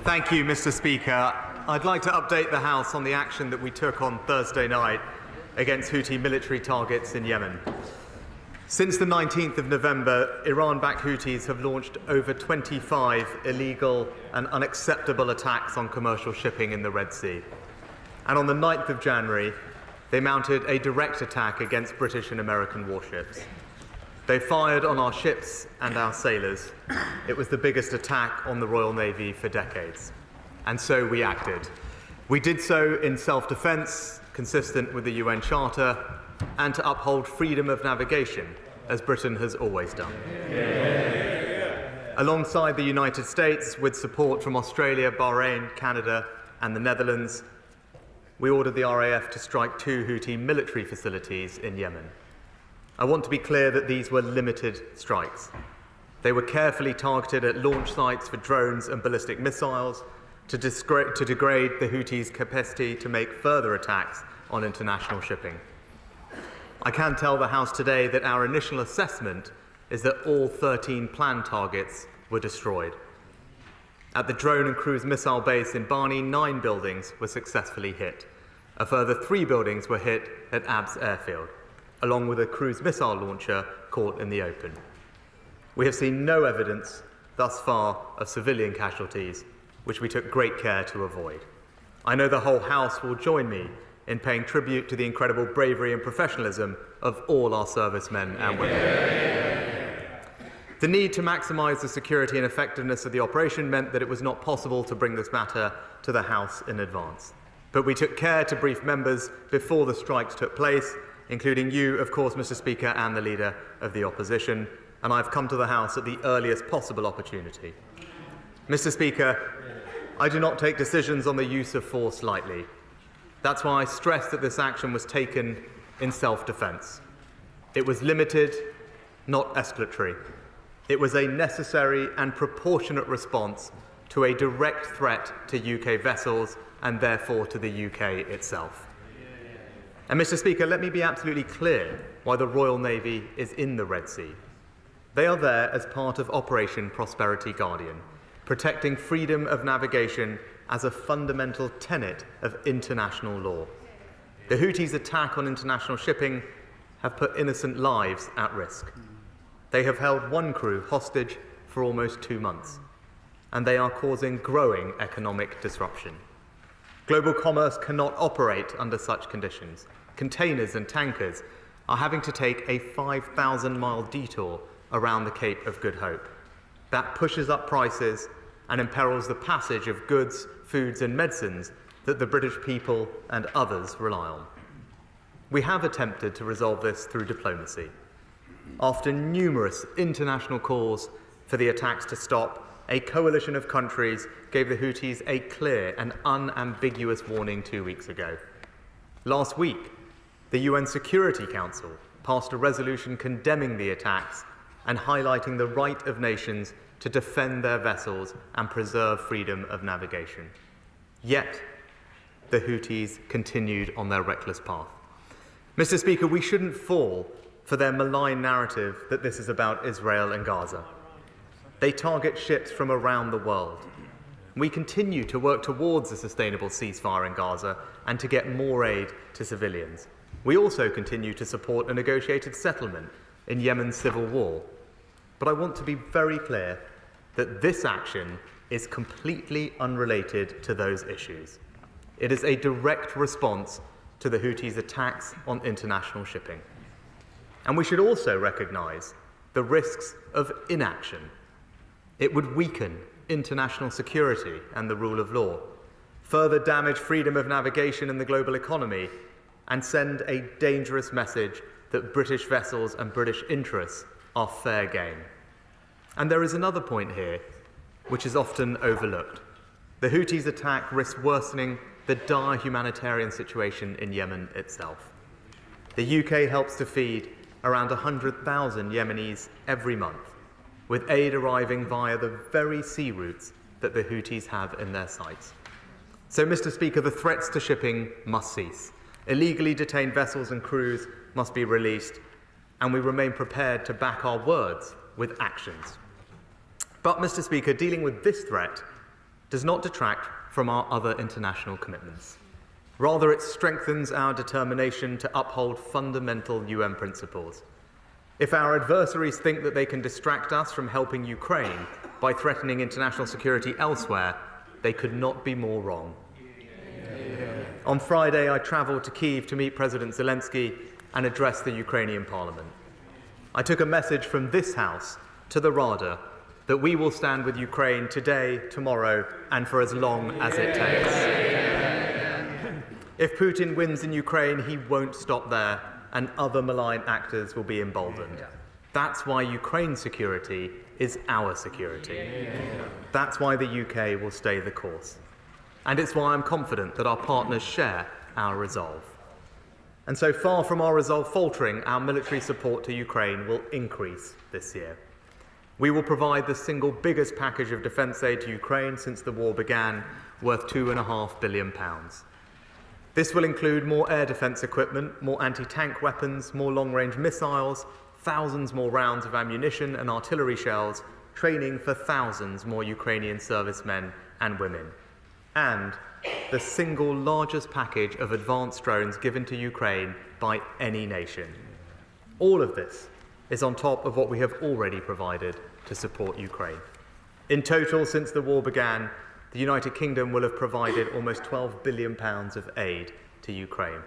Thank you, Mr. Speaker. I'd like to update the House on the action that we took on Thursday night against Houthi military targets in Yemen. Since the 19th of November, Iran-backed Houthis have launched over 25 illegal and unacceptable attacks on commercial shipping in the Red Sea. And on the 9th of January, they mounted a direct attack against British and American warships. They fired on our ships and our sailors. It was the biggest attack on the Royal Navy for decades. And so we acted. We did so in self-defense, consistent with the UN Charter, and to uphold freedom of navigation, as Britain has always done. Alongside the United States, with support from Australia, Bahrain, Canada, and the Netherlands, we ordered the RAF to strike 2 Houthi military facilities in Yemen. I want to be clear that these were limited strikes. They were carefully targeted at launch sites for drones and ballistic missiles to degrade the Houthis' capacity to make further attacks on international shipping. I can tell the House today that our initial assessment is that all 13 planned targets were destroyed. At the drone and cruise missile base in Barney, 9 buildings were successfully hit. A further 3 buildings were hit at Abs airfield, along with a cruise missile launcher caught in the open. We have seen no evidence thus far of civilian casualties, which we took great care to avoid. I know the whole House will join me in paying tribute to the incredible bravery and professionalism of all our servicemen and women. The need to maximise the security and effectiveness of the operation meant that it was not possible to bring this matter to the House in advance. But we took care to brief members before the strikes took place, including you, of course, Mr. Speaker, and the Leader of the Opposition, and I've come to the House at the earliest possible opportunity. Mr. Speaker, I do not take decisions on the use of force lightly. That's why I stress that this action was taken in self-defence. It was limited, not escalatory. It was a necessary and proportionate response to a direct threat to UK vessels and therefore to the UK itself. And Mr. Speaker, let me be absolutely clear why the Royal Navy is in the Red Sea. They are there as part of Operation Prosperity Guardian, protecting freedom of navigation as a fundamental tenet of international law. The Houthis' attack on international shipping have put innocent lives at risk. They have held 1 crew hostage for almost 2 months, and they are causing growing economic disruption. Global commerce cannot operate under such conditions. Containers and tankers are having to take a 5,000-mile detour around the Cape of Good Hope. That pushes up prices and imperils the passage of goods, foods and medicines that the British people and others rely on. We have attempted to resolve this through diplomacy. After numerous international calls for the attacks to stop, a coalition of countries gave the Houthis a clear and unambiguous warning 2 weeks ago. Last week, the UN Security Council passed a resolution condemning the attacks and highlighting the right of nations to defend their vessels and preserve freedom of navigation. Yet, the Houthis continued on their reckless path. Mr. Speaker, we shouldn't fall for their malign narrative that this is about Israel and Gaza. They target ships from around the world. We continue to work towards a sustainable ceasefire in Gaza and to get more aid to civilians. We also continue to support a negotiated settlement in Yemen's civil war. But I want to be very clear that this action is completely unrelated to those issues. It is a direct response to the Houthis' attacks on international shipping. And we should also recognise the risks of inaction. It would weaken international security and the rule of law, further damage freedom of navigation in the global economy, and send a dangerous message that British vessels and British interests are fair game. And there is another point here, which is often overlooked. The Houthis' attack risks worsening the dire humanitarian situation in Yemen itself. The UK helps to feed around 100,000 Yemenis every month, with aid arriving via the very sea routes that the Houthis have in their sights. So, Mr. Speaker, the threats to shipping must cease. Illegally detained vessels and crews must be released, and we remain prepared to back our words with actions. But, Mr. Speaker, dealing with this threat does not detract from our other international commitments. Rather, it strengthens our determination to uphold fundamental UN principles. If our adversaries think that they can distract us from helping Ukraine by threatening international security elsewhere, they could not be more wrong. On Friday, I travelled to Kyiv to meet President Zelensky and address the Ukrainian Parliament. I took a message from this House to the Rada that we will stand with Ukraine today, tomorrow, and for as long as it takes. If Putin wins in Ukraine, he won't stop there, and other malign actors will be emboldened. That's why Ukraine's security is our security. That's why the UK will stay the course. And it's why I'm confident that our partners share our resolve. And so far from our resolve faltering, our military support to Ukraine will increase this year. We will provide the single biggest package of defence aid to Ukraine since the war began, worth £2.5 billion. This will include more air defence equipment, more anti-tank weapons, more long-range missiles, thousands more rounds of ammunition and artillery shells, training for thousands more Ukrainian servicemen and women, and the single largest package of advanced drones given to Ukraine by any nation. All of this is on top of what we have already provided to support Ukraine. In total, since the war began, the United Kingdom will have provided almost £12 billion of aid to Ukraine.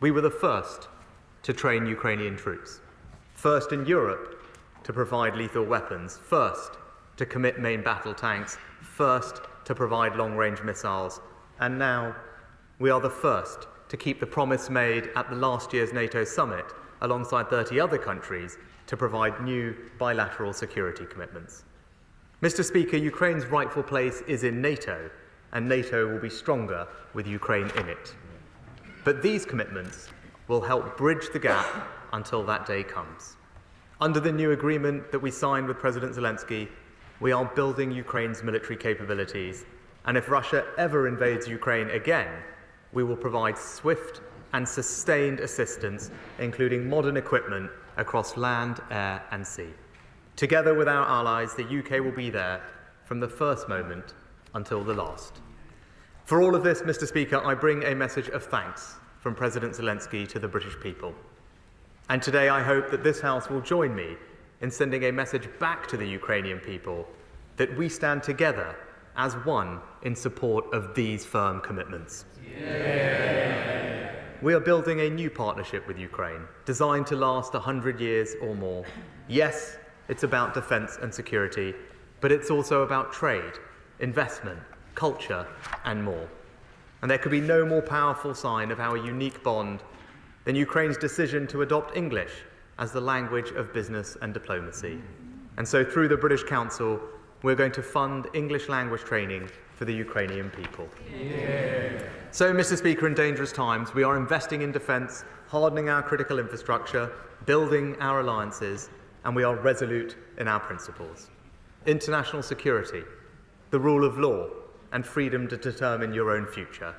We were the first to train Ukrainian troops, first in Europe to provide lethal weapons, first to commit main battle tanks, first to provide long-range missiles, and now we are the first to keep the promise made at the last year's NATO summit, alongside 30 other countries, to provide new bilateral security commitments. Mr. Speaker, Ukraine's rightful place is in NATO, and NATO will be stronger with Ukraine in it. But these commitments will help bridge the gap until that day comes. Under the new agreement that we signed with President Zelensky, we are building Ukraine's military capabilities, and if Russia ever invades Ukraine again, we will provide swift and sustained assistance, including modern equipment across land, air and sea. Together with our allies, the UK will be there from the first moment until the last. For all of this, Mr. Speaker, I bring a message of thanks from President Zelensky to the British people. And today I hope that this House will join me in sending a message back to the Ukrainian people that we stand together as one in support of these firm commitments. Yeah. We are building a new partnership with Ukraine, designed to last 100 years or more. Yes, it's about defence and security, but it's also about trade, investment, culture, and more. And there could be no more powerful sign of our unique bond than Ukraine's decision to adopt English as the language of business and diplomacy. And so through the British Council, we're going to fund English language training for the Ukrainian people. Yeah. So, Mr. Speaker, in dangerous times, we are investing in defence, hardening our critical infrastructure, building our alliances, and we are resolute in our principles. International security, the rule of law, and freedom to determine your own future.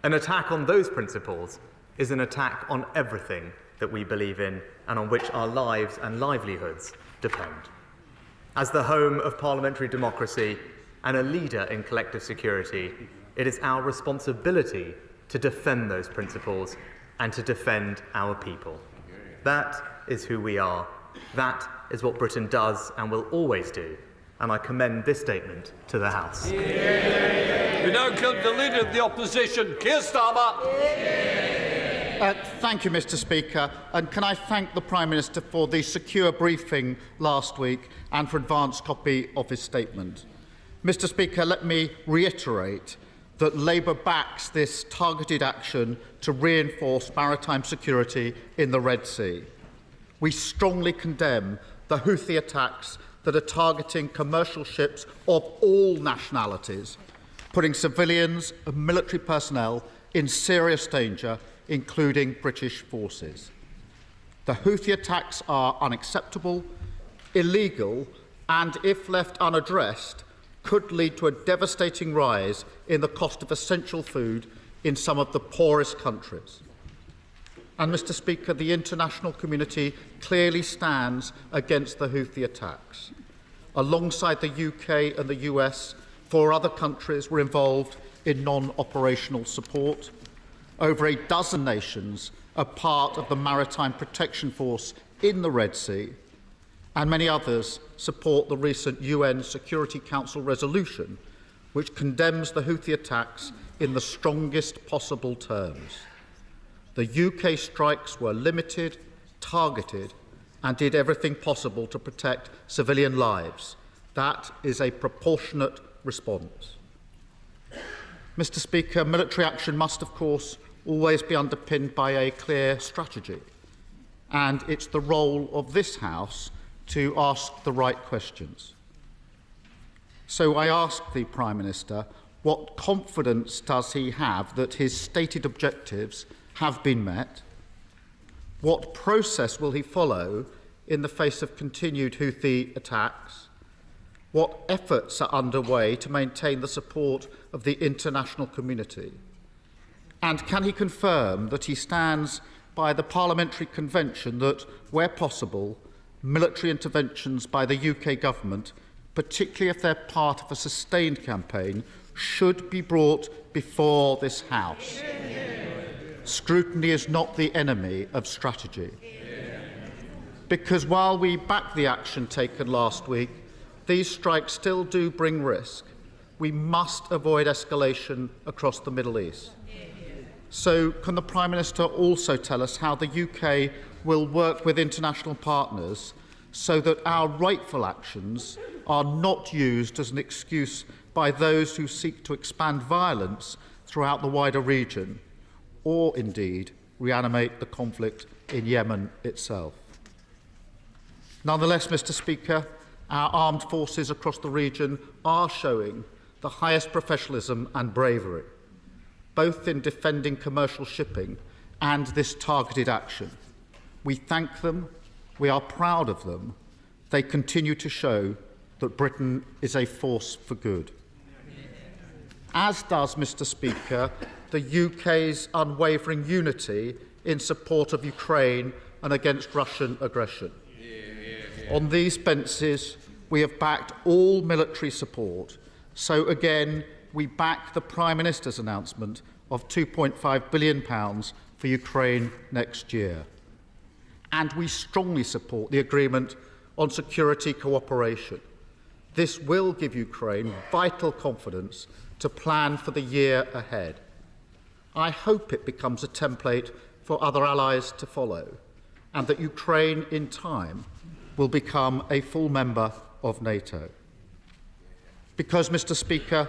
An attack on those principles is an attack on everything that we believe in and on which our lives and livelihoods depend. As the home of parliamentary democracy and a leader in collective security, it is our responsibility to defend those principles and to defend our people. That is who we are. That is what Britain does and will always do. And I commend this statement to the House. We now come to the Leader of the Opposition, Keir Starmer. Thank you, Mr. Speaker, and can I thank the Prime Minister for the secure briefing last week and for advance copy of his statement. Mr. Speaker, let me reiterate that Labour backs this targeted action to reinforce maritime security in the Red Sea. We strongly condemn the Houthi attacks that are targeting commercial ships of all nationalities, putting civilians and military personnel in serious danger, including British forces. The Houthi attacks are unacceptable, illegal, and, if left unaddressed, could lead to a devastating rise in the cost of essential food in some of the poorest countries. And, Mr. Speaker, the international community clearly stands against the Houthi attacks. Alongside the UK and the US, 4 other countries were involved in non-operational support. Over a dozen nations are part of the Maritime Protection Force in the Red Sea, and many others support the recent UN Security Council resolution, which condemns the Houthi attacks in the strongest possible terms. The UK strikes were limited, targeted, and did everything possible to protect civilian lives. That is a proportionate response. Mr. Speaker, military action must, of course, always be underpinned by a clear strategy, and it's the role of this House to ask the right questions. So I ask the Prime Minister, what confidence does he have that his stated objectives have been met? What process will he follow in the face of continued Houthi attacks? What efforts are underway to maintain the support of the international community? And can he confirm that he stands by the Parliamentary Convention that, where possible, military interventions by the UK government, particularly if they're part of a sustained campaign, should be brought before this House? Scrutiny is not the enemy of strategy. Because while we back the action taken last week, these strikes still do bring risk. We must avoid escalation across the Middle East. So can the Prime Minister also tell us how the UK will work with international partners so that our rightful actions are not used as an excuse by those who seek to expand violence throughout the wider region, or indeed reanimate the conflict in Yemen itself? Nonetheless, Mr. Speaker, our armed forces across the region are showing the highest professionalism and bravery, both in defending commercial shipping and this targeted action. We thank them, we are proud of them. They continue to show that Britain is a force for good. As does, Mr. Speaker, the UK's unwavering unity in support of Ukraine and against Russian aggression. On these benches, we have backed all military support. So again, we back the Prime Minister's announcement of £2.5 billion for Ukraine next year. And we strongly support the agreement on security cooperation. This will give Ukraine vital confidence to plan for the year ahead. I hope it becomes a template for other allies to follow, and that Ukraine, in time, will become a full member of NATO. Because, Mr. Speaker,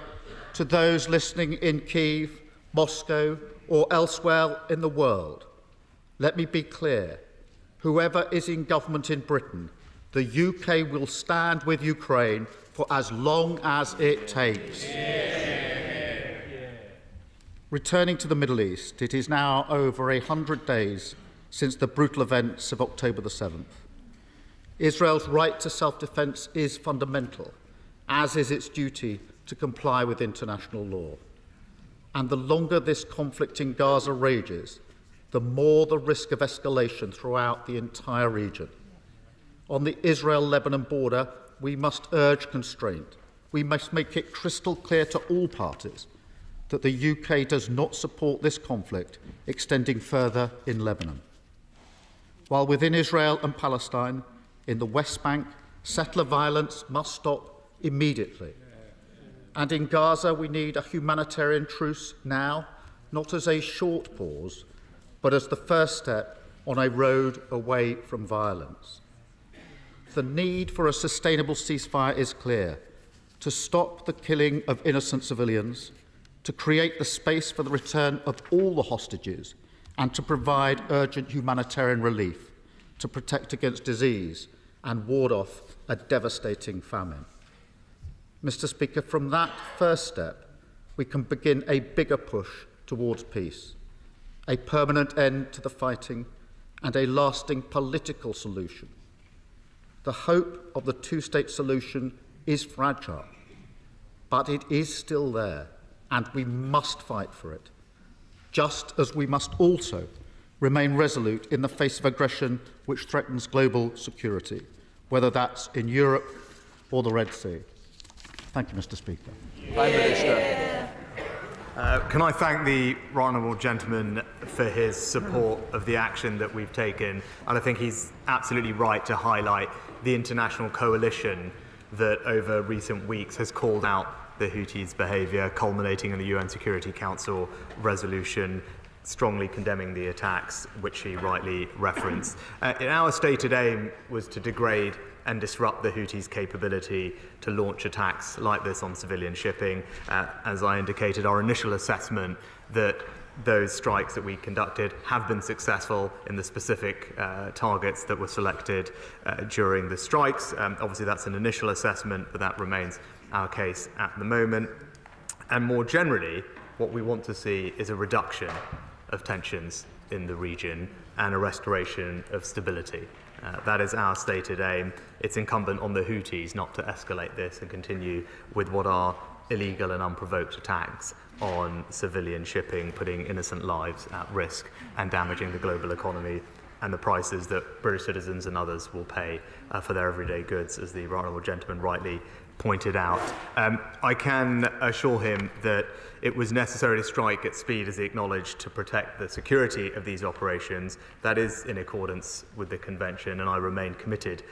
to those listening in Kyiv, Moscow, or elsewhere in the world, let me be clear. Whoever is in government in Britain, the UK will stand with Ukraine for as long as it takes. Returning to the Middle East, it is now over 100 days since the brutal events of October the 7th. Israel's right to self-defence is fundamental, as is its duty to comply with international law. And the longer this conflict in Gaza rages, the more the risk of escalation throughout the entire region. On the Israel-Lebanon border, we must urge constraint. We must make it crystal clear to all parties that the UK does not support this conflict extending further in Lebanon. While within Israel and Palestine, in the West Bank, settler violence must stop immediately. And in Gaza, we need a humanitarian truce now, not as a short pause, but as the first step on a road away from violence. The need for a sustainable ceasefire is clear: to stop the killing of innocent civilians, to create the space for the return of all the hostages, and to provide urgent humanitarian relief, to protect against disease and ward off a devastating famine. Mr. Speaker, from that first step, we can begin a bigger push towards peace, a permanent end to the fighting, and a lasting political solution. The hope of the two-state solution is fragile, but it is still there, and we must fight for it, just as we must also remain resolute in the face of aggression which threatens global security, whether that's in Europe or the Red Sea. Thank you, Mr. Speaker. Prime Minister. Can I thank the right honourable gentleman for his support of the action that we've taken? And I think he's absolutely right to highlight the international coalition that over recent weeks has called out the Houthis' behaviour, culminating in the UN Security Council resolution strongly condemning the attacks, which he rightly referenced. Our stated aim was to degrade and disrupt the Houthis' capability to launch attacks like this on civilian shipping. As I indicated, our initial assessment that those strikes that we conducted have been successful in the specific targets that were selected during the strikes. Obviously, that's an initial assessment, but that remains our case at the moment. And more generally, what we want to see is a reduction of tensions in the region and a restoration of stability. That is our stated aim. It's incumbent on the Houthis not to escalate this and continue with what are illegal and unprovoked attacks on civilian shipping, putting innocent lives at risk and damaging the global economy and the prices that British citizens and others will pay for their everyday goods, as the right honourable gentleman rightly pointed out. I can assure him that it was necessary to strike at speed, as he acknowledged, to protect the security of these operations. That is in accordance with the Convention, and I remain committed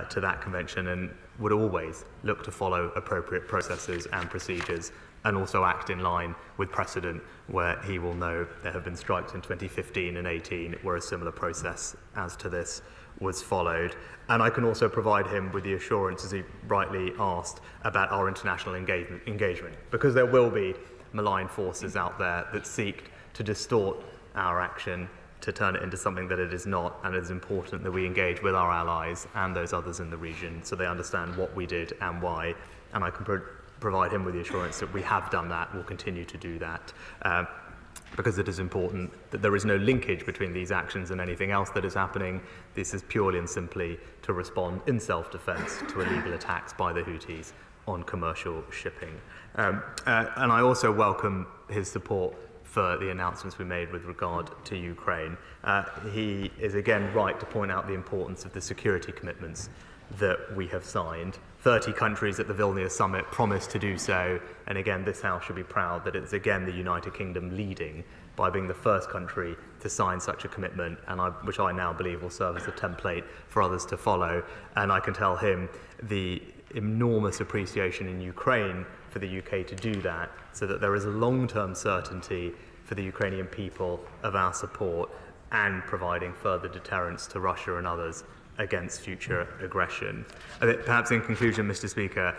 to that Convention and would always look to follow appropriate processes and procedures and also act in line with precedent, where he will know there have been strikes in 2015 and 18 where a similar process as to this was followed. And I can also provide him with the assurance, as he rightly asked, about our international engagement, because there will be malign forces out there that seek to distort our action, to turn it into something that it is not, and it is important that we engage with our allies and those others in the region so they understand what we did and why. And I can provide him with the assurance that we have done that, we'll continue to do that, because it is important that there is no linkage between these actions and anything else that is happening. This is purely and simply to respond in self-defence to illegal attacks by the Houthis on commercial shipping. And I also welcome his support for the announcements we made with regard to Ukraine. He is again right to point out the importance of the security commitments that we have signed. 30 countries at the Vilnius summit promised to do so, and again this House should be proud that it's again the United Kingdom leading by being the first country to sign such a commitment, and which I now believe will serve as a template for others to follow. And I can tell him the enormous appreciation in Ukraine for the UK to do that, so that there is a long-term certainty for the Ukrainian people of our support and providing further deterrence to Russia and others against future aggression. Perhaps in conclusion, Mr. Speaker,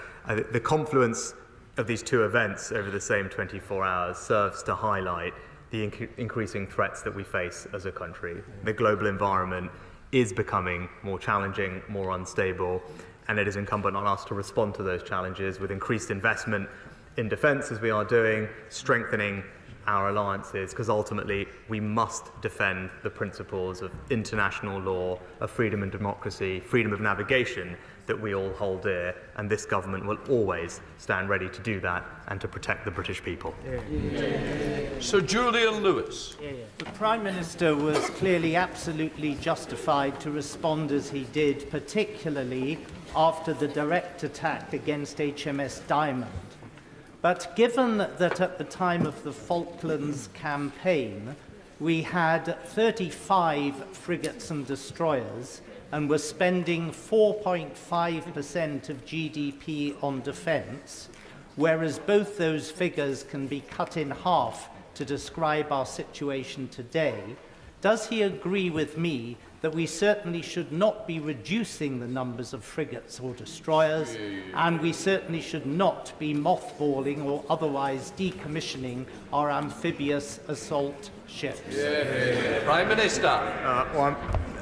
the confluence of these two events over the same 24 hours serves to highlight the increasing threats that we face as a country. The global environment is becoming more challenging, more unstable, and it is incumbent on us to respond to those challenges with increased investment in defence, as we are doing, strengthening our alliances, because ultimately we must defend the principles of international law, of freedom and democracy, freedom of navigation that we all hold dear, and this government will always stand ready to do that and to protect the British people. Sir Julian Lewis. The Prime Minister was clearly absolutely justified to respond as he did, particularly after the direct attack against HMS Diamond. But given that at the time of the Falklands campaign, we had 35 frigates and destroyers and were spending 4.5% of GDP on defence, whereas both those figures can be cut in half to describe our situation today, does he agree with me that we certainly should not be reducing the numbers of frigates or destroyers, and we certainly should not be mothballing or otherwise decommissioning our amphibious assault ships? Prime Minister. Well, I'm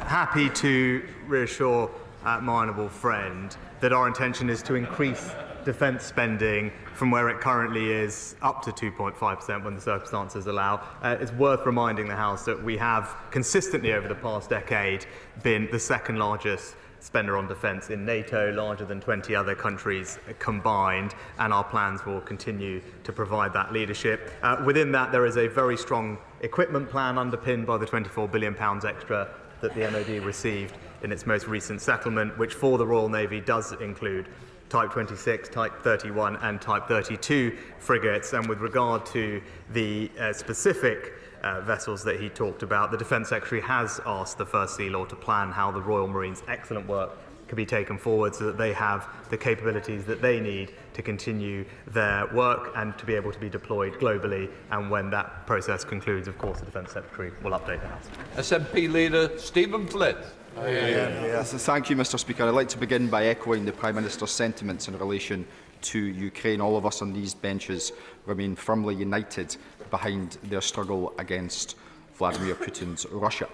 happy to reassure my honourable friend that our intention is to increase defence spending from where it currently is up to 2.5% when the circumstances allow. It's worth reminding the House that we have consistently over the past decade been the second largest spender on defence in NATO, larger than 20 other countries combined, and our plans will continue to provide that leadership. Within that, there is a very strong equipment plan underpinned by the £24 billion extra that the MOD received in its most recent settlement, which for the Royal Navy does include Type 26, Type 31 and Type 32 frigates. And with regard to the specific vessels that he talked about, the Defence Secretary has asked the First Sea Law to plan how the Royal Marine's excellent work can be taken forward so that they have the capabilities that they need to continue their work and to be able to be deployed globally. And when that process concludes, of course, the Defence Secretary will update the House. SNP Leader Stephen Flynn. Yes, thank you, Mr. Speaker. I'd like to begin by echoing the Prime Minister's sentiments in relation to Ukraine. All of us on these benches remain firmly united behind their struggle against Vladimir Putin's Russia.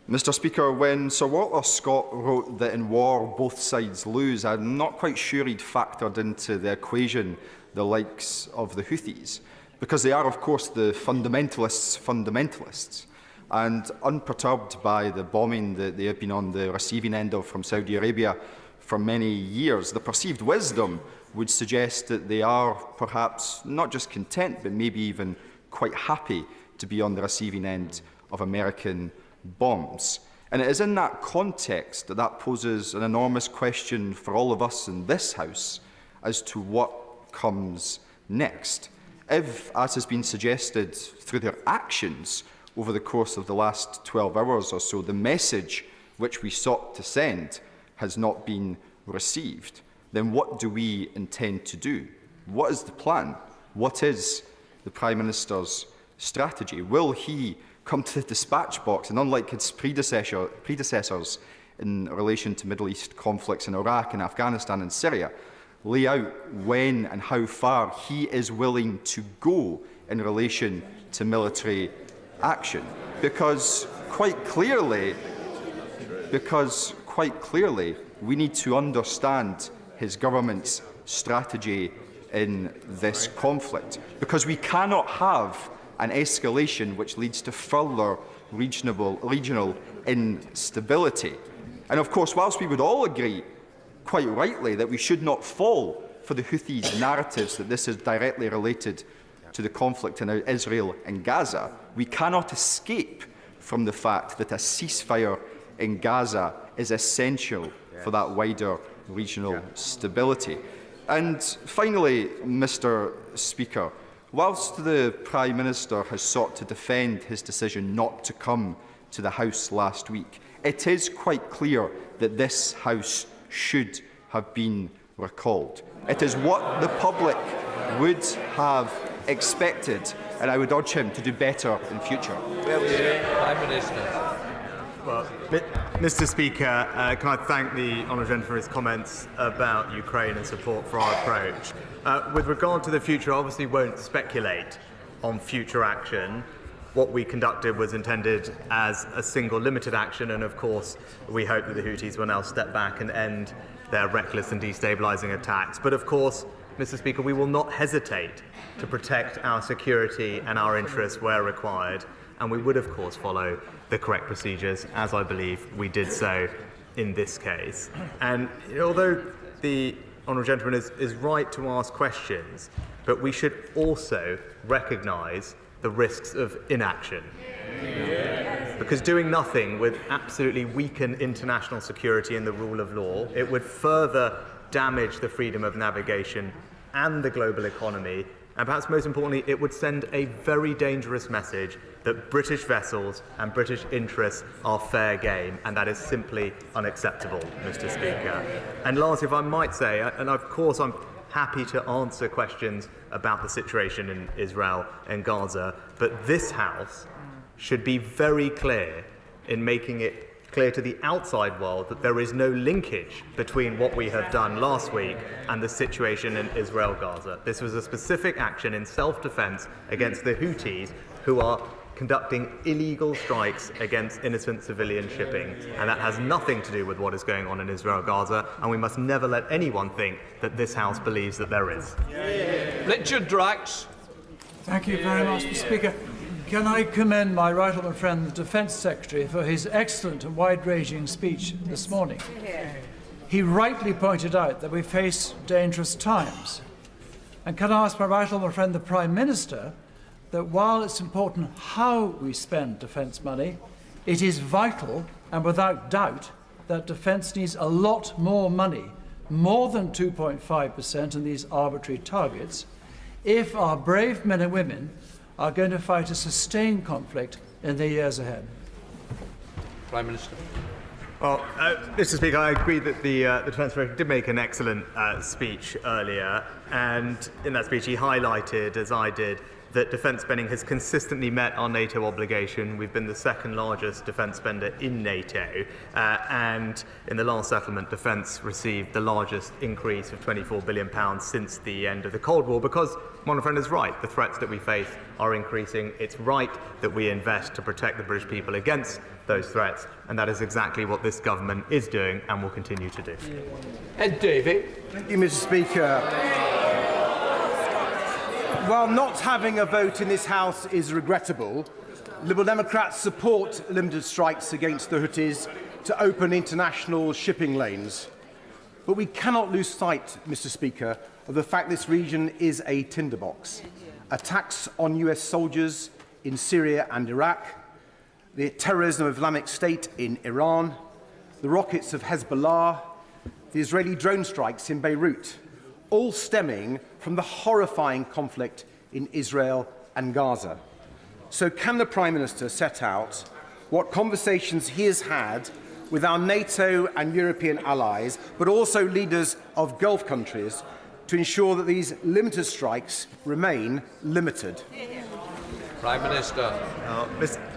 Mr. Speaker, when Sir Walter Scott wrote that in war both sides lose, I'm not quite sure he'd factored into the equation the likes of the Houthis, because they are, of course, the fundamentalists, and unperturbed by the bombing that they have been on the receiving end of from Saudi Arabia for many years. The perceived wisdom would suggest that they are perhaps not just content, but maybe even quite happy to be on the receiving end of American bombs. And it is in that context that that poses an enormous question for all of us in this House as to what comes next. If, as has been suggested through their actions over the course of the last 12 hours or so, the message which we sought to send has not been received, then what do we intend to do? What is the plan? What is the Prime Minister's strategy? Will he come to the dispatch box and, unlike his predecessors in relation to Middle East conflicts in Iraq and Afghanistan and Syria, lay out when and how far he is willing to go in relation to military action? Because quite clearly, we need to understand his government's strategy in this conflict, because we cannot have an escalation which leads to further regional instability. And of course, whilst we would all agree, quite rightly, that we should not fall for the Houthis' narratives that this is directly related to the conflict in Israel and Gaza, we cannot escape from the fact that a ceasefire in Gaza is essential for that wider regional stability. And finally, Mr. Speaker, whilst the Prime Minister has sought to defend his decision not to come to the House last week, it is quite clear that this House should have been recalled. It is what the public would have expected, and I would urge him to do better in future. Prime Minister. Well, Mr. Speaker, can I thank the honourable gentleman for his comments about Ukraine and support for our approach. With regard to the future, I obviously won't speculate on future action. What we conducted was intended as a single limited action, and of course we hope that the Houthis will now step back and end their reckless and destabilising attacks. But of course, Mr. Speaker, we will not hesitate to protect our security and our interests where required, and we would of course follow the correct procedures, as I believe we did so in this case. And although the honourable gentleman is right to ask questions, but we should also recognise the risks of inaction. Because doing nothing would absolutely weaken international security and the rule of law. It would further damage the freedom of navigation and the global economy. And perhaps most importantly, it would send a very dangerous message that British vessels and British interests are fair game, and that is simply unacceptable, Mr. Speaker. And lastly, if I might say, and of course I'm happy to answer questions about the situation in Israel and Gaza, but this House should be very clear in making it clear to the outside world that there is no linkage between what we have done last week and the situation in Israel-Gaza. This was a specific action in self-defense against the Houthis, who are conducting illegal strikes against innocent civilian shipping, and that has nothing to do with what is going on in Israel-Gaza, and we must never let anyone think that this House believes that there is. Richard Drax. Thank you very much, Mr. Speaker. Can I commend my right honourable friend, the Defence Secretary, for his excellent and wide-ranging speech this morning. He rightly pointed out that we face dangerous times. And can I ask my right honourable friend, the Prime Minister, that while it's important how we spend defence money, it is vital and without doubt that defence needs a lot more money more than 2.5% on these arbitrary targets if our brave men and women are going to fight a sustained conflict in the years ahead? Prime Minister. Well, Mr. Speaker, I agree that the Defence Secretary did make an excellent speech earlier, and in that speech he highlighted, as I did, that defence spending has consistently met our NATO obligation. We've been the second largest defence spender in NATO, and in the last settlement, defence received the largest increase of £24 billion since the end of the Cold War, because my friend is right, the threats that we face are increasing. It's right that we invest to protect the British people against those threats, and that is exactly what this government is doing and will continue to do. Ed Davey. Thank you, Mr. Speaker. While not having a vote in this House is regrettable, Liberal Democrats support limited strikes against the Houthis to open international shipping lanes. But we cannot lose sight, Mr. Speaker, of the fact this region is a tinderbox. Attacks on US soldiers in Syria and Iraq, the terrorism of Islamic State in Iran, the rockets of Hezbollah, the Israeli drone strikes in Beirut, all stemming from the horrifying conflict in Israel and Gaza. So can the Prime Minister set out what conversations he has had with our NATO and European allies, but also leaders of Gulf countries, to ensure that these limited strikes remain limited? Prime Minister.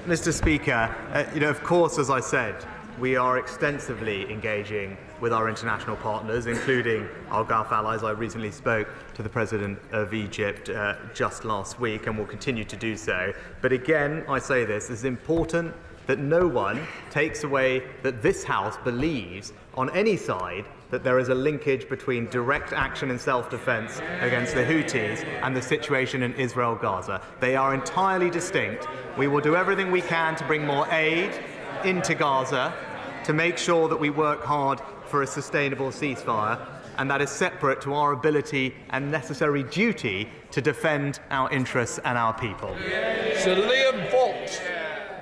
Mr. Speaker, of course, as I said, we are extensively engaging with our international partners, including our Gulf allies. I recently spoke to the President of Egypt just last week and will continue to do so. But again, I say this, it's important that no one takes away that this House believes on any side that there is a linkage between direct action in self-defence against the Houthis and the situation in Israel-Gaza. They are entirely distinct. We will do everything we can to bring more aid into Gaza, to make sure that we work hard for a sustainable ceasefire, and that is separate to our ability and necessary duty to defend our interests and our people. Sir Liam Fox.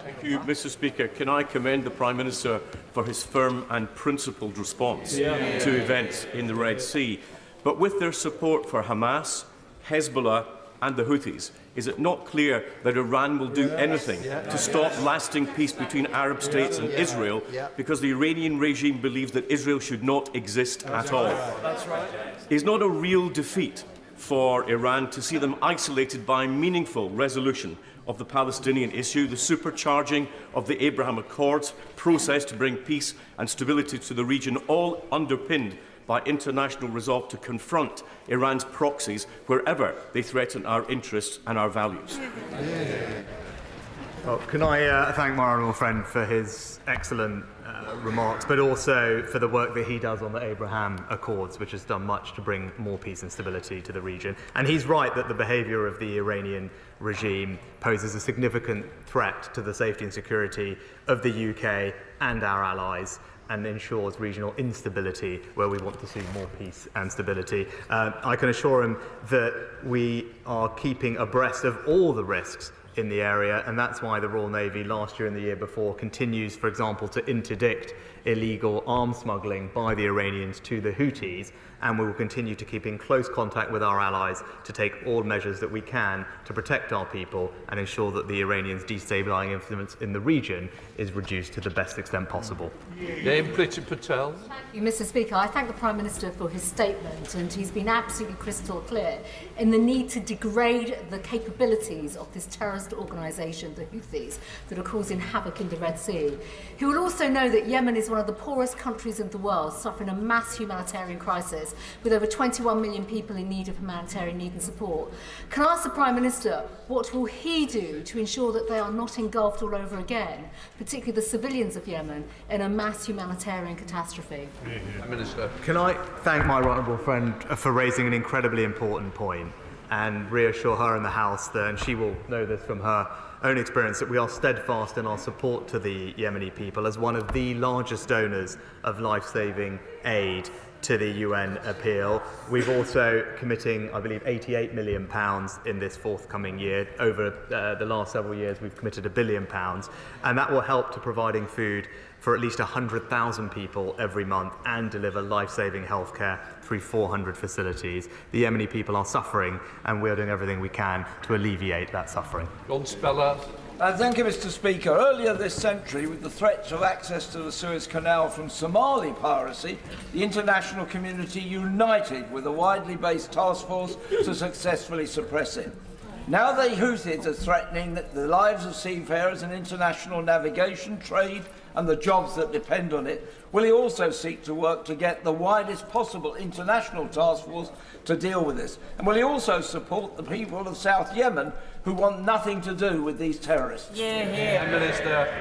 Thank you, Mr. Speaker. Can I commend the Prime Minister for his firm and principled response to events in the Red Sea? But with their support for Hamas, Hezbollah and the Houthis, is it not clear that Iran will do anything to stop lasting peace between Arab states and Israel, because the Iranian regime believes that Israel should not exist at all? That's right. Is not a real defeat for Iran to see them isolated by meaningful resolution of the Palestinian issue, the supercharging of the Abraham Accords process to bring peace and stability to the region, all underpinned by international resolve to confront Iran's proxies wherever they threaten our interests and our values? Well, can I thank my honourable friend for his excellent remarks, but also for the work that he does on the Abraham Accords, which has done much to bring more peace and stability to the region. And he's right that the behaviour of the Iranian regime poses a significant threat to the safety and security of the UK and our allies, and ensures regional instability where we want to see more peace and stability. I can assure him that we are keeping abreast of all the risks in the area, and that's why the Royal Navy last year and the year before continues, for example, to interdict illegal arms smuggling by the Iranians to the Houthis, and we will continue to keep in close contact with our allies to take all measures that we can to protect our people and ensure that the Iranians' destabilising influence in the region is reduced to the best extent possible. Dame Priti Patel. Thank you, Mr. Speaker. I thank the Prime Minister for his statement, and he's been absolutely crystal clear in the need to degrade the capabilities of this terrorist organisation, the Houthis, that are causing havoc in the Red Sea. He will also know that Yemen is one of the poorest countries in the world, suffering a mass humanitarian crisis with over 21 million people in need of humanitarian need and support. Can I ask the Prime Minister, what will he do to ensure that they are not engulfed all over again, particularly the civilians of Yemen, in a mass humanitarian catastrophe? Prime Minister. Can I thank my honourable friend for raising an incredibly important point and reassure her in the House that, and she will know this from her own experience, that we are steadfast in our support to the Yemeni people as one of the largest donors of life-saving aid to the UN appeal. We've also committing, I believe, £88 million in this forthcoming year. Over the last several years, we've committed £1 billion, and that will help to providing food for at least 100,000 people every month and deliver life-saving healthcare through 400 facilities. The Yemeni people are suffering, and we are doing everything we can to alleviate that suffering. John Speller. Thank you, Mr. Speaker. Earlier this century, with the threats of access to the Suez Canal from Somali piracy, the international community united with a widely based task force to successfully suppress it. Now the Houthis are threatening the lives of seafarers and international navigation, trade and the jobs that depend on it. Will he also seek to work to get the widest possible international task force to deal with this? And will he also support the people of South Yemen who want nothing to do with these terrorists? Minister.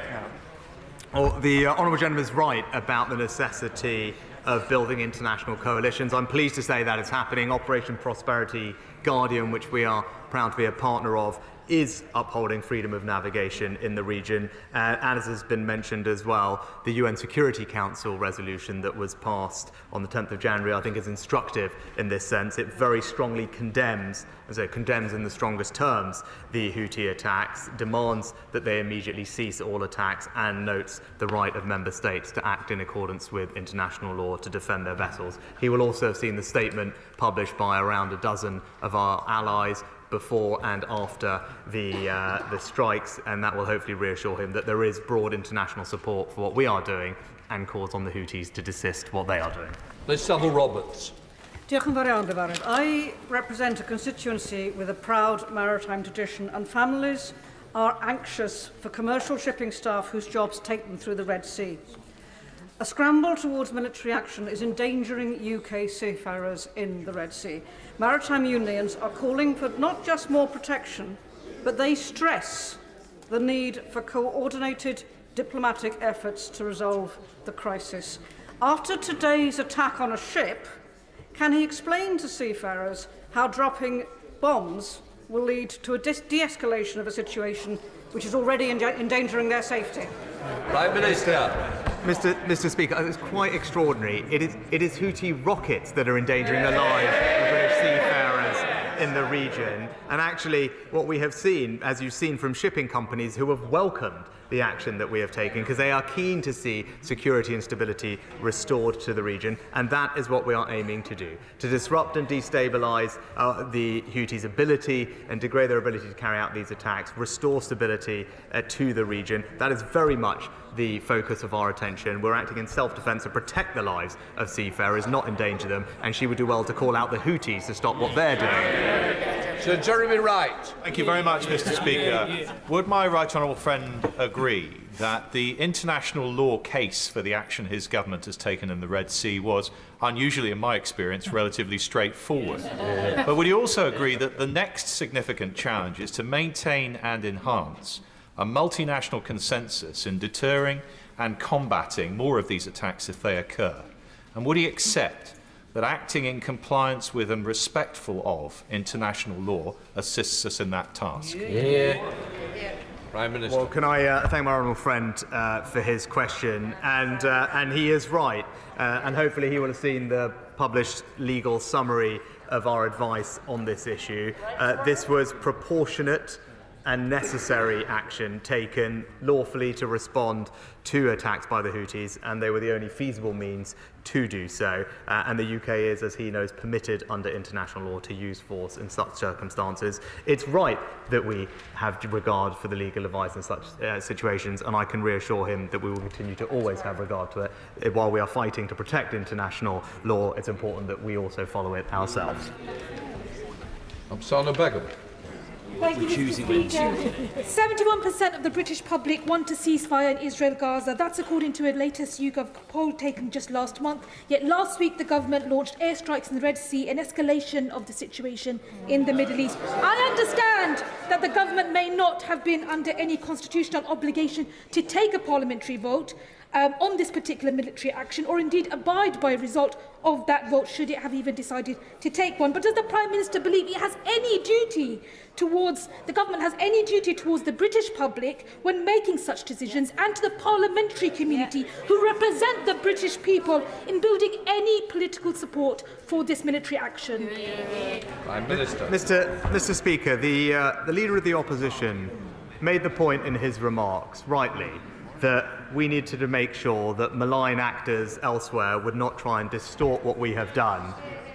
Well, the honourable gentleman is right about the necessity of building international coalitions. I'm pleased to say that it's happening. Operation Prosperity Guardian, which we are proud to be a partner of, is upholding freedom of navigation in the region. And as has been mentioned as well, the UN Security Council resolution that was passed on the 10th of January, I think, is instructive in this sense. It very strongly condemns, as it condemns in the strongest terms, the Houthi attacks, demands that they immediately cease all attacks, and notes the right of member states to act in accordance with international law to defend their vessels. He will also have seen the statement published by around a dozen of our allies before and after the strikes, and that will hopefully reassure him that there is broad international support for what we are doing and calls on the Houthis to desist what they are doing. Liz Saville-Roberts. I represent a constituency with a proud maritime tradition, and families are anxious for commercial shipping staff whose jobs take them through the Red Sea. A scramble towards military action is endangering UK seafarers in the Red Sea. Maritime unions are calling for not just more protection, but they stress the need for coordinated diplomatic efforts to resolve the crisis. After today's attack on a ship, can he explain to seafarers how dropping bombs will lead to a de-escalation of a situation which is already endangering their safety? Prime Minister. Mr. Speaker, it's quite extraordinary. It is Houthi rockets that are endangering the lives of British seafarers in the region. And actually, what we have seen, as you've seen from shipping companies who have welcomed the action that we have taken, because they are keen to see security and stability restored to the region, and that is what we are aiming to do, to disrupt and destabilise the Houthis' ability and degrade their ability to carry out these attacks, restore stability to the region. That is very much the focus of our attention. We're acting in self-defence to protect the lives of seafarers, not endanger them, and she would do well to call out the Houthis to stop what they're doing. Sir Jeremy Wright. Thank you very much, Mr. Speaker. Would my right honourable friend agree that the international law case for the action his government has taken in the Red Sea was, unusually in my experience, relatively straightforward? But would you also agree that the next significant challenge is to maintain and enhance a multinational consensus in deterring and combating more of these attacks if they occur? And would he accept that acting in compliance with and respectful of international law assists us in that task? Prime Minister. Well, can I thank my honourable friend for his question, and he is right, and hopefully he will have seen the published legal summary of our advice on this issue. This was proportionate and necessary action taken lawfully to respond to attacks by the Houthis, and they were the only feasible means to do so. And the UK is, as he knows, permitted under international law to use force in such circumstances. It's right that we have regard for the legal advice in such situations, and I can reassure him that we will continue to always have regard to it. While we are fighting to protect international law, it's important that we also follow it ourselves. Amsana Begum. Thank you, Mr. Speaker. 71% of the British public want a ceasefire in Israel-Gaza. That's according to a latest YouGov poll taken just last month. Yet last week, the government launched airstrikes in the Red Sea, an escalation of the situation in the Middle East. I understand that the government may not have been under any constitutional obligation to take a parliamentary vote, on this particular military action, or indeed abide by a result of that vote, should it have even decided to take one. But does the Prime Minister believe it has any duty towards, the government has any duty towards the British public when making such decisions, and to the parliamentary community who represent the British people in building any political support for this military action? Prime Minister. Mr. Speaker, the Leader of the Opposition made the point in his remarks, rightly, that we need to make sure that malign actors elsewhere would not try and distort what we have done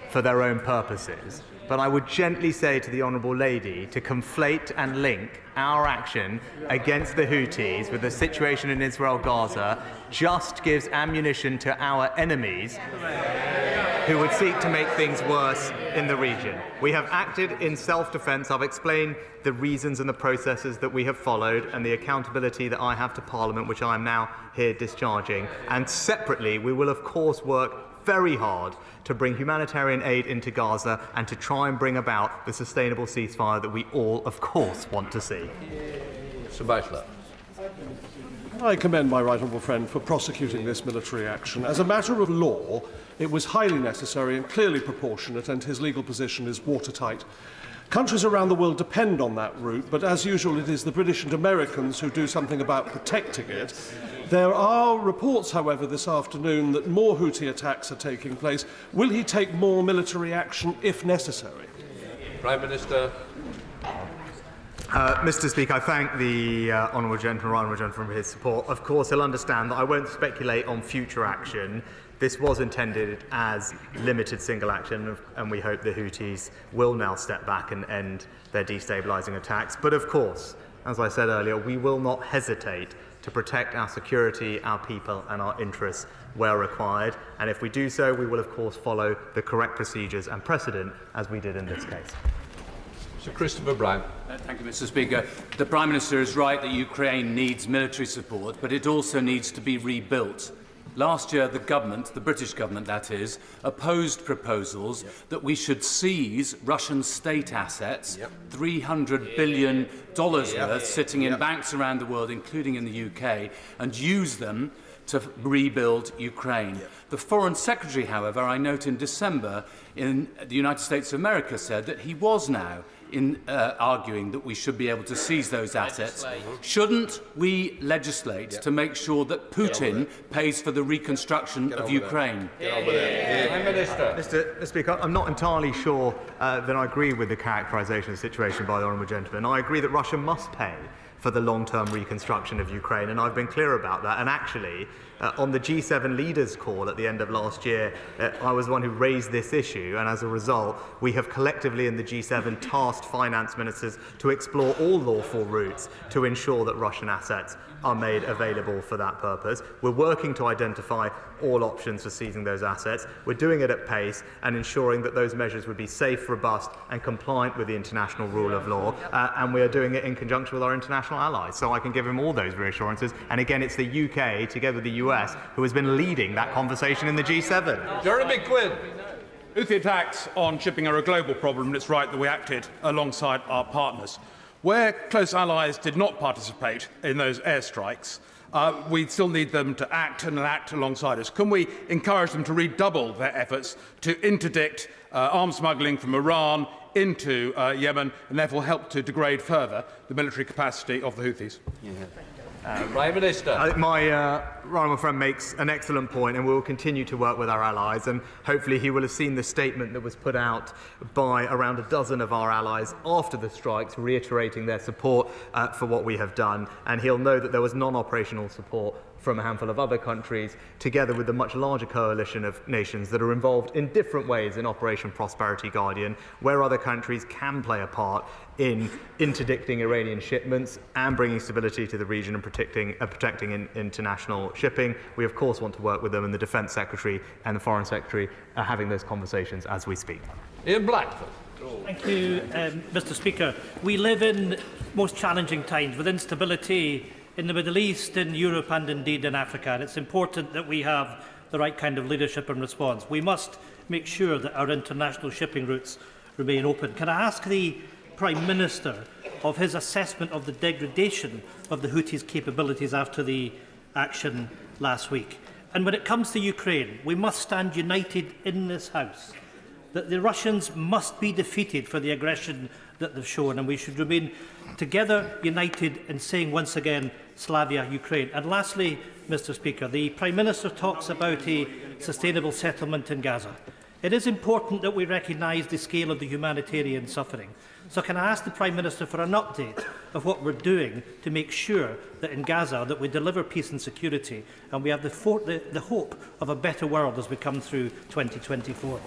for their own purposes. But I would gently say to the Honourable Lady to conflate and link our action against the Houthis with the situation in Israel-Gaza just gives ammunition to our enemies who would seek to make things worse in the region. We have acted in self-defence. I've explained the reasons and the processes that we have followed and the accountability that I have to Parliament, which I am now here discharging. And separately, we will of course work very hard to bring humanitarian aid into Gaza and to try and bring about the sustainable ceasefire that we all, of course, want to see. Sir Bachelor. I commend my right honourable friend for prosecuting this military action. As a matter of law, it was highly necessary and clearly proportionate, and his legal position is watertight. Countries around the world depend on that route, but as usual, it is the British and Americans who do something about protecting it. There are reports, however, this afternoon that more Houthi attacks are taking place. Will he take more military action if necessary? Prime Minister. Mr. Speaker, I thank the Honourable Gentleman for his support. Of course, he'll understand that I won't speculate on future action. This was intended as limited single action, and we hope the Houthis will now step back and end their destabilising attacks. But of course, as I said earlier, we will not hesitate to protect our security, our people and our interests where required. And if we do so, we will of course follow the correct procedures and precedent as we did in this case. Sir Christopher Brown. Thank you, Mr. Speaker. The Prime Minister is right that Ukraine needs military support, but it also needs to be rebuilt. Last year, the government, the British government that is, opposed proposals that we should seize Russian state assets, $300 billion worth, sitting in banks around the world, including in the UK, and use them to rebuild Ukraine. The Foreign Secretary, however, I note in December in the United States of America said that he was now arguing that we should be able to seize those assets. Shouldn't we legislate to make sure that Putin pays for the reconstruction of Ukraine? Mr. Speaker, I'm not entirely sure that I agree with the characterisation of the situation by the Honourable Gentleman. I agree that Russia must pay for the long-term reconstruction of Ukraine, and I've been clear about that. And actually, on the G7 leaders' call at the end of last year, I was the one who raised this issue, and as a result, we have collectively in the G7 tasked finance ministers to explore all lawful routes to ensure that Russian assets are made available for that purpose. We're working to identify all options for seizing those assets. We're doing it at pace and ensuring that those measures would be safe, robust and compliant with the international rule of law. And we are doing it in conjunction with our international allies. So I can give him all those reassurances. And again, it's the UK, together with the US, who has been leading that conversation in the G7. Jeremy Quinn. Houthi attacks on shipping are a global problem, and it's right that we acted alongside our partners. Where close allies did not participate in those airstrikes, we still need them to act and act alongside us. Can we encourage them to redouble their efforts to interdict arms smuggling from Iran into Yemen, and therefore help to degrade further the military capacity of the Houthis? Prime Minister. My honourable friend makes an excellent point, and we will continue to work with our allies, and hopefully he will have seen the statement that was put out by around a dozen of our allies after the strikes, reiterating their support for what we have done, and he'll know that there was non-operational support from a handful of other countries, together with the much larger coalition of nations that are involved in different ways in Operation Prosperity Guardian, where other countries can play a part in interdicting Iranian shipments and bringing stability to the region and protecting international shipping. We, of course, want to work with them, and the Defence Secretary and the Foreign Secretary are having those conversations as we speak. Ian Blackford. Thank you, Mr. Speaker. We live in most challenging times with instability in the Middle East, in Europe and indeed in Africa, and it's important that we have the right kind of leadership and response. We must make sure that our international shipping routes remain open. Can I ask the Prime Minister of his assessment of the degradation of the Houthis' capabilities after the action last week. And when it comes to Ukraine, we must stand united in this House that the Russians must be defeated for the aggression that they've shown, and we should remain together, united, in saying once again, Slavia, Ukraine. And lastly, Mr. Speaker, the Prime Minister talks about a sustainable settlement in Gaza. It is important that we recognise the scale of the humanitarian suffering. So can I ask the Prime Minister for an update of what we're doing to make sure that in Gaza that we deliver peace and security, and we have the hope of a better world as we come through 2024?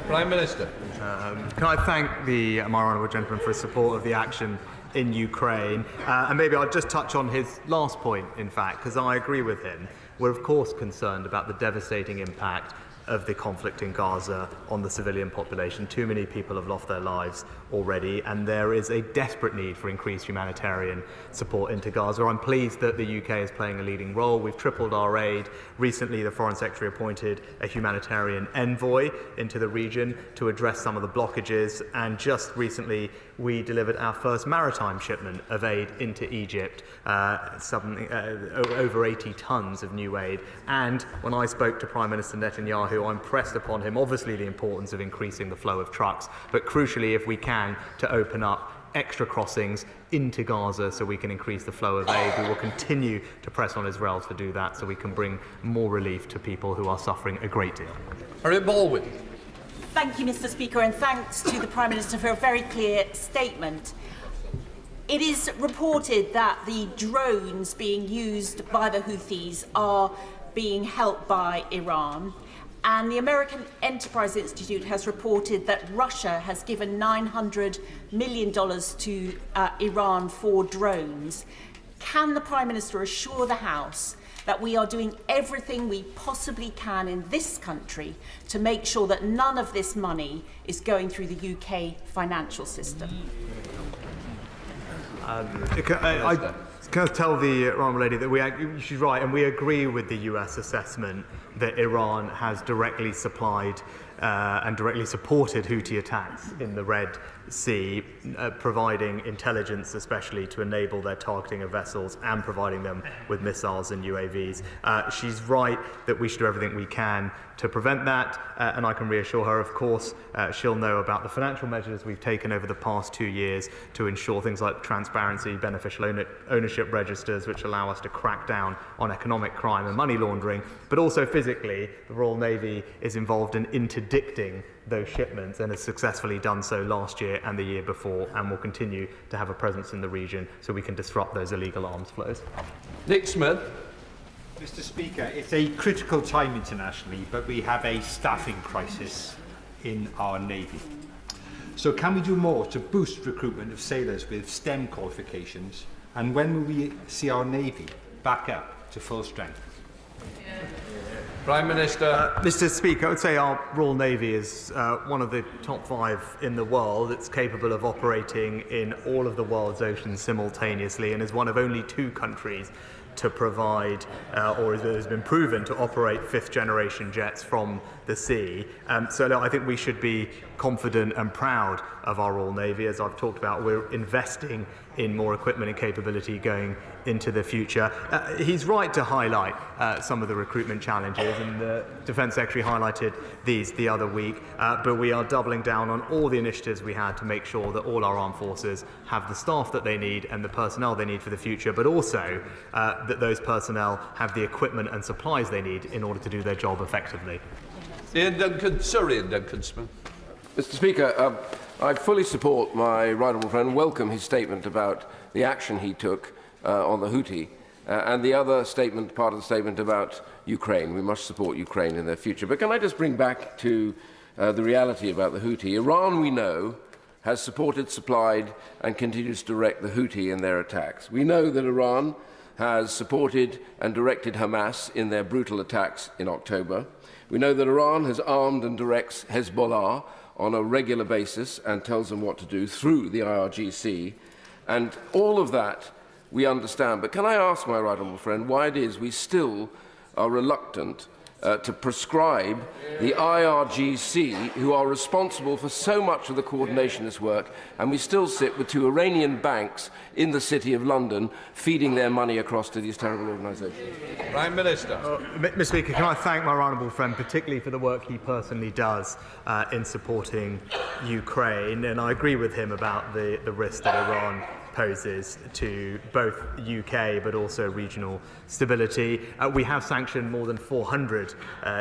Prime Minister. Can I thank my honourable gentleman for his support of the action in Ukraine? And maybe I'll just touch on his last point, in fact, because I agree with him. We're of course concerned about the devastating impact of the conflict in Gaza on the civilian population. Too many people have lost their lives already, and there is a desperate need for increased humanitarian support into Gaza. I'm pleased that the UK is playing a leading role. We've tripled our aid. Recently, the Foreign Secretary appointed a humanitarian envoy into the region to address some of the blockages, and just recently we delivered our first maritime shipment of aid into Egypt, over 80 tonnes of new aid. And when I spoke to Prime Minister Netanyahu, I impressed upon him, obviously, the importance of increasing the flow of trucks, but crucially, if we can, to open up extra crossings into Gaza so we can increase the flow of aid. We will continue to press on Israel to do that so we can bring more relief to people who are suffering a great deal. Baldwin. Thank you, Mr. Speaker, and thanks to the Prime Minister for a very clear statement. It is reported that the drones being used by the Houthis are being helped by Iran. And the American Enterprise Institute has reported that Russia has given $900 million to Iran for drones. Can the Prime Minister assure the House that we are doing everything we possibly can in this country to make sure that none of this money is going through the UK financial system? I can tell the honourable lady that she's right, and we agree with the US assessment that Iran has directly supplied and directly supported Houthi attacks in the Red Sea, providing intelligence especially to enable their targeting of vessels and providing them with missiles and UAVs. She's right that we should do everything we can to prevent that, and I can reassure her, of course, she'll know about the financial measures we've taken over the past 2 years to ensure things like transparency, beneficial ownership registers, which allow us to crack down on economic crime and money laundering, but also physically, the Royal Navy is involved in interdicting those shipments and has successfully done so last year and the year before, and will continue to have a presence in the region so we can disrupt those illegal arms flows. Nick Smith. Mr. Speaker, it's a critical time internationally, but we have a staffing crisis in our Navy. So can we do more to boost recruitment of sailors with STEM qualifications? And when will we see our Navy back up to full strength? Prime Minister. Mr. Speaker, I would say our Royal Navy is one of the top 5 in the world. It's capable of operating in all of the world's oceans simultaneously, and is one of only 2 countries to provide, or that has been proven to operate 5th-generation jets from the sea. So no, I think we should be confident and proud of our Royal Navy. As I've talked about, we're investing in more equipment and capability going into the future. He's right to highlight some of the recruitment challenges, and the Defence Secretary highlighted these the other week, but we are doubling down on all the initiatives we had to make sure that all our armed forces have the staff that they need and the personnel they need for the future, but also that those personnel have the equipment and supplies they need in order to do their job effectively. Ian Duncan, Sir Ian Duncan Smith. Mr. Speaker, I fully support my right honourable friend, welcome his statement about the action he took on the Houthi, and the other statement, part of the statement about Ukraine. We must support Ukraine in their future. But can I just bring back to the reality about the Houthi? Iran, we know, has supported, supplied, and continues to direct the Houthi in their attacks. We know that Iran has supported and directed Hamas in their brutal attacks in October. We know that Iran has armed and directs Hezbollah on a regular basis and tells them what to do through the IRGC. And all of that we understand. But can I ask my right honourable friend why it is we still are reluctant to prescribe the IRGC, who are responsible for so much of the coordination of this work, and we still sit with 2 Iranian banks in the City of London feeding their money across to these terrible organisations. Prime Minister. Mr. Speaker, can I thank my honourable friend particularly for the work he personally does in supporting Ukraine, and I agree with him about the risk that Iran poses to both UK but also regional stability. We have sanctioned more than 400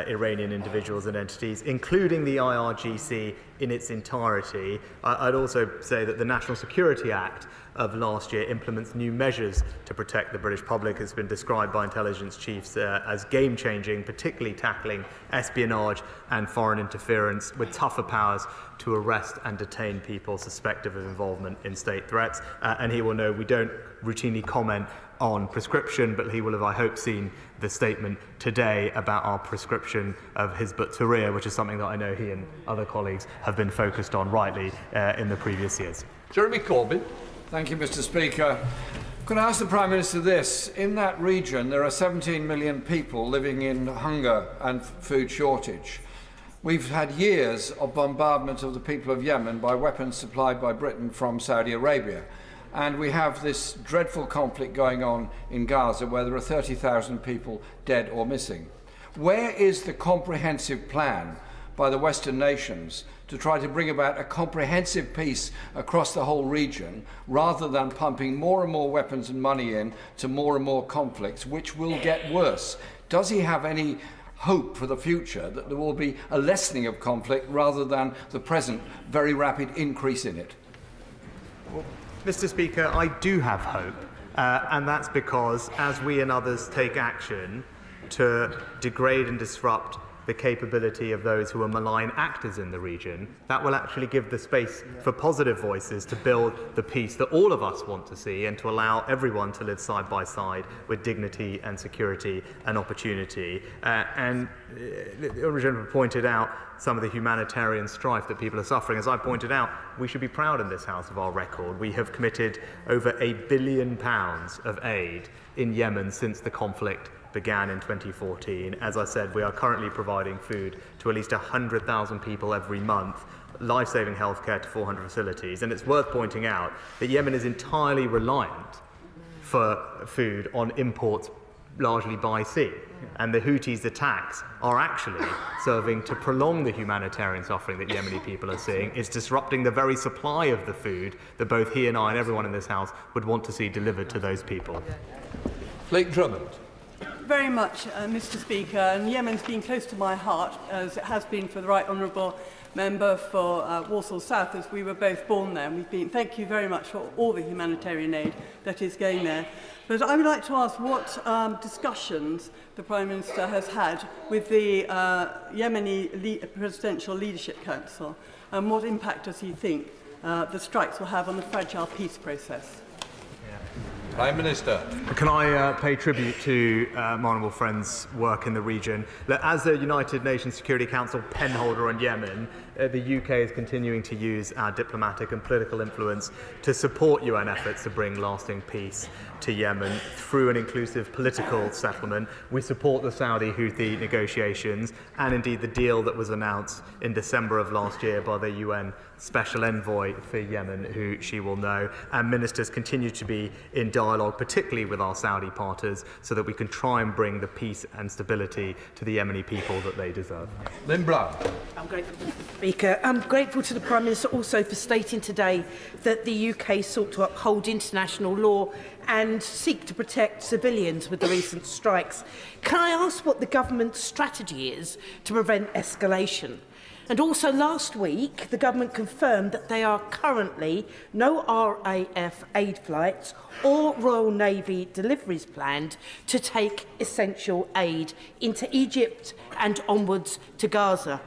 Iranian individuals and entities, including the IRGC in its entirety. I'd also say that the National Security Act of last year implements new measures to protect the British public. It's been described by intelligence chiefs as game-changing, particularly tackling espionage and foreign interference with tougher powers to arrest and detain people suspected of involvement in state threats. And he will know we don't routinely comment on prescription, but he will have, I hope, seen the statement today about our prescription of Hizb ut-Tahrir, which is something that I know he and other colleagues have been focused on rightly in the previous years. Jeremy Corbyn. Thank you, Mr. Speaker. Can I ask the Prime Minister this? In that region, there are 17 million people living in hunger and food shortage. We've had years of bombardment of the people of Yemen by weapons supplied by Britain from Saudi Arabia. And we have this dreadful conflict going on in Gaza where there are 30,000 people dead or missing. Where is the comprehensive plan by the Western nations to try to bring about a comprehensive peace across the whole region, rather than pumping more and more weapons and money in to more and more conflicts, which will get worse? Does he have any hope for the future that there will be a lessening of conflict rather than the present very rapid increase in it? Well, Mr. Speaker, I do have hope, and that's because as we and others take action to degrade and disrupt the capability of those who are malign actors in the region, that will actually give the space for positive voices to build the peace that all of us want to see and to allow everyone to live side by side with dignity and security and opportunity. The original pointed out some of the humanitarian strife that people are suffering. As I pointed out, we should be proud in this House of our record. We have committed over £1 billion of aid in Yemen since the conflict began in 2014. As I said, we are currently providing food to at least 100,000 people every month, life-saving healthcare to 400 facilities. And it's worth pointing out that Yemen is entirely reliant for food on imports largely by sea. And the Houthis' attacks are actually serving to prolong the humanitarian suffering that Yemeni people are seeing. It's disrupting the very supply of the food that both he and I and everyone in this House would want to see delivered to those people. Blake Drummond. Very much, Mr. Speaker, and Yemen's been close to my heart, as it has been for the Right Honourable Member for Walsall South, as we were both born there. Thank you very much for all the humanitarian aid that is going there. But I would like to ask what discussions the Prime Minister has had with the Yemeni Presidential Leadership Council, and what impact does he think the strikes will have on the fragile peace process? Prime Minister. Can I pay tribute to my honourable friend's work in the region? As the United Nations Security Council penholder on Yemen, the UK is continuing to use our diplomatic and political influence to support UN efforts to bring lasting peace to Yemen through an inclusive political settlement. We support the Saudi-Houthi negotiations and indeed the deal that was announced in December of last year by the UN Special Envoy for Yemen, who she will know. And ministers continue to be in dialogue, particularly with our Saudi partners, so that we can try and bring the peace and stability to the Yemeni people that they deserve. Lynn Brown. I'm grateful, Mr. Speaker. I'm grateful to the Prime Minister also for stating today that the UK sought to uphold international law and seek to protect civilians with the recent strikes. Can I ask what the government's strategy is to prevent escalation? And also last week, the government confirmed that there are currently no RAF aid flights or Royal Navy deliveries planned to take essential aid into Egypt and onwards to Gaza.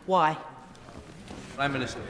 Why? Prime Minister.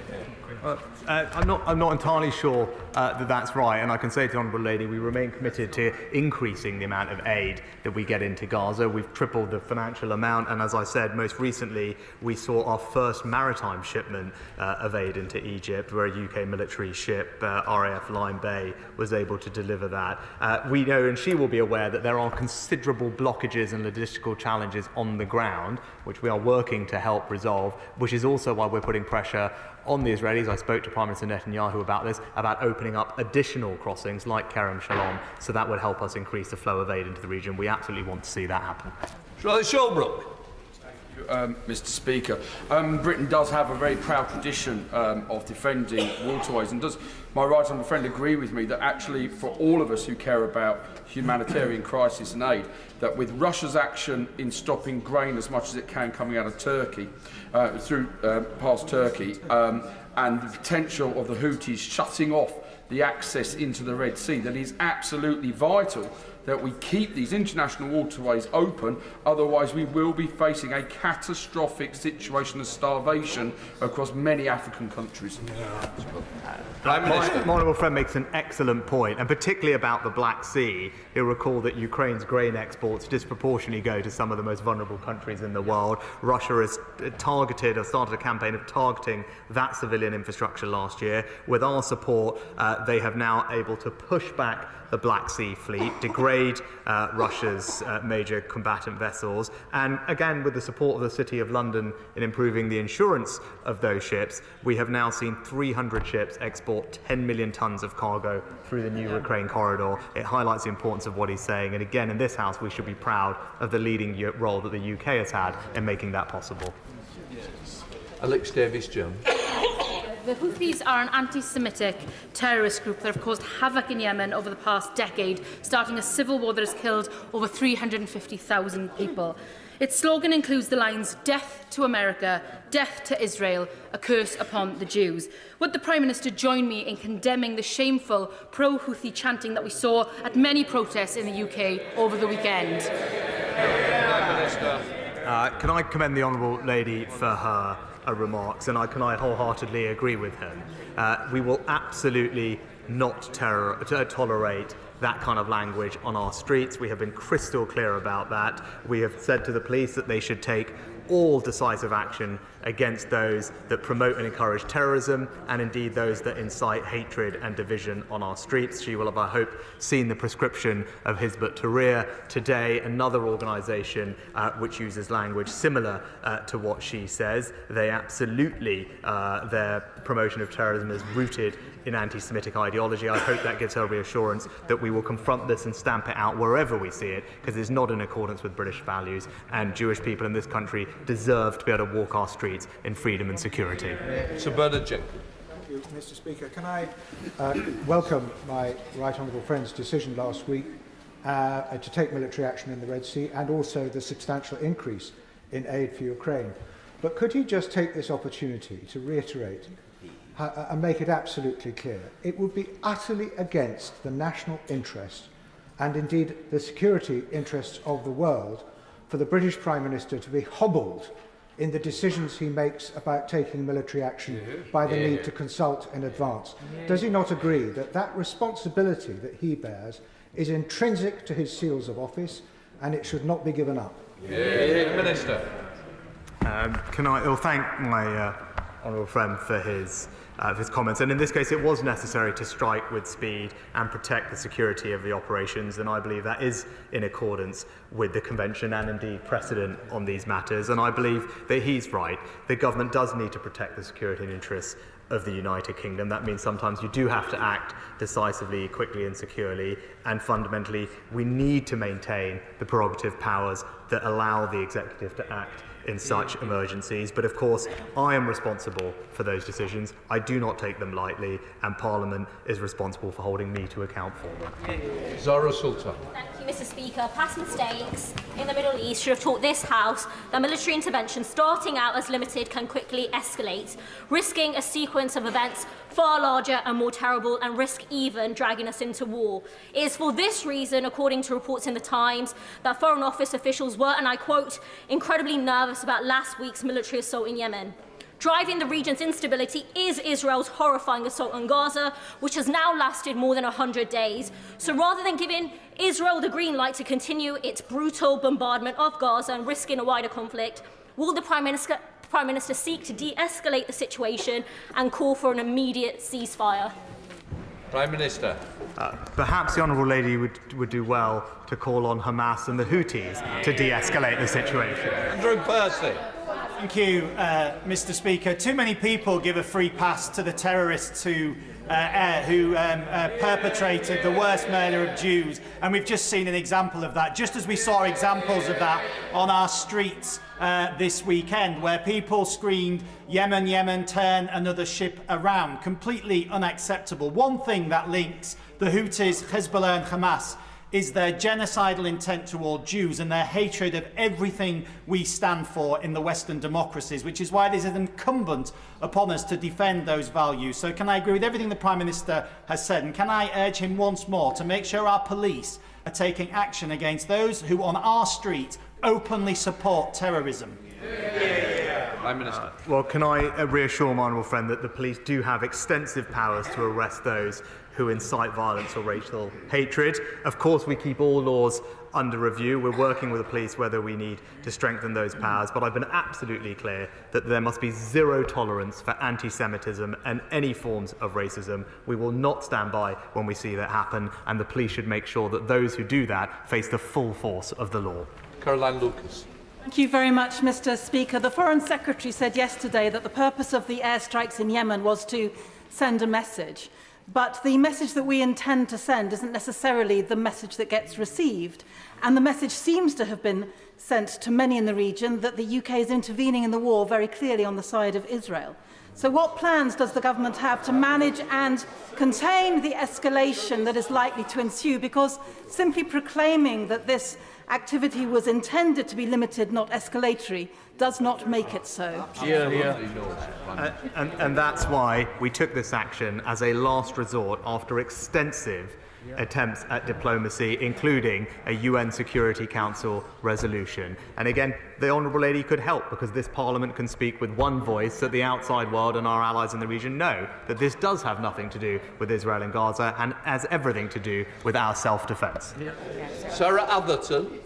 I'm not entirely sure that that's right. And I can say to the Honourable Lady, we remain committed to increasing the amount of aid that we get into Gaza. We've tripled the financial amount, and as I said, most recently we saw our first maritime shipment of aid into Egypt, where a UK military ship, RAF Lyme Bay, was able to deliver that. We know, and she will be aware, that there are considerable blockages and logistical challenges on the ground, which we are working to help resolve, which is also why we're putting pressure on the Israelis. I spoke to Prime Minister Netanyahu about this, about opening up additional crossings like Kerem Shalom, so that would help us increase the flow of aid into the region. We absolutely want to see that happen. Charlie Sholbrook. Mr. Speaker. Britain does have a very proud tradition of defending waterways, and does my right honourable friend agree with me that actually for all of us who care about humanitarian crisis and aid, that with Russia's action in stopping grain as much as it can coming out of Turkey, past Turkey, and the potential of the Houthis shutting off the access into the Red Sea, that it is absolutely vital that we keep these international waterways open, otherwise we will be facing a catastrophic situation of starvation across many African countries. My honourable friend makes an excellent point, and particularly about the Black Sea. You'll recall that Ukraine's grain exports disproportionately go to some of the most vulnerable countries in the world. Russia has started a campaign of targeting that civilian infrastructure last year. With our support, they have now able to push back the Black Sea fleet, degrade Russia's major combatant vessels, and again, with the support of the City of London in improving the insurance of those ships, we have now seen 300 ships export 10 million tonnes of cargo through the new Ukraine corridor. It highlights the importance of what he's saying, and again, in this House, we should be proud of the leading role that the UK has had in making that possible. Alex Davies-Jones. The Houthis are an anti-Semitic terrorist group that have caused havoc in Yemen over the past decade, starting a civil war that has killed over 350,000 people. Its slogan includes the lines, "Death to America, death to Israel, a curse upon the Jews." Would the Prime Minister join me in condemning the shameful pro-Houthi chanting that we saw at many protests in the UK over the weekend? Can I commend the Honourable Lady for her remarks, and can I wholeheartedly agree with him. We will absolutely not tolerate that kind of language on our streets. We have been crystal clear about that. We have said to the police that they should take all decisive action against those that promote and encourage terrorism, and indeed those that incite hatred and division on our streets. She will have, I hope, seen the prescription of Hizb ut-Tahrir today, another organisation which uses language similar to what she says. They absolutely, their promotion of terrorism is rooted in anti-Semitic ideology. I hope that gives her reassurance that we will confront this and stamp it out wherever we see it, because it's not in accordance with British values, and Jewish people in this country deserve to be able to walk our streets in freedom and security. Sir Bernard Jenkins. Thank you, Mr. Speaker. Can I welcome my right honourable friend's decision last week to take military action in the Red Sea, and also the substantial increase in aid for Ukraine. But could he just take this opportunity to reiterate and make it absolutely clear it would be utterly against the national interest and indeed the security interests of the world for the British Prime Minister to be hobbled in the decisions he makes about taking military action by the need to consult in advance? Does he not agree that that responsibility that he bears is intrinsic to his seals of office and it should not be given up? Minister. Can I thank my honourable friend for his comments, and in this case it was necessary to strike with speed and protect the security of the operations, and I believe that is in accordance with the Convention and indeed precedent on these matters, and I believe that he's right. The government does need to protect the security and interests of the United Kingdom. That means sometimes you do have to act decisively, quickly and securely, and fundamentally we need to maintain the prerogative powers that allow the executive to act in such emergencies. But of course, I am responsible for those decisions. I do not take them lightly, and Parliament is responsible for holding me to account for them. Zara Sultan. Thank you, Mr. Speaker. Past mistakes in the Middle East should have taught this House that military intervention starting out as limited can quickly escalate, risking a sequence of events far larger and more terrible, and risk even dragging us into war. It is for this reason, according to reports in The Times, that Foreign Office officials were, and I quote, incredibly nervous about last week's military assault in Yemen. Driving the region's instability is Israel's horrifying assault on Gaza, which has now lasted more than 100 days. So rather than giving Israel the green light to continue its brutal bombardment of Gaza and risking a wider conflict, will the Prime Minister seek to de-escalate the situation and call for an immediate ceasefire? Prime Minister. Perhaps the Honourable Lady would do well to call on Hamas and the Houthis to de-escalate the situation. Andrew Percy. Thank you, Mr. Speaker. Too many people give a free pass to the terrorists who perpetrated the worst murder of Jews, and we've just seen an example of that, just as we saw examples of that on our streets this weekend, where people screamed, "Yemen, Yemen, turn another ship around." Completely unacceptable. One thing that links the Houthis, Hezbollah and Hamas is their genocidal intent toward Jews and their hatred of everything we stand for in the Western democracies, which is why it is incumbent upon us to defend those values. So can I agree with everything the Prime Minister has said, and can I urge him once more to make sure our police are taking action against those who on our street openly support terrorism? Prime Minister. Well, can I reassure my honourable friend that the police do have extensive powers to arrest those who incite violence or racial hatred. Of course, we keep all laws under review. We're working with the police whether we need to strengthen those powers, but I've been absolutely clear that there must be zero tolerance for anti-Semitism and any forms of racism. We will not stand by when we see that happen, and the police should make sure that those who do that face the full force of the law. Caroline Lucas. Thank you very much, Mr. Speaker. The Foreign Secretary said yesterday that the purpose of the airstrikes in Yemen was to send a message. But the message that we intend to send isn't necessarily the message that gets received. And the message seems to have been sent to many in the region that the UK is intervening in the war very clearly on the side of Israel. So what plans does the government have to manage and contain the escalation that is likely to ensue? Because simply proclaiming that this activity was intended to be limited, not escalatory, does not make it so. And that's why we took this action as a last resort after extensive attempts at diplomacy, including a UN Security Council resolution. And again, the Honourable Lady could help, because this Parliament can speak with one voice that the outside world and our allies in the region know that this does have nothing to do with Israel and Gaza and has everything to do with our self-defence. Sarah Atherton.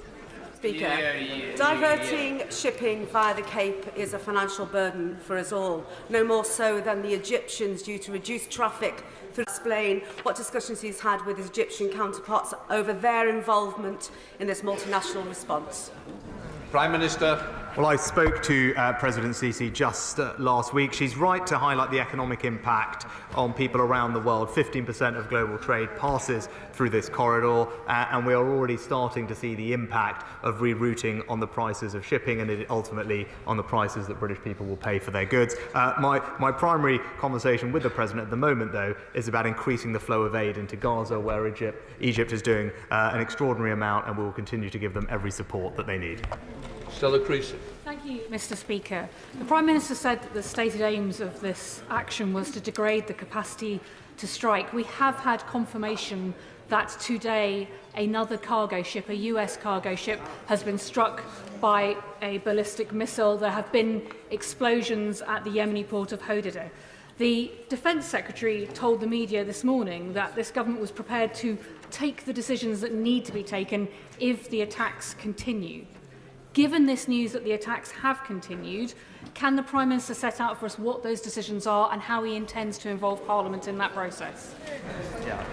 Speaker, diverting shipping via the Cape is a financial burden for us all, no more so than the Egyptians due to reduced traffic. To explain what discussions he's had with his Egyptian counterparts over their involvement in this multinational response. Prime Minister. Well, I spoke to President Sisi just last week. She's right to highlight the economic impact on people around the world. 15% of global trade passes through this corridor, and we are already starting to see the impact of rerouting on the prices of shipping and ultimately on the prices that British people will pay for their goods. My primary conversation with the President at the moment, though, is about increasing the flow of aid into Gaza, where Egypt is doing an extraordinary amount, and we will continue to give them every support that they need. Stella Creasy. Thank you, Mr. Speaker. The Prime Minister said that the stated aims of this action was to degrade the capacity to strike. We have had confirmation that today another cargo ship, a US cargo ship, has been struck by a ballistic missile. There have been explosions at the Yemeni port of Hodeidah. The Defence Secretary told the media this morning that this government was prepared to take the decisions that need to be taken if the attacks continue. Given this news that the attacks have continued, can the Prime Minister set out for us what those decisions are and how he intends to involve Parliament in that process?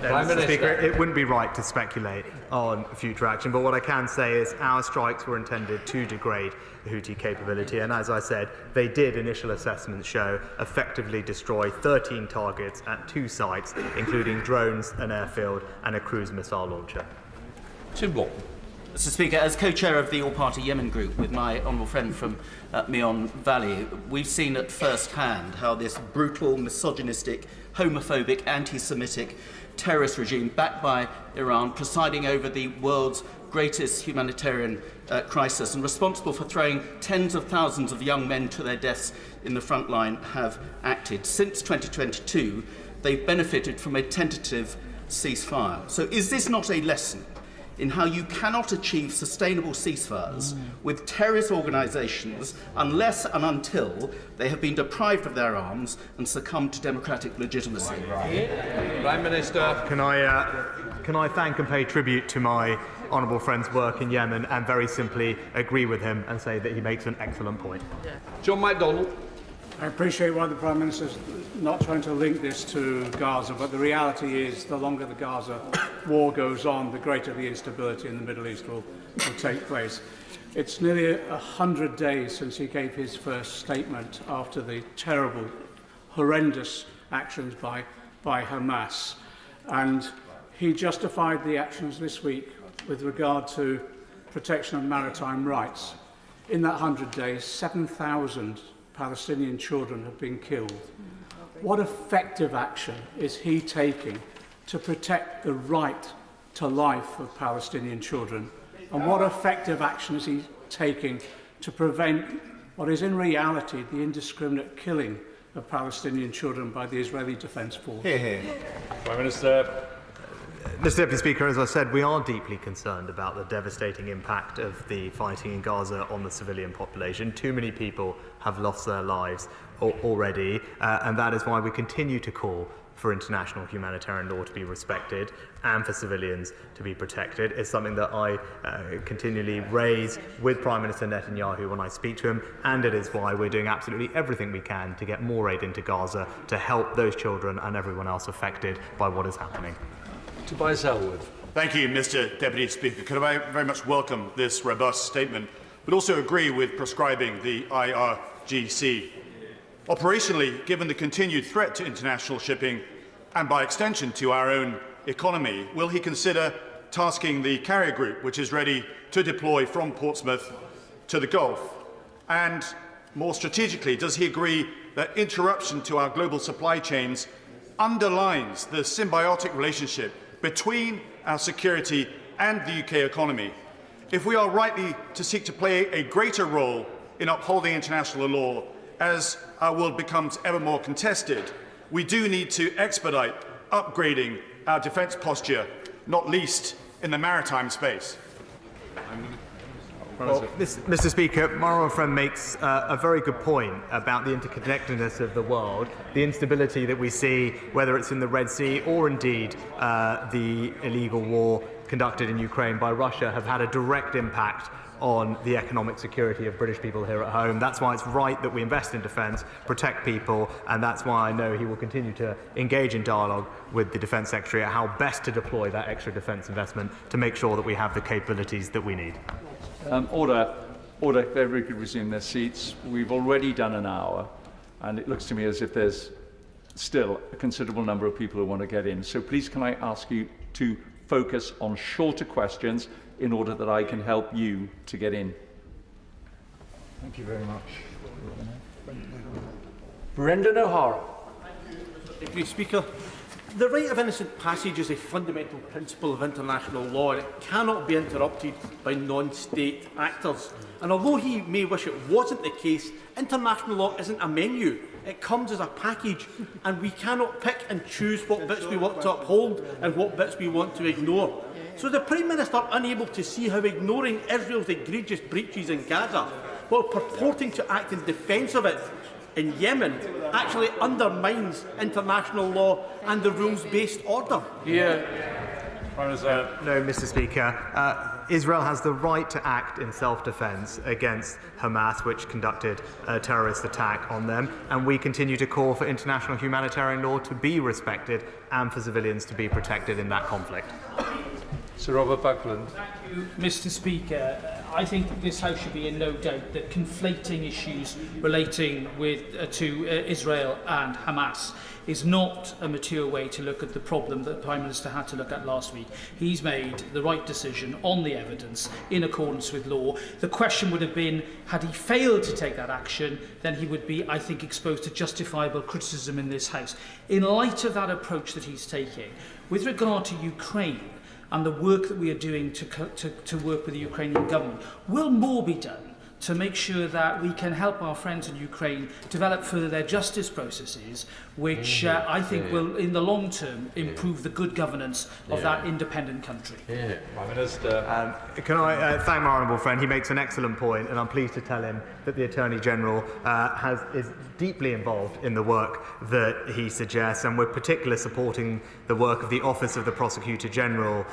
Mr. Speaker, it wouldn't be right to speculate on future action, but what I can say is our strikes were intended to degrade the Houthi capability, and as I said, they did, initial assessments show, effectively destroy 13 targets at 2 sites, including drones, an airfield and a cruise missile launcher. Tim Walton. Mr. Speaker, as co-chair of the all-party Yemen group with my honourable friend from Meon Valley, we've seen at first hand how this brutal, misogynistic, homophobic, anti-Semitic terrorist regime backed by Iran, presiding over the world's greatest humanitarian crisis and responsible for throwing tens of thousands of young men to their deaths in the front line, have acted. Since 2022, they've benefited from a tentative ceasefire. So is this not a lesson in how you cannot achieve sustainable ceasefires with terrorist organisations unless and until they have been deprived of their arms and succumbed to democratic legitimacy. Prime Minister. Can I thank and pay tribute to my honourable friend's work in Yemen and very simply agree with him and say that he makes an excellent point. John MacDonald. I appreciate why the Prime Minister's not trying to link this to Gaza, but the reality is the longer the Gaza war goes on, the greater the instability in the Middle East will take place. It's nearly 100 days since he gave his first statement after the terrible, horrendous actions by Hamas. And he justified the actions this week with regard to protection of maritime rights. In that 100 days, 7,000 Palestinian children have been killed. What effective action is he taking to protect the right to life of Palestinian children? And what effective action is he taking to prevent what is in reality the indiscriminate killing of Palestinian children by the Israeli Defence Force? Prime Minister. Mr Deputy Speaker, as I said, we are deeply concerned about the devastating impact of the fighting in Gaza on the civilian population. Too many people have lost their lives already, and that is why we continue to call for international humanitarian law to be respected and for civilians to be protected. It's something that I continually raise with Prime Minister Netanyahu when I speak to him, and it is why we're doing absolutely everything we can to get more aid into Gaza to help those children and everyone else affected by what is happening. Tobias Elwood. Thank you, Mr Deputy Speaker. Could I very much welcome this robust statement, but also agree with proscribing the IRGC. Operationally, given the continued threat to international shipping and by extension to our own economy, will he consider tasking the carrier group, which is ready to deploy from Portsmouth to the Gulf? And more strategically, does he agree that interruption to our global supply chains underlines the symbiotic relationship between our security and the UK economy? If we are rightly to seek to play a greater role in upholding international law as our world becomes ever more contested, we do need to expedite upgrading our defence posture, not least in the maritime space. Well, Mr Speaker, my honourable friend makes a very good point about the interconnectedness of the world, the instability that we see, whether it's in the Red Sea or indeed the illegal war conducted in Ukraine by Russia, have had a direct impact on the economic security of British people here at home. That's why it's right that we invest in defence, protect people, and that's why I know he will continue to engage in dialogue with the Defence Secretary at how best to deploy that extra defence investment to make sure that we have the capabilities that we need. Order. If everybody could resume their seats. We've already done an hour, and it looks to me as if there's still a considerable number of people who want to get in. So please can I ask you to focus on shorter questions in order that I can help you to get in. Thank you very much. Brendan O'Hara. Deputy Speaker, the right of innocent passage is a fundamental principle of international law, and it cannot be interrupted by non-state actors. And although he may wish it wasn't the case, international law isn't a menu. It comes as a package, and we cannot pick and choose what bits we want to uphold and what bits we want to ignore. So the Prime Minister unable to see how ignoring Israel's egregious breaches in Gaza, while purporting to act in defence of it in Yemen, actually undermines international law and the rules-based order. No, Mr Speaker. Israel has the right to act in self-defence against Hamas, which conducted a terrorist attack on them, and we continue to call for international humanitarian law to be respected and for civilians to be protected in that conflict. Sir Robert Buckland. Thank you, Mr Speaker. I think this House should be in no doubt that conflating issues relating to Israel and Hamas is not a mature way to look at the problem that the Prime Minister had to look at last week. He's made the right decision on the evidence in accordance with law. The question would have been, had he failed to take that action, then he would be, I think, exposed to justifiable criticism in this House. In light of that approach that he's taking, with regard to Ukraine, and the work that we are doing to work with the Ukrainian government, will more be done to make sure that we can help our friends in Ukraine develop further their justice processes which I think will, in the long term, improve the good governance of that independent country. Prime Minister. Can I thank my honourable friend? He makes an excellent point, and I'm pleased to tell him that the Attorney General is deeply involved in the work that he suggests, and we're particularly supporting the work of the Office of the Prosecutor General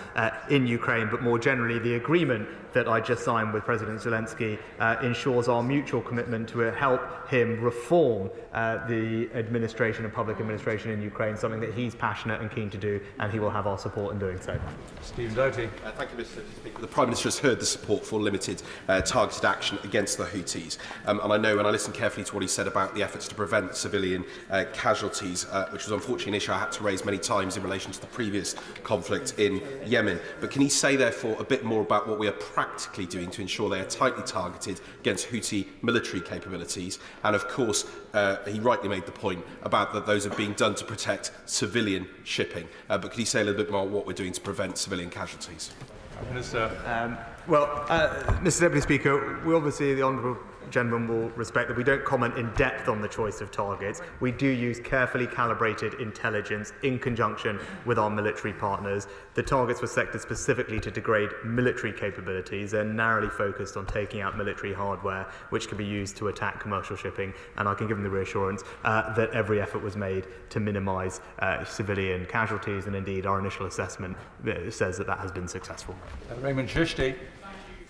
in Ukraine, but more generally the agreement that I just signed with President Zelensky ensures our mutual commitment to help him reform the administration and public administration in Ukraine, something that he's passionate and keen to do, and he will have our support in doing so. Stephen Doty. Thank you, Mr. Speaker. The Prime Minister has heard the support for limited targeted action against the Houthis. And I know when I listened carefully to what he said about the efforts to prevent civilian casualties, which was unfortunately an issue I had to raise many times in relation to the previous conflict in Yemen. But can he say, therefore, a bit more about what we are practically doing to ensure they are tightly targeted against Houthi military capabilities? And of course, he rightly made the point about that those are being done to protect civilian shipping. But could he say a little bit more what we're doing to prevent civilian casualties? Minister. Mr. Deputy Speaker, we obviously, the Honourable Gentleman will respect that we don't comment in depth on the choice of targets. We do use carefully calibrated intelligence in conjunction with our military partners. The targets were selected specifically to degrade military capabilities. They're narrowly focused on taking out military hardware, which can be used to attack commercial shipping. And I can give them the reassurance that every effort was made to minimise civilian casualties, and indeed our initial assessment says that that has been successful. Raymond Shishti.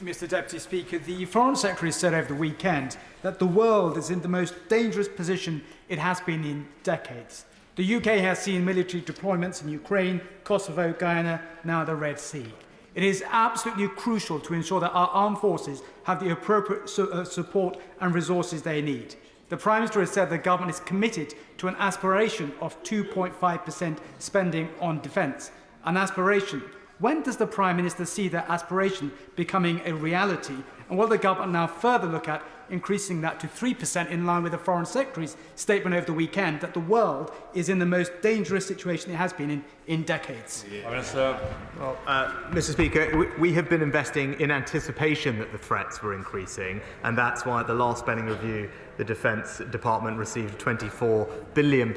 Mr. Deputy Speaker, the Foreign Secretary said over the weekend that the world is in the most dangerous position it has been in decades. The UK has seen military deployments in Ukraine, Kosovo, Guyana, now the Red Sea. It is absolutely crucial to ensure that our armed forces have the appropriate support and resources they need. The Prime Minister has said the government is committed to an aspiration of 2.5% spending on defence. An aspiration. When does the Prime Minister see that aspiration becoming a reality? And will the government now further look at increasing that to 3% in line with the Foreign Secretary's statement over the weekend that the world is in the most dangerous situation it has been in decades? Mr. Speaker, we have been investing in anticipation that the threats were increasing, and that's why at the last spending review the Defence Department received a £24 billion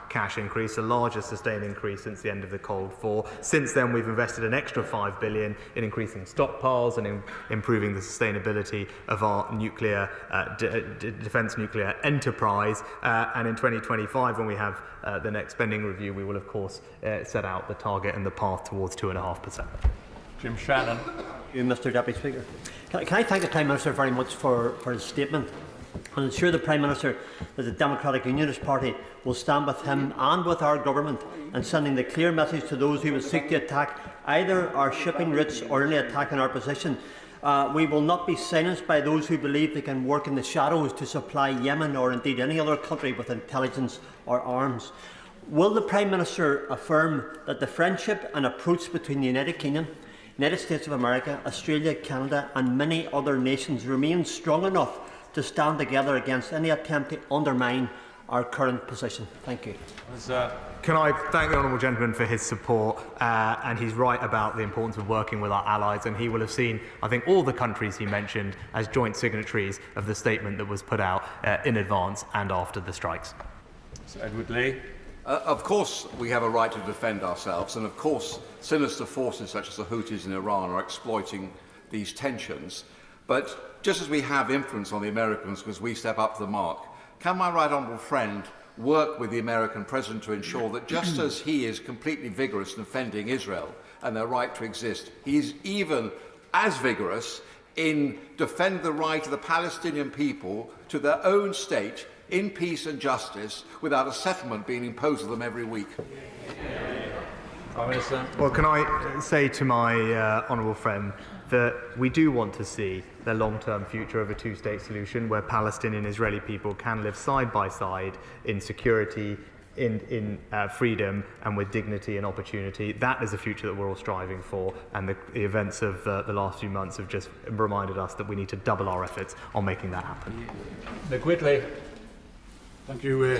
cash increase, the largest sustained increase since the end of the Cold War. Since then, we've invested an extra £5 billion in increasing stockpiles and in improving the sustainability of our nuclear defence nuclear enterprise. And in 2025, when we have the next spending review, we will, of course, set out the target and the path towards 2.5%. Jim Shannon. Mr. Deputy Speaker. Can I thank the Prime Minister very much for his statement, and ensure the Prime Minister that the Democratic Unionist Party will stand with him and with our government in sending the clear message to those who will seek to attack either our shipping routes or only attacking our position. We will not be silenced by those who believe they can work in the shadows to supply Yemen or indeed any other country with intelligence or arms. Will the Prime Minister affirm that the friendship and approach between the United Kingdom, United States of America, Australia, Canada and many other nations remain strong enough to stand together against any attempt to undermine our current position? Thank you. Can I thank the Honourable Gentleman for his support, and he's right about the importance of working with our allies, and he will have seen, I think, all the countries he mentioned as joint signatories of the statement that was put out in advance and after the strikes. Sir Edward Lee. Of course we have a right to defend ourselves, and of course sinister forces such as the Houthis in Iran are exploiting these tensions. But just as we have influence on the Americans because we step up to the mark, can my right honourable friend work with the American president to ensure that just as he is completely vigorous in defending Israel and their right to exist, he is even as vigorous in defending the right of the Palestinian people to their own state in peace and justice without a settlement being imposed on them every week? Prime Minister. Well, can I say to my honourable friend that we do want to see the long-term future of a two-state solution where Palestinian and Israeli people can live side by side in security, in freedom and with dignity and opportunity. That is the future that we're all striving for, and the events of the last few months have just reminded us that we need to double our efforts on making that happen. Nick Whitley. Thank you.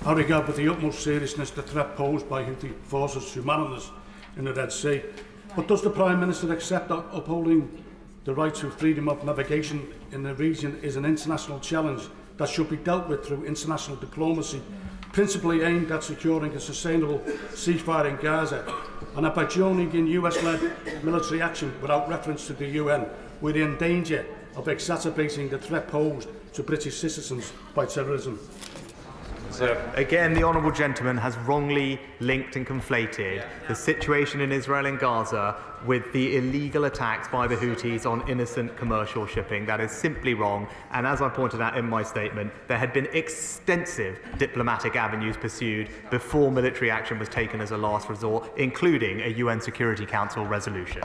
I regard with the utmost seriousness the threat posed by Houthi forces to mariners in the Red Sea. But does the Prime Minister accept that upholding the right to freedom of navigation in the region is an international challenge that should be dealt with through international diplomacy, principally aimed at securing a sustainable ceasefire in Gaza, and that by joining in US-led military action without reference to the UN, we're in danger of exacerbating the threat posed to British citizens by terrorism. Again, the honourable gentleman has wrongly linked and conflated the situation in Israel and Gaza with the illegal attacks by the Houthis on innocent commercial shipping. That is simply wrong. And as I pointed out in my statement, there had been extensive diplomatic avenues pursued before military action was taken as a last resort, including a UN Security Council resolution.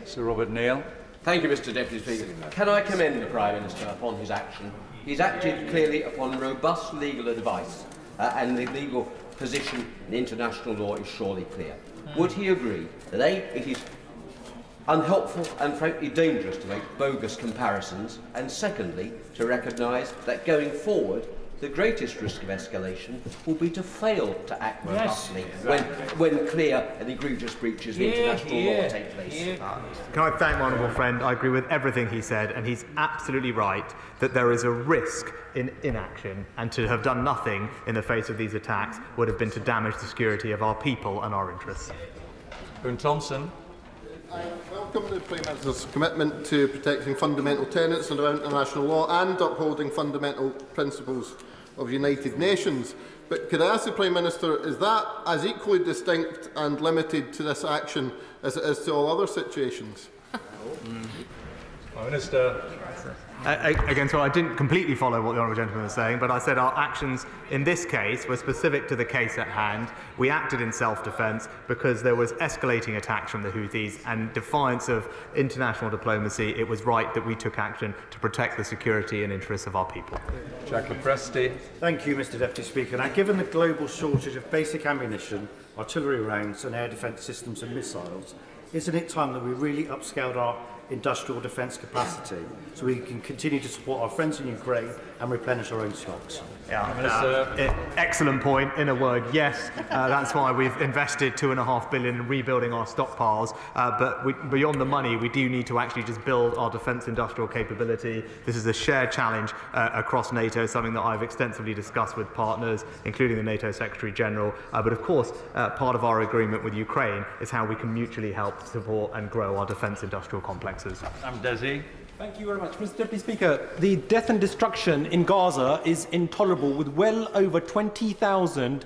Sir Robert Neal. Thank you, Mr Deputy Speaker. Can I commend the Prime Minister upon his action? He's acted clearly upon robust legal advice, and the legal position in international law is surely clear. Would he agree that A, it is unhelpful and frankly dangerous to make bogus comparisons, and secondly, to recognise that going forward, the greatest risk of escalation will be to fail to act robustly when clear and egregious breaches of international law take place. Can I thank my honourable friend? I agree with everything he said, and he's absolutely right that there is a risk in inaction, and to have done nothing in the face of these attacks would have been to damage the security of our people and our interests. Boone Thompson. I welcome the Prime Minister's commitment to protecting fundamental tenets under international law and upholding fundamental principles of United Nations. But could I ask the Prime Minister, is that as equally distinct and limited to this action as it is to all other situations? Prime Minister. Again, so I didn't completely follow what the honourable gentleman was saying, but I said our actions in this case were specific to the case at hand. We acted in self-defence because there was escalating attacks from the Houthis, and in defiance of international diplomacy, it was right that we took action to protect the security and interests of our people. Jack Lepresti. Thank you, Mr Deputy Speaker. Now, given the global shortage of basic ammunition, artillery rounds and air defence systems and missiles, isn't it time that we really upscaled our industrial defence capacity so we can continue to support our friends in Ukraine and replenish our own stocks? Excellent point. In a word, yes. That's why we've invested $2.5 billion in rebuilding our stockpiles. But beyond the money, we do need to actually just build our defence industrial capability. This is a shared challenge across NATO, something that I've extensively discussed with partners, including the NATO Secretary General. But of course, part of our agreement with Ukraine is how we can mutually help support and grow our defence industrial complexes. Desi. Thank you very much, Mr Deputy Speaker. The death and destruction in Gaza is intolerable, with well over 20,000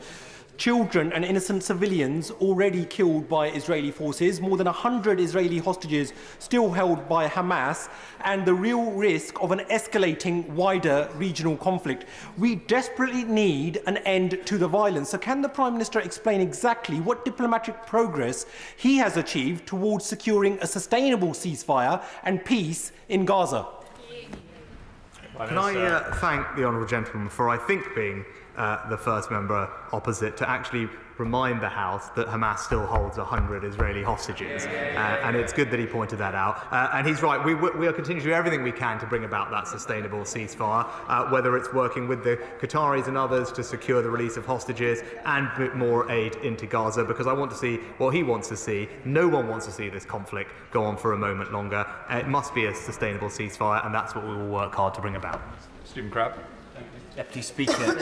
children and innocent civilians already killed by Israeli forces, more than 100 Israeli hostages still held by Hamas, and the real risk of an escalating wider regional conflict. We desperately need an end to the violence. So can the Prime Minister explain exactly what diplomatic progress he has achieved towards securing a sustainable ceasefire and peace in Gaza? Can I thank the honourable gentleman for, I think, being the first member opposite to actually remind the House that Hamas still holds 100 Israeli hostages. And it's good that he pointed that out. And he's right, we are continuing to do everything we can to bring about that sustainable ceasefire, whether it's working with the Qataris and others to secure the release of hostages and put more aid into Gaza, because I want to see what he wants to see. No one wants to see this conflict go on for a moment longer. It must be a sustainable ceasefire, and that's what we will work hard to bring about. Stephen Crabb. Deputy Speaker,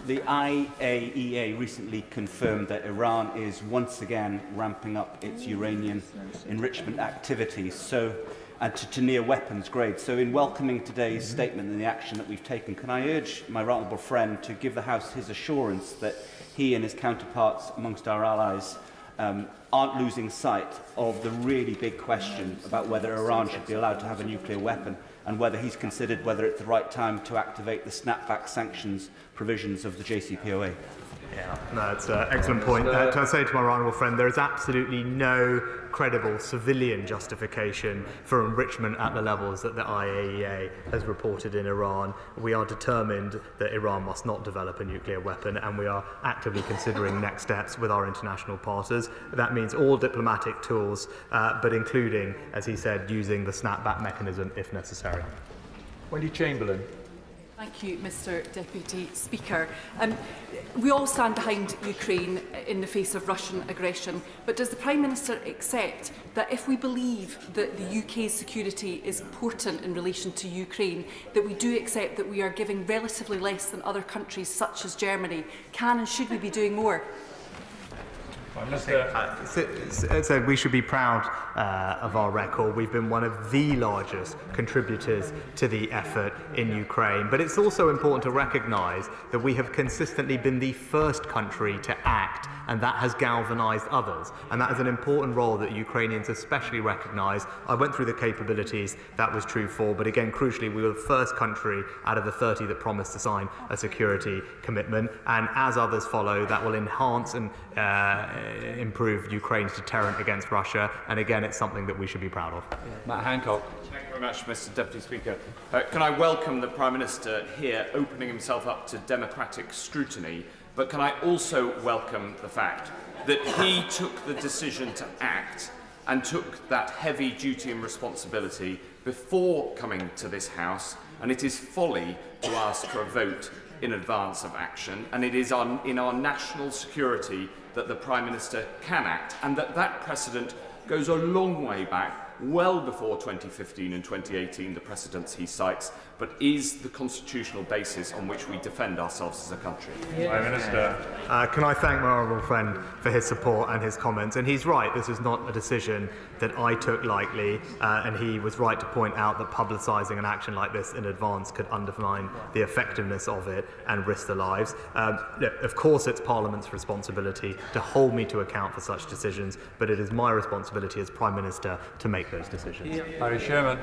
the IAEA recently confirmed that Iran is once again ramping up its uranium enrichment activities to near weapons grade. So in welcoming today's statement and the action that we've taken, can I urge my right honourable friend to give the House his assurance that he and his counterparts amongst our allies aren't losing sight of the really big question about whether Iran should be allowed to have a nuclear weapon, and whether he's considered whether it's the right time to activate the snapback sanctions provisions of the JCPOA. Yeah, no, it's an excellent point. To say to my honourable friend, there is absolutely no credible civilian justification for enrichment at the levels that the IAEA has reported in Iran. We are determined that Iran must not develop a nuclear weapon, and we are actively considering next steps with our international partners. That means all diplomatic tools, but including, as he said, using the snapback mechanism if necessary. Wendy Chamberlain. Thank you, Mr Deputy Speaker. We all stand behind Ukraine in the face of Russian aggression, but does the Prime Minister accept that if we believe that the UK's security is important in relation to Ukraine, that we do accept that we are giving relatively less than other countries such as Germany? Can and should we be doing more? So we should be proud of our record. We've been one of the largest contributors to the effort in Ukraine. But it's also important to recognise that we have consistently been the first country to act, and that has galvanised others. And that is an important role that Ukrainians especially recognise. I went through the capabilities that was true for, but again, crucially, we were the first country out of the 30 that promised to sign a security commitment. And as others follow, that will enhance and improve Ukraine's deterrent against Russia, and again it's something that we should be proud of. Matt Hancock. Thank you very much, Mr Deputy Speaker. Can I welcome the Prime Minister here opening himself up to democratic scrutiny, but can I also welcome the fact that he took the decision to act and took that heavy duty and responsibility before coming to this House, and it is folly to ask for a vote in advance of action, and it is in our national security that the Prime Minister can act, and that precedent goes a long way back, well before 2015 and 2018, the precedents he cites, but is the constitutional basis on which we defend ourselves as a country. Prime Minister. Can I thank my honourable friend for his support and his comments? And he's right, this is not a decision that I took lightly, and he was right to point out that publicising an action like this in advance could undermine the effectiveness of it and risk the lives. Look, of course it's Parliament's responsibility to hold me to account for such decisions, but it is my responsibility as Prime Minister to make those decisions. Harry Sherman.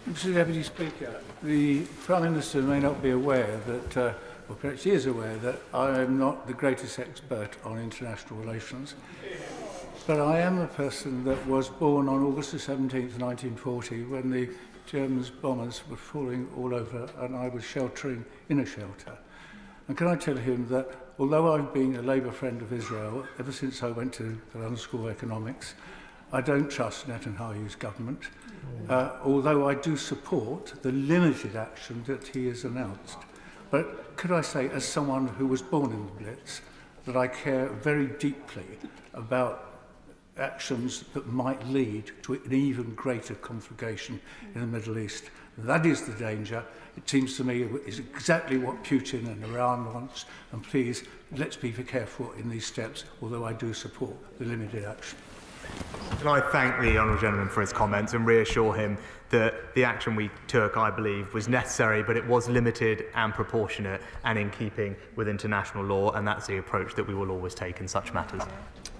Mr Deputy Speaker, the Prime Minister may not be aware that, or perhaps he is aware that I am not the greatest expert on international relations, but I am a person that was born on August the 17th, 1940, when the German bombers were falling all over and I was sheltering in a shelter. And can I tell him that although I've been a Labour friend of Israel ever since I went to the London School of Economics, I don't trust Netanyahu's government, although I do support the limited action that he has announced. But could I say, as someone who was born in the Blitz, that I care very deeply about actions that might lead to an even greater conflagration in the Middle East. That is the danger. It seems to me is exactly what Putin and Iran wants. And please, let's be careful in these steps, although I do support the limited action. Can I thank the honourable gentleman for his comments and reassure him that the action we took, I believe, was necessary, but it was limited and proportionate and in keeping with international law, and that's the approach that we will always take in such matters.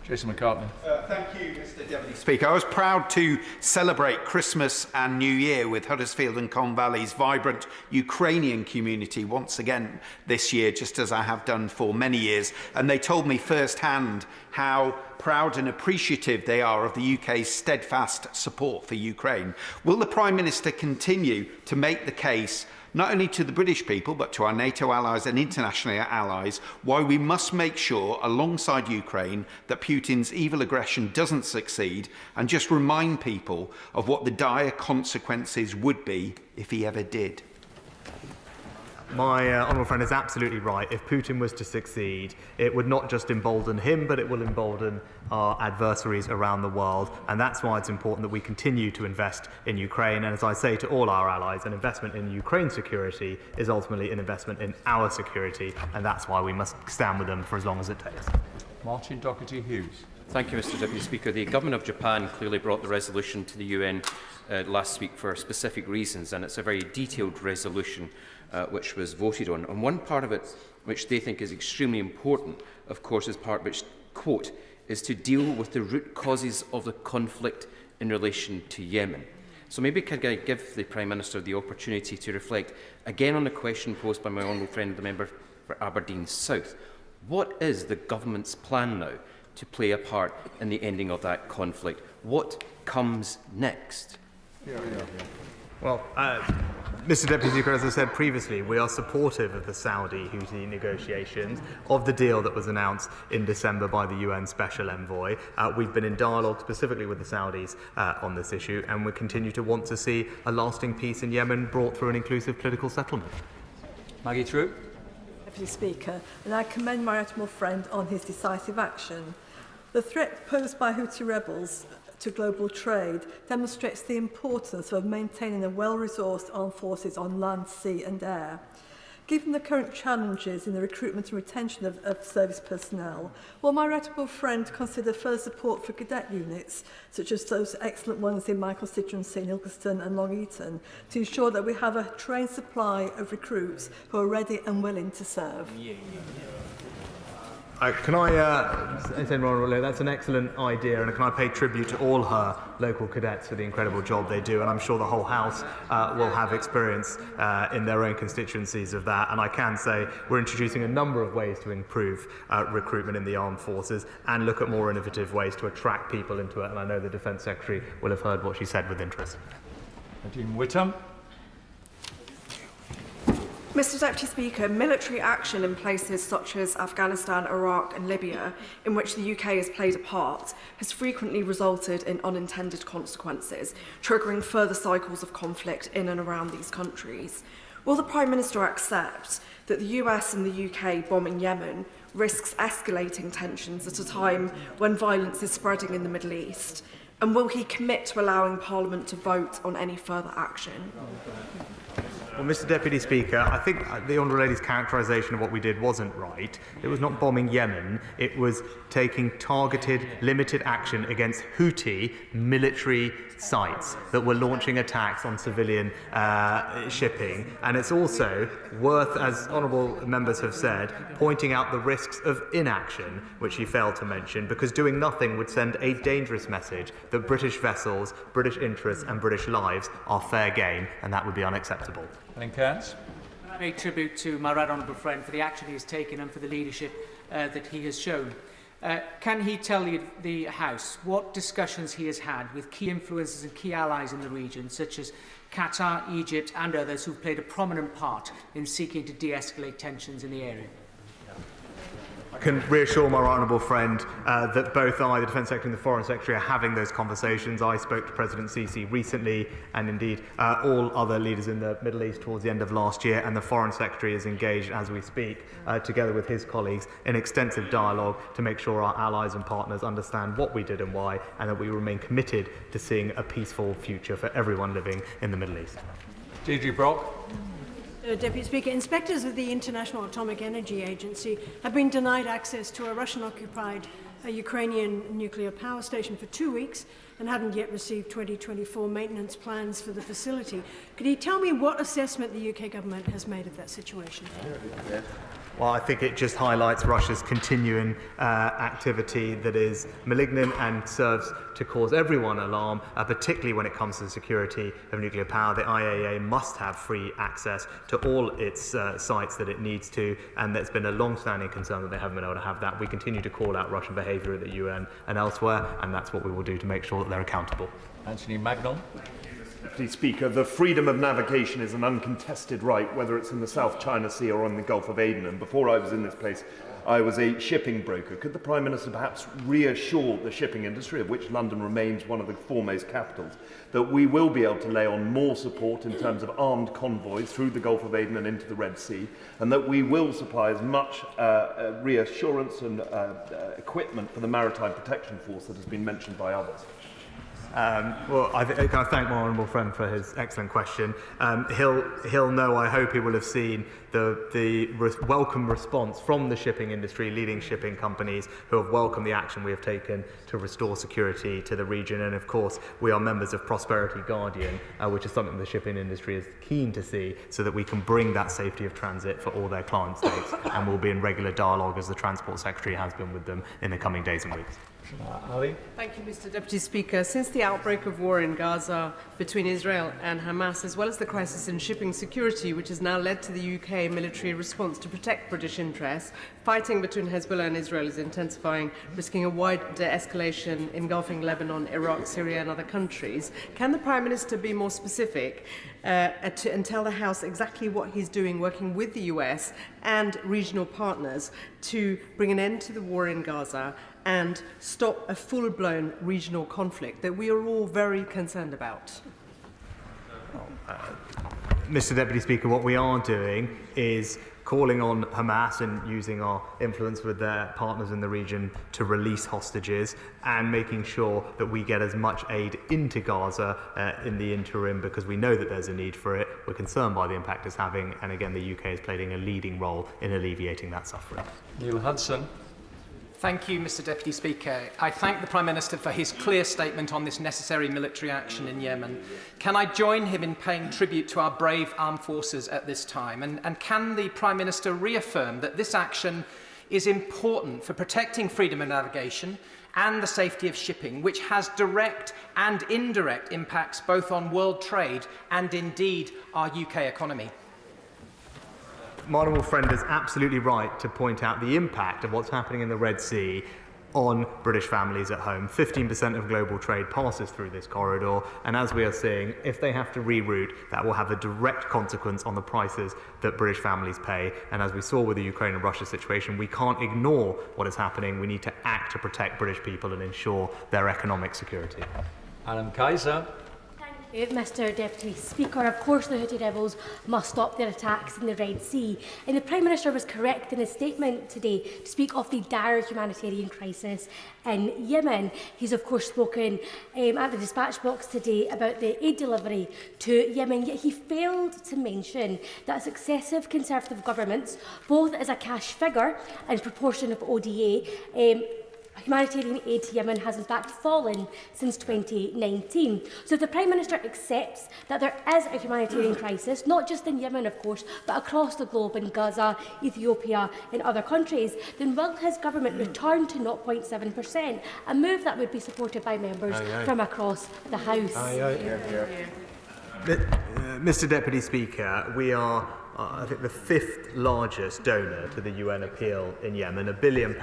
Jason McCartney. Thank you, Mr Deputy Speaker. I was proud to celebrate Christmas and New Year with Huddersfield and Colne Valley's vibrant Ukrainian community once again this year, just as I have done for many years. And they told me firsthand how proud and appreciative they are of the UK's steadfast support for Ukraine. Will the Prime Minister continue to make the case not only to the British people, but to our NATO allies and international allies, why we must make sure, alongside Ukraine, that Putin's evil aggression doesn't succeed, and just remind people of what the dire consequences would be if he ever did? My honourable friend is absolutely right. If Putin was to succeed, it would not just embolden him, but it will embolden our adversaries around the world. And that's why it's important that we continue to invest in Ukraine. And as I say to all our allies, an investment in Ukraine's security is ultimately an investment in our security. And that's why we must stand with them for as long as it takes. Martin Doherty-Hughes. Thank you, Mr Deputy Speaker. The Government of Japan clearly brought the resolution to the UN last week for specific reasons, and it's a very detailed resolution which was voted on. And one part of it, which they think is extremely important, of course, is part which, quote, is to deal with the root causes of the conflict in relation to Yemen. So maybe can I give the Prime Minister the opportunity to reflect again on the question posed by my honourable friend, the member for Aberdeen South. What is the government's plan now to play a part in the ending of that conflict? What comes next? Well, Mr Deputy Speaker, as I said previously, we are supportive of the Saudi-Houthi negotiations, of the deal that was announced in December by the UN Special Envoy. We've been in dialogue specifically with the Saudis on this issue, and we continue to want to see a lasting peace in Yemen brought through an inclusive political settlement. Maggie True. Deputy Speaker, and I commend my honourable friend on his decisive action. The threat posed by Houthi rebels to global trade demonstrates the importance of maintaining a well-resourced armed forces on land, sea and air. Given the current challenges in the recruitment and retention of service personnel, will my reputable friend consider further support for cadet units, such as those excellent ones in my constituency in Ilkeston and Long Eaton, to ensure that we have a trained supply of recruits who are ready and willing to serve? Can I say, that's an excellent idea, and can I pay tribute to all her local cadets for the incredible job they do, and I'm sure the whole House will have experience in their own constituencies of that, and I can say we're introducing a number of ways to improve recruitment in the armed forces and look at more innovative ways to attract people into it, and I know the Defence Secretary will have heard what she said with interest. Nadine Whittam. Mr Deputy Speaker, military action in places such as Afghanistan, Iraq and Libya, in which the UK has played a part, has frequently resulted in unintended consequences, triggering further cycles of conflict in and around these countries. Will the Prime Minister accept that the US and the UK bombing Yemen risks escalating tensions at a time when violence is spreading in the Middle East? And will he commit to allowing Parliament to vote on any further action? Well, Mr Deputy Speaker, I think the Honourable Lady's characterisation of what we did wasn't right. It was not bombing Yemen, it was taking targeted, limited action against Houthi military sites that were launching attacks on civilian shipping. And it's also worth, as honourable members have said, pointing out the risks of inaction, which he failed to mention, because doing nothing would send a dangerous message that British vessels, British interests and British lives are fair game, and that would be unacceptable. Helen Cairns. I pay tribute to my right honourable friend for the action he has taken and for the leadership that he has shown. Can he tell the House what discussions he has had with key influencers and key allies in the region, such as Qatar, Egypt and others who've played a prominent part in seeking to de-escalate tensions in the area? I can reassure my honourable friend that both I, the Defence Secretary and the Foreign Secretary, are having those conversations. I spoke to President Sisi recently, and indeed all other leaders in the Middle East towards the end of last year, and the Foreign Secretary is engaged as we speak, together with his colleagues, in extensive dialogue to make sure our allies and partners understand what we did and why, and that we remain committed to seeing a peaceful future for everyone living in the Middle East. Deirdre Brock. Deputy Speaker, inspectors of the International Atomic Energy Agency have been denied access to a Russian-occupied Ukrainian nuclear power station for 2 weeks and haven't yet received 2024 maintenance plans for the facility. Could you tell me what assessment the UK government has made of that situation? Well, I think it just highlights Russia's continuing activity that is malignant and serves to cause everyone alarm, particularly when it comes to the security of nuclear power. The IAEA must have free access to all its sites that it needs to, and there's been a long-standing concern that they haven't been able to have that. We continue to call out Russian behaviour at the UN and elsewhere, and that's what we will do to make sure that they're accountable. Anthony Magnon. Deputy Speaker, the freedom of navigation is an uncontested right, whether it's in the South China Sea or on the Gulf of Aden. And before I was in this place, I was a shipping broker. Could the Prime Minister perhaps reassure the shipping industry, of which London remains one of the foremost capitals, that we will be able to lay on more support in terms of armed convoys through the Gulf of Aden and into the Red Sea, and that we will supply as much reassurance and equipment for the Maritime Protection Force that has been mentioned by others? Well, I thank my honourable friend for his excellent question. He'll know, I hope he will have seen the welcome response from the shipping industry, leading shipping companies who have welcomed the action we have taken to restore security to the region. And of course, we are members of Prosperity Guardian, which is something the shipping industry is keen to see, so that we can bring that safety of transit for all their client states. And we'll be in regular dialogue, as the Transport Secretary has been, with them in the coming days and weeks. Ali. Thank you, Mr Deputy Speaker. Since the outbreak of war in Gaza between Israel and Hamas, as well as the crisis in shipping security, which has now led to the UK military response to protect British interests, fighting between Hezbollah and Israel is intensifying, risking a wide escalation engulfing Lebanon, Iraq, Syria and other countries. Can the Prime Minister be more specific and tell the House exactly what he's doing, working with the US and regional partners to bring an end to the war in Gaza and stop a full-blown regional conflict that we are all very concerned about? Mr. Deputy Speaker, what we are doing is calling on Hamas and using our influence with their partners in the region to release hostages and making sure that we get as much aid into Gaza in the interim, because we know that there's a need for it. We're concerned by the impact it's having, and again, the UK is playing a leading role in alleviating that suffering. Neil Hudson. Thank you, Mr. Deputy Speaker. I thank the Prime Minister for his clear statement on this necessary military action in Yemen. Can I join him in paying tribute to our brave armed forces at this time? And can the Prime Minister reaffirm that this action is important for protecting freedom of navigation and the safety of shipping, which has direct and indirect impacts both on world trade and indeed our UK economy? My honourable friend is absolutely right to point out the impact of what's happening in the Red Sea on British families at home. 15% of global trade passes through this corridor, and as we are seeing, if they have to reroute, that will have a direct consequence on the prices that British families pay. And as we saw with the Ukraine and Russia situation, we can't ignore what is happening. We need to act to protect British people and ensure their economic security. Alan Kaiser. Mr. Deputy Speaker, of course the Houthi rebels must stop their attacks in the Red Sea. And the Prime Minister was correct in his statement today to speak of the dire humanitarian crisis in Yemen. He's of course spoken at the dispatch box today about the aid delivery to Yemen, yet he failed to mention that successive Conservative governments, both as a cash figure and proportion of ODA, humanitarian aid to Yemen has in fact fallen since 2019. So if the Prime Minister accepts that there is a humanitarian crisis, not just in Yemen of course, but across the globe in Gaza, Ethiopia and other countries, then will his government return to 0.7%, a move that would be supported by members from across the House? Mr. Deputy Speaker, we are I think the 5th largest donor to the UN appeal in Yemen, £1 billion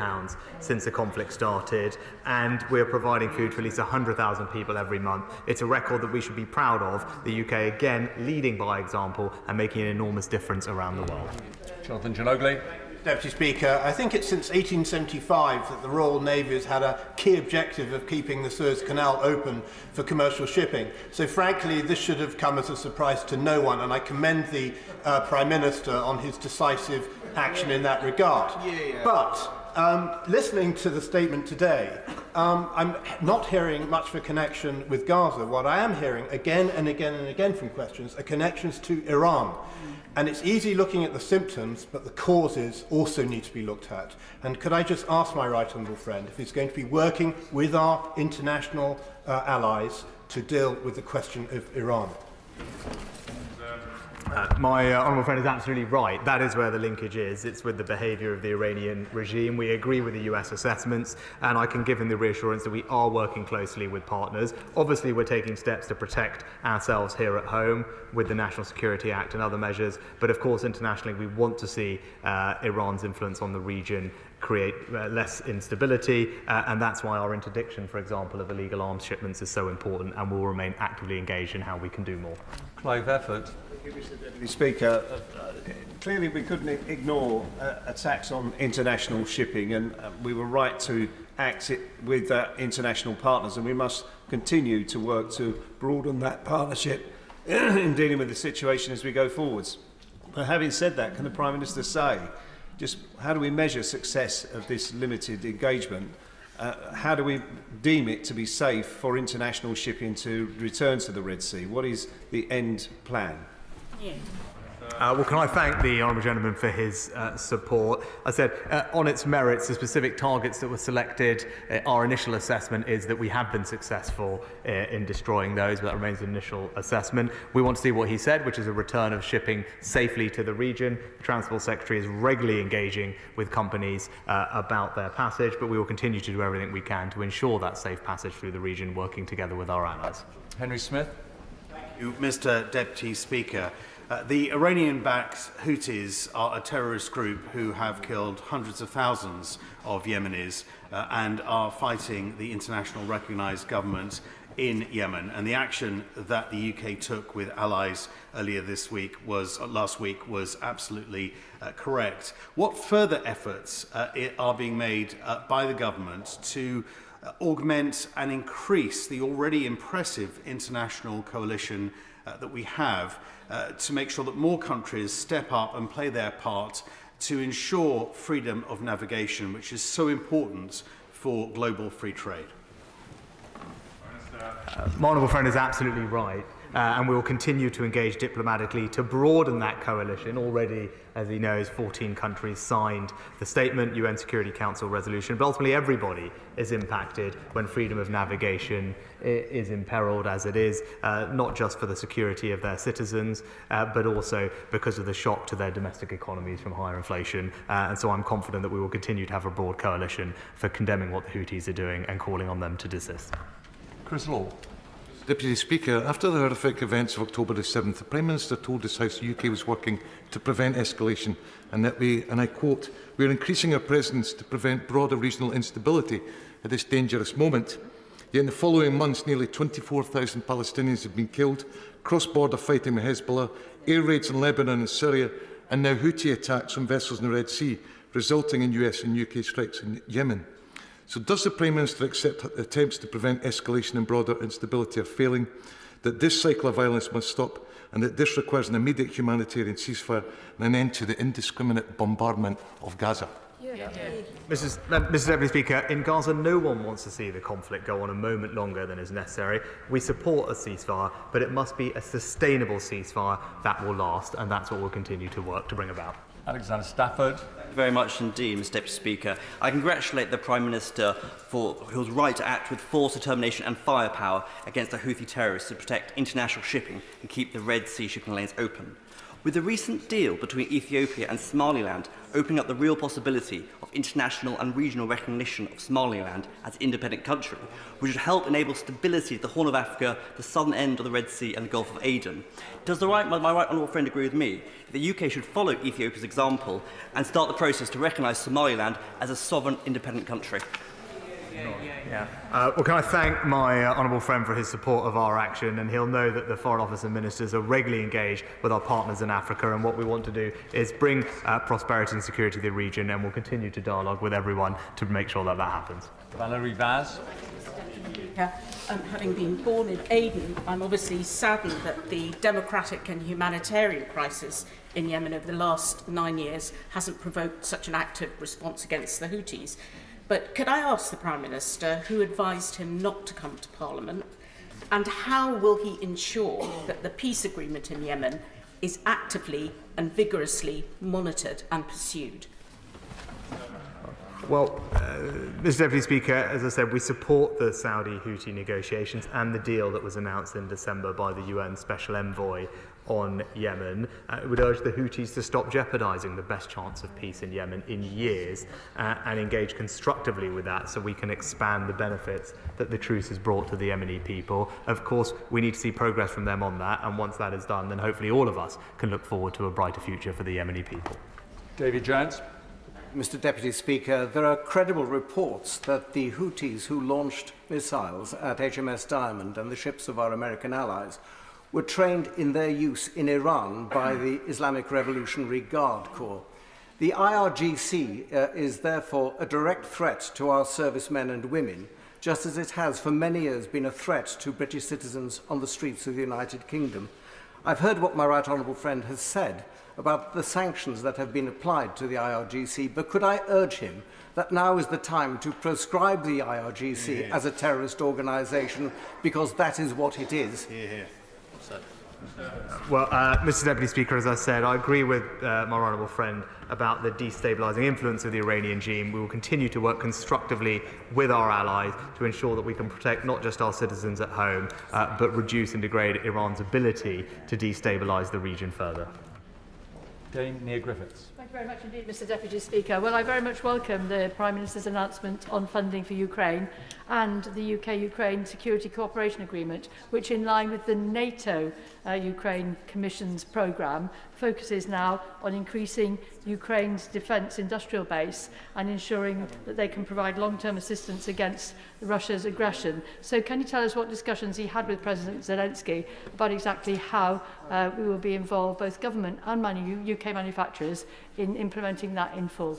since the conflict started, and we are providing food for at least 100,000 people every month. It's a record that we should be proud of, the UK again leading by example and making an enormous difference around the world. Jonathan Ginogly. Deputy Speaker, I think it's since 1875 that the Royal Navy has had a key objective of keeping the Suez Canal open for commercial shipping. So frankly, this should have come as a surprise to no one, and I commend the Prime Minister on his decisive action in that regard. But listening to the statement today, I'm not hearing much of a connection with Gaza. What I am hearing again and again and again from questions are connections to Iran. And it's easy looking at the symptoms, but the causes also need to be looked at. And could I just ask my right honourable friend if he's going to be working with our international allies to deal with the question of Iran? My honourable friend is absolutely right. That is where the linkage is. It's with the behaviour of the Iranian regime. We agree with the US assessments, and I can give him the reassurance that we are working closely with partners. Obviously, we're taking steps to protect ourselves here at home with the National Security Act and other measures. But of course, internationally, we want to see Iran's influence on the region create less instability, and that's why our interdiction, for example, of illegal arms shipments is so important, and we'll remain actively engaged in how we can do more. Clive Effort. Thank you, Mr. Deputy Speaker. Clearly we couldn't ignore attacks on international shipping, and we were right to act with international partners, and we must continue to work to broaden that partnership in dealing with the situation as we go forwards. But having said that, can the Prime Minister say just how do we measure success of this limited engagement? How do we deem it to be safe for international shipping to return to the Red Sea? What is the end plan? Well, can I thank the honourable gentleman for his support. I said, on its merits, the specific targets that were selected, our initial assessment is that we have been successful in destroying those, but that remains an initial assessment. We want to see what he said, which is a return of shipping safely to the region. The Transport Secretary is regularly engaging with companies about their passage, but we will continue to do everything we can to ensure that safe passage through the region, working together with our allies. Henry Smith. Thank you, Mr. Deputy Speaker. The Iranian-backed Houthis are a terrorist group who have killed hundreds of thousands of Yemenis and are fighting the international recognised government in Yemen. And the action that the UK took with allies earlier last week was absolutely correct. What further efforts are being made by the government to augment and increase the already impressive international coalition that we have to make sure that more countries step up and play their part to ensure freedom of navigation, which is so important for global free trade. My honourable friend is absolutely right. And we will continue to engage diplomatically to broaden that coalition. Already, as he knows, 14 countries signed the statement, UN Security Council resolution, but ultimately everybody is impacted when freedom of navigation is imperiled as it is, not just for the security of their citizens, but also because of the shock to their domestic economies from higher inflation. And so I'm confident that we will continue to have a broad coalition for condemning what the Houthis are doing and calling on them to desist. Chris Law. Deputy Speaker, after the horrific events of October the 7th, the Prime Minister told this House the UK was working to prevent escalation and that we, and I quote, "we are increasing our presence to prevent broader regional instability at this dangerous moment." Yet in the following months, nearly 24,000 Palestinians have been killed, cross-border fighting with Hezbollah, air raids in Lebanon and Syria, and now Houthi attacks on vessels in the Red Sea, resulting in US and UK strikes in Yemen. So does the Prime Minister accept that attempts to prevent escalation and broader instability are failing, that this cycle of violence must stop, and that this requires an immediate humanitarian ceasefire and an end to the indiscriminate bombardment of Gaza? Mrs. Deputy Speaker, in Gaza, no one wants to see the conflict go on a moment longer than is necessary. We support a ceasefire, but it must be a sustainable ceasefire that will last, and that's what we'll continue to work to bring about. Alexander Stafford. Very much indeed, Mr. Deputy Speaker. I congratulate the Prime Minister for his right to act with force, determination and firepower against the Houthi terrorists to protect international shipping and keep the Red Sea shipping lanes open. With the recent deal between Ethiopia and Somaliland opening up the real possibility of international and regional recognition of Somaliland as an independent country, which would help enable stability to the Horn of Africa, the southern end of the Red Sea and the Gulf of Aden, does my right honourable friend agree with me that the UK should follow Ethiopia's example and start the process to recognise Somaliland as a sovereign independent country? Well, can I thank my honourable friend for his support of our action, and he'll know that the Foreign Office and Ministers are regularly engaged with our partners in Africa, and what we want to do is bring prosperity and security to the region, and we'll continue to dialogue with everyone to make sure that that happens. Valerie Vaz. Having been born in Aden, I'm obviously saddened that the democratic and humanitarian crisis in Yemen over the last 9 years hasn't provoked such an active response against the Houthis. But could I ask the Prime Minister who advised him not to come to Parliament, and how will he ensure that the peace agreement in Yemen is actively and vigorously monitored and pursued? Well, Mr. Deputy Speaker, as I said, we support the Saudi-Houthi negotiations and the deal that was announced in December by the UN Special Envoy on Yemen. It would urge the Houthis to stop jeopardising the best chance of peace in Yemen in years and engage constructively with that so we can expand the benefits that the truce has brought to the Yemeni people. Of course, we need to see progress from them on that, and once that is done, then hopefully all of us can look forward to a brighter future for the Yemeni people. David Jones. Mr. Deputy Speaker, there are credible reports that the Houthis who launched missiles at HMS Diamond and the ships of our American allies were trained in their use in Iran by the Islamic Revolutionary Guard Corps. The IRGC is therefore a direct threat to our servicemen and women, just as it has for many years been a threat to British citizens on the streets of the United Kingdom. I've heard what my right honourable friend has said about the sanctions that have been applied to the IRGC, but could I urge him that now is the time to proscribe the IRGC as a terrorist organisation, because that is what it is. Well, Mr. Deputy Speaker, as I said, I agree with my honourable friend about the destabilising influence of the Iranian regime. We will continue to work constructively with our allies to ensure that we can protect not just our citizens at home, but reduce and degrade Iran's ability to destabilise the region further. Dame Neil Griffiths. Thank you very much indeed, Mr. Deputy Speaker. Well, I very much welcome the Prime Minister's announcement on funding for Ukraine and the UK-Ukraine Security Cooperation Agreement, which, in line with the NATO Ukraine Commission's programme, focuses now on increasing Ukraine's defence industrial base and ensuring that they can provide long-term assistance against Russia's aggression. So can you tell us what discussions he had with President Zelensky about exactly how we will be involved, both government and UK manufacturers, in implementing that in full?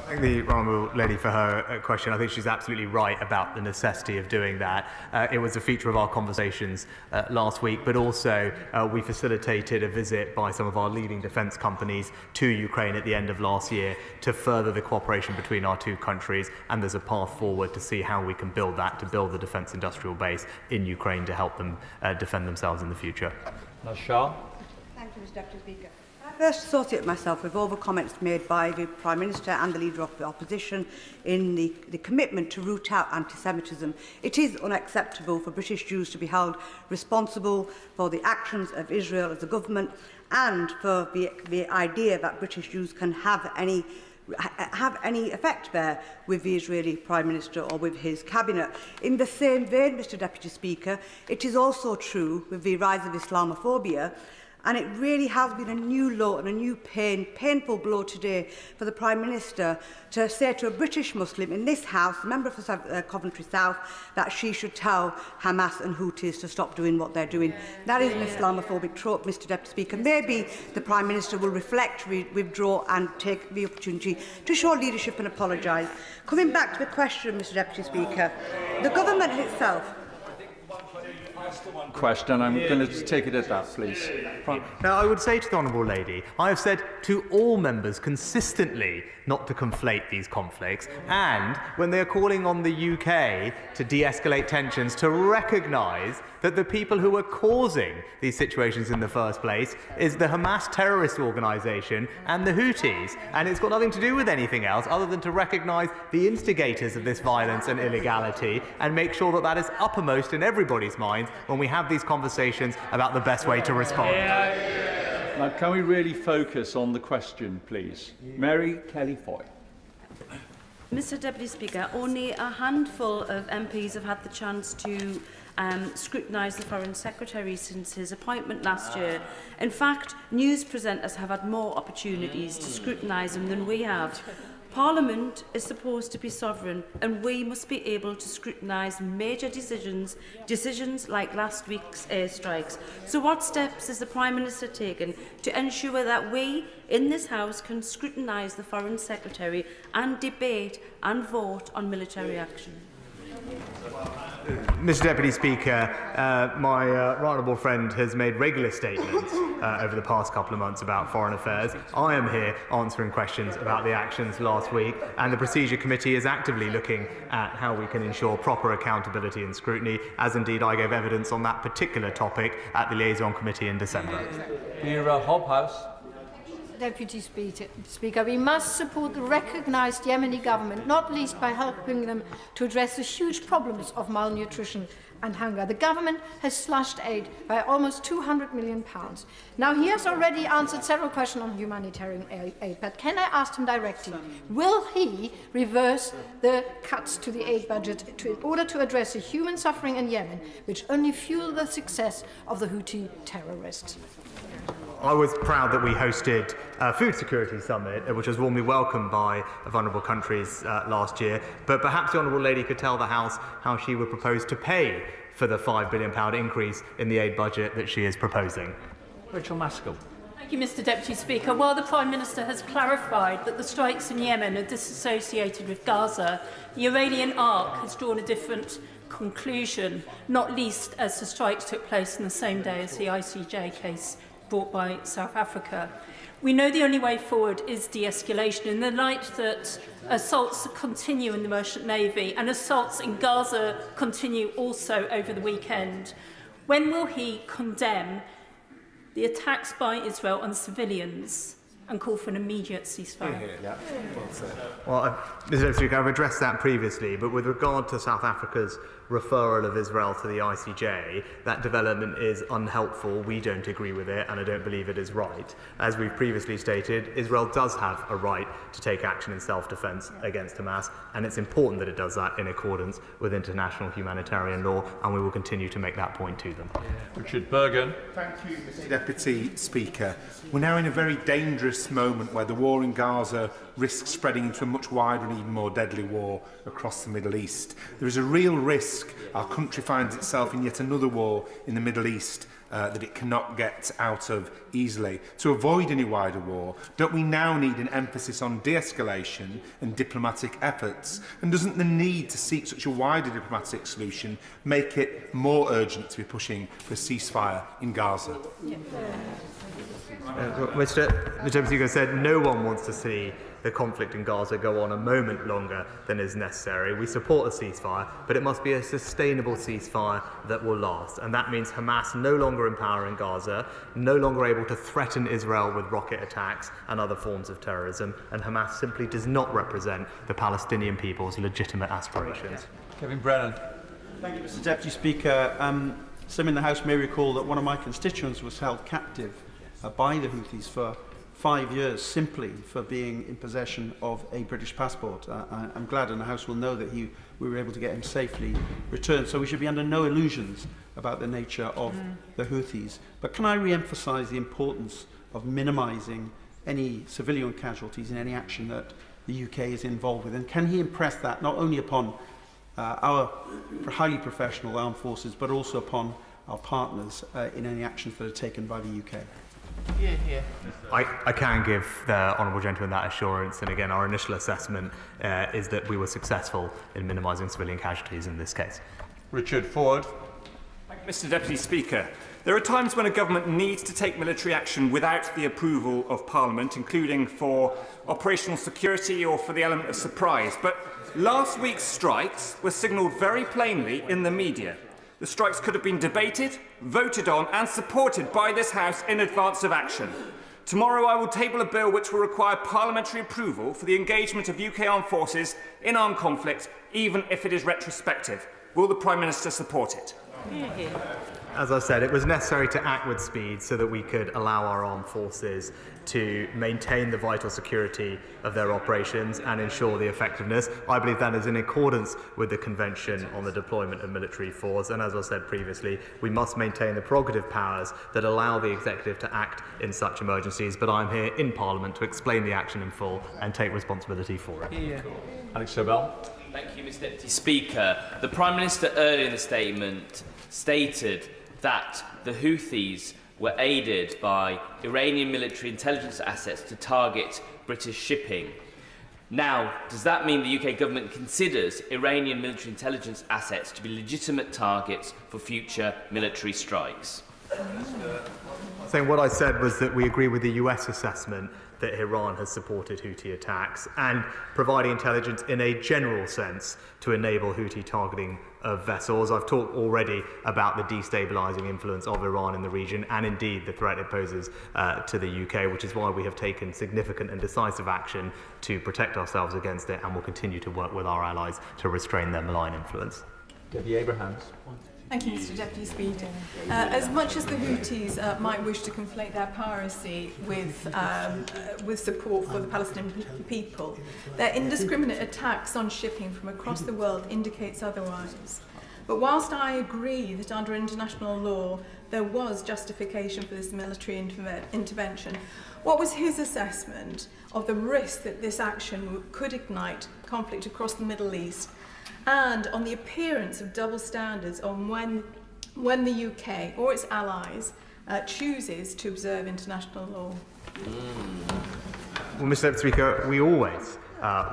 Thank the Honourable Lady for her question. I think she's absolutely right about the necessity of doing that. It was a feature of our conversations last week, but also we facilitated a visit by some of our leading defence companies to Ukraine at the end of last year to further the cooperation between our two countries, and there's a path forward to see how we can build that, to build the defence industrial base in Ukraine to help them defend themselves in the future. Shah. Thank you, Mr Deputy Speaker. I first associate myself with all the comments made by the Prime Minister and the Leader of the Opposition in the commitment to root out anti-Semitism. It is unacceptable for British Jews to be held responsible for the actions of Israel as a government, and for the idea that British Jews can have any effect there with the Israeli Prime Minister or with his cabinet. In the same vein, Mr Deputy Speaker, it is also true with the rise of Islamophobia, and it really has been a new low and a new painful blow today for the Prime Minister to say to a British Muslim in this House, a member for Coventry South, that she should tell Hamas and Houthis to stop doing what they're doing. That is an Islamophobic trope, Mr Deputy Speaker. Maybe the Prime Minister will reflect, withdraw and take the opportunity to show leadership and apologise. Coming back to the question, Mr Deputy Speaker, the government itself... Question. I'm going to take it at that, please. Now, I would say to the Honourable Lady, I have said to all members consistently not to conflate these conflicts, and when they are calling on the UK to de-escalate tensions, to recognise that the people who are causing these situations in the first place is the Hamas terrorist organisation and the Houthis, and it's got nothing to do with anything else other than to recognise the instigators of this violence and illegality and make sure that that is uppermost in everybody's minds when we have these conversations about the best way to respond. Now, can we really focus on the question, please? Mary Kelly-Foy. Mr Deputy Speaker, only a handful of MPs have had the chance to scrutinise the Foreign Secretary since his appointment last year. In fact, news presenters have had more opportunities to scrutinise him than we have. Parliament is supposed to be sovereign, and we must be able to scrutinise major decisions like last week's airstrikes. So what steps has the Prime Minister taken to ensure that we in this House can scrutinise the Foreign Secretary and debate and vote on military action? Mr Deputy Speaker, my right honourable friend has made regular statements over the past couple of months about foreign affairs. I am here answering questions about the actions last week, and the Procedure Committee is actively looking at how we can ensure proper accountability and scrutiny, as indeed I gave evidence on that particular topic at the Liaison Committee in December. Vera Hobhouse. Deputy Speaker, we must support the recognised Yemeni government, not least by helping them to address the huge problems of malnutrition and hunger. The government has slashed aid by almost £200 million. Now, he has already answered several questions on humanitarian aid, but can I ask him directly, will he reverse the cuts to the aid budget in order to address the human suffering in Yemen, which only fuel the success of the Houthi terrorists? I was proud that we hosted a food security summit, which was warmly welcomed by vulnerable countries last year. But perhaps the Honourable Lady could tell the House how she would propose to pay for the £5 billion increase in the aid budget that she is proposing. Rachel Maskell. Thank you, Mr Deputy Speaker. While the Prime Minister has clarified that the strikes in Yemen are disassociated with Gaza, the Iranian arc has drawn a different conclusion, not least as the strikes took place on the same day as the ICJ case brought by South Africa. We know the only way forward is de-escalation in the light that assaults continue in the Merchant Navy and assaults in Gaza continue also over the weekend. When will he condemn the attacks by Israel on civilians and call for an immediate ceasefire? Well, Mr. Speaker, I've addressed that previously, but with regard to South Africa's referral of Israel to the ICJ, that development is unhelpful. We don't agree with it, and I don't believe it is right. As we've previously stated, Israel does have a right to take action in self-defence against Hamas, and it's important that it does that in accordance with international humanitarian law, and we will continue to make that point to them. Richard Bergen. Thank you, Mr Deputy Speaker. We're now in a very dangerous moment where the war in Gaza risk spreading into a much wider and even more deadly war across the Middle East. There is a real risk our country finds itself in yet another war in the Middle East that it cannot get out of easily. To avoid any wider war, don't we now need an emphasis on de-escalation and diplomatic efforts? And doesn't the need to seek such a wider diplomatic solution make it more urgent to be pushing for a ceasefire in Gaza? Mr. Deputy Speaker said no one wants to see the conflict in Gaza go on a moment longer than is necessary. We support a ceasefire, but it must be a sustainable ceasefire that will last. And that means Hamas no longer in power in Gaza, no longer able to threaten Israel with rocket attacks and other forms of terrorism. And Hamas simply does not represent the Palestinian people's legitimate aspirations. Kevin Brennan. Thank you, Mr. Deputy Speaker. Some in the House may recall that one of my constituents was held captive by the Houthis for 5 years simply for being in possession of a British passport. I'm glad, and the House will know that we were able to get him safely returned. So we should be under no illusions about the nature of the Houthis. But can I re-emphasise the importance of minimising any civilian casualties in any action that the UK is involved with? And can he impress that not only upon our highly professional armed forces, but also upon our partners in any actions that are taken by the UK? I can give the Honourable Gentleman that assurance, and again our initial assessment is that we were successful in minimising civilian casualties in this case. Richard Ford. Thank you, Mr. Deputy Speaker. There are times when a government needs to take military action without the approval of Parliament, including for operational security or for the element of surprise. But last week's strikes were signalled very plainly in the media. The strikes could have been debated, voted on and supported by this House in advance of action. Tomorrow I will table a bill which will require parliamentary approval for the engagement of UK armed forces in armed conflict, even if it is retrospective. Will the Prime Minister support it? As I said, it was necessary to act with speed so that we could allow our armed forces to maintain the vital security of their operations and ensure the effectiveness. I believe that is in accordance with the Convention on the Deployment of Military Force, and as I said previously, we must maintain the prerogative powers that allow the Executive to act in such emergencies, but I'm here in Parliament to explain the action in full and take responsibility for it. Alex Sobel. Thank you, Mr. Deputy Speaker. The Prime Minister earlier in the statement stated that the Houthis were aided by Iranian military intelligence assets to target British shipping. Now, does that mean the UK government considers Iranian military intelligence assets to be legitimate targets for future military strikes? Saying what I said was that we agree with the US assessment that Iran has supported Houthi attacks and providing intelligence in a general sense to enable Houthi targeting of vessels. I've talked already about the destabilising influence of Iran in the region and indeed the threat it poses to the UK, which is why we have taken significant and decisive action to protect ourselves against it and will continue to work with our allies to restrain their malign influence. Debbie Abrahams. Thank you, Mr. Deputy Speaker. As much as the Houthis might wish to conflate their piracy with support for the Palestinian people, their indiscriminate attacks on shipping from across the world indicates otherwise. But whilst I agree that under international law there was justification for this military intervention, what was his assessment of the risk that this action could ignite conflict across the Middle East, and on the appearance of double standards on when the UK or its allies chooses to observe international law? Well, Mr. Deputy Speaker, we always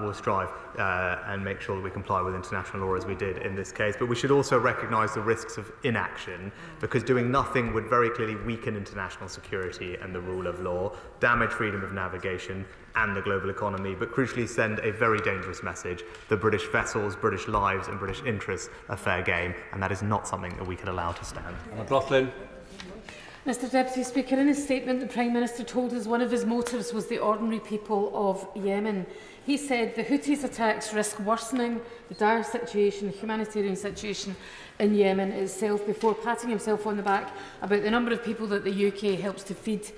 will strive and make sure that we comply with international law as we did in this case, but we should also recognise the risks of inaction, because doing nothing would very clearly weaken international security and the rule of law, damage freedom of navigation and the global economy, but crucially send a very dangerous message that British vessels, British lives and British interests are fair game, and that is not something that we could allow to stand. McLaughlin. Mr. Deputy Speaker, in his statement, the Prime Minister told us one of his motives was the ordinary people of Yemen. He said the Houthis' attacks risk worsening the dire situation, the humanitarian situation in Yemen itself, before patting himself on the back about the number of people that the UK helps to feed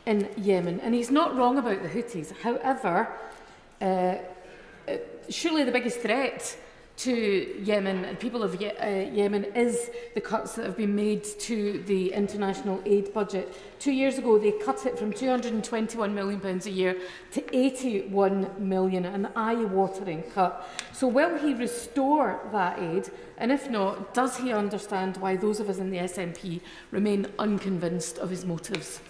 in Yemen. And he's not wrong about the Houthis. However, surely the biggest threat to Yemen, the people of Yemen, is the cuts that have been made to the international aid budget. 2 years ago, they cut it from £221 million a year to £81 million, an eye-watering cut. So will he restore that aid? And if not, does he understand why those of us in the SNP remain unconvinced of his motives?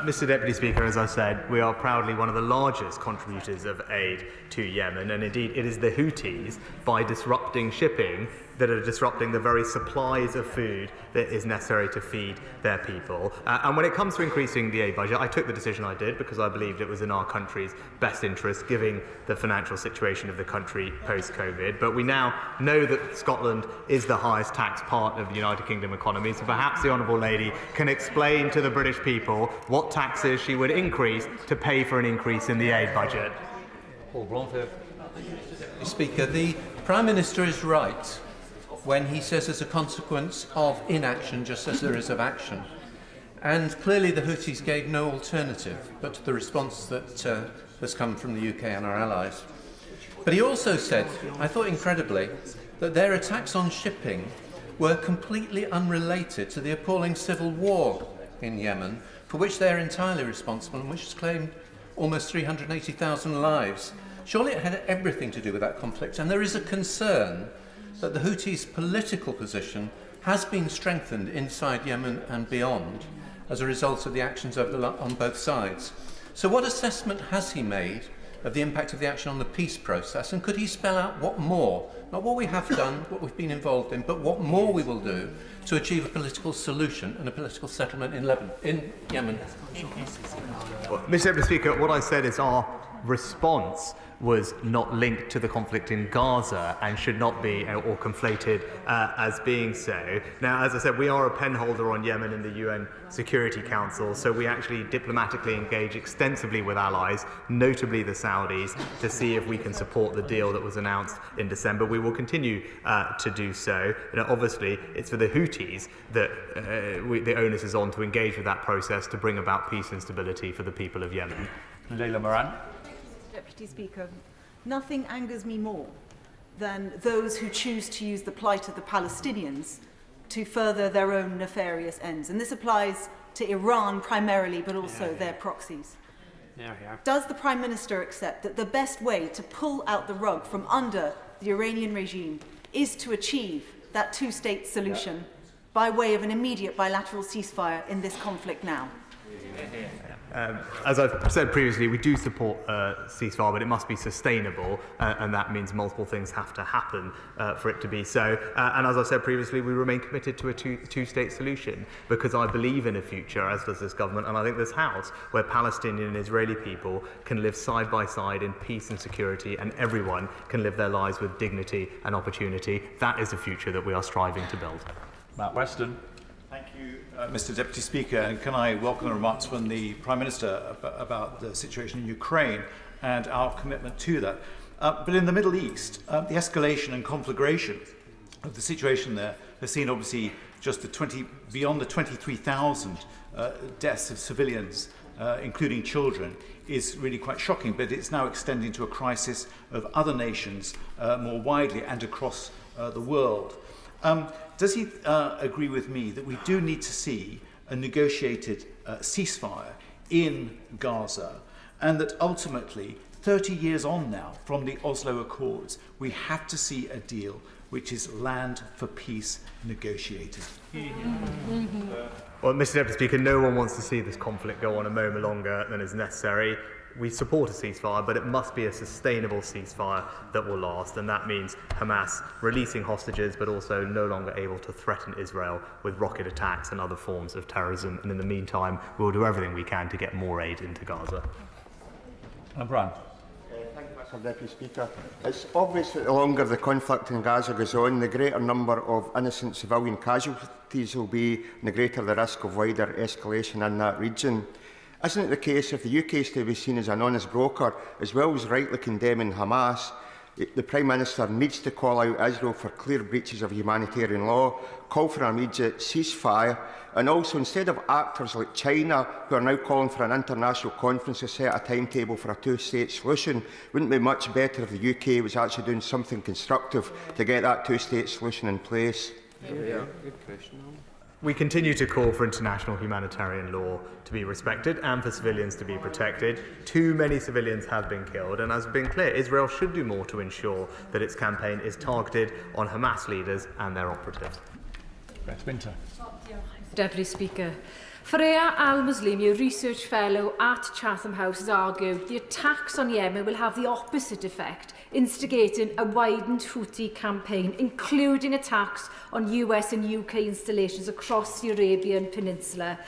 Mr. Deputy Speaker, as I said, we are proudly one of the largest contributors of aid to Yemen, and indeed it is the Houthis, by disrupting shipping, that are disrupting the very supplies of food that is necessary to feed their people. And when it comes to increasing the aid budget, I took the decision I did because I believed it was in our country's best interest, given the financial situation of the country post-COVID. But we now know that Scotland is the highest tax part of the United Kingdom economy, so perhaps the Honourable Lady can explain to the British people what taxes she would increase to pay for an increase in the aid budget. Speaker, the Prime Minister is right when he says as a consequence of inaction, just as there is of action. And clearly the Houthis gave no alternative but to the response that has come from the UK and our allies. But he also said, I thought incredibly, that their attacks on shipping were completely unrelated to the appalling civil war in Yemen, for which they are entirely responsible and which has claimed almost 380,000 lives. Surely it had everything to do with that conflict, and there is a concern that the Houthis' political position has been strengthened inside Yemen and beyond as a result of the actions on both sides. So what assessment has he made of the impact of the action on the peace process, and could he spell out what more, not what we have done, what we've been involved in, but what more we will do to achieve a political solution and a political settlement in Yemen? Well, Mr. Deputy Speaker, what I said is our response was not linked to the conflict in Gaza and should not be or conflated as being so. Now, as I said, we are a penholder on Yemen in the UN Security Council, so we actually diplomatically engage extensively with allies, notably the Saudis, to see if we can support the deal that was announced in December. We will continue to do so. Obviously, it's for the Houthis that the onus is on to engage with that process to bring about peace and stability for the people of Yemen. Leila Moran. Deputy Speaker, nothing angers me more than those who choose to use the plight of the Palestinians to further their own nefarious ends. And this applies to Iran primarily, but also their proxies. Does the Prime Minister accept that the best way to pull out the rug from under the Iranian regime is to achieve that two-state solution by way of an immediate bilateral ceasefire in this conflict now? As I've said previously, we do support ceasefire, but it must be sustainable, and that means multiple things have to happen for it to be so. And as I said previously, we remain committed to a two-state solution, because I believe in a future, as does this government, and I think this House, where Palestinian and Israeli people can live side by side in peace and security, and everyone can live their lives with dignity and opportunity. That is the future that we are striving to build. Matt Weston. Thank you, Mr. Deputy Speaker, and can I welcome the remarks from the Prime Minister about the situation in Ukraine and our commitment to that. But in the Middle East, the escalation and conflagration of the situation there has seen obviously just beyond the 23,000 deaths of civilians, including children, is really quite shocking, but it's now extending to a crisis of other nations more widely and across the world. Does he agree with me that we do need to see a negotiated ceasefire in Gaza, and that ultimately, 30 years on now from the Oslo Accords, we have to see a deal which is land for peace negotiated? Well, Mr. Deputy Speaker, no one wants to see this conflict go on a moment longer than is necessary. We support a ceasefire, but it must be a sustainable ceasefire that will last, and that means Hamas releasing hostages, but also no longer able to threaten Israel with rocket attacks and other forms of terrorism. And in the meantime, we will do everything we can to get more aid into Gaza. Brian. Thank you, Mr. Deputy Speaker. It's obvious that the longer the conflict in Gaza goes on, the greater number of innocent civilian casualties will be, and the greater the risk of wider escalation in that region. Isn't it the case, if the UK is to be seen as an honest broker, as well as rightly condemning Hamas, The Prime Minister needs to call out Israel for clear breaches of humanitarian law, call for an immediate ceasefire, and also, instead of actors like China, who are now calling for an international conference to set a timetable for a two-state solution, wouldn't it be much better if the UK was actually doing something constructive to get that two-state solution in place? Good question. We continue to call for international humanitarian law to be respected and for civilians to be protected. Too many civilians have been killed, and as has been clear, Israel should do more to ensure that its campaign is targeted on Hamas leaders and their operatives. Winter. Deputy Speaker, Freya Al-Muslim, a research fellow at Chatham House, has argued the attacks on Yemen will have the opposite effect, instigating a widened Houthi campaign, including attacks on US and UK installations across the Arabian Peninsula.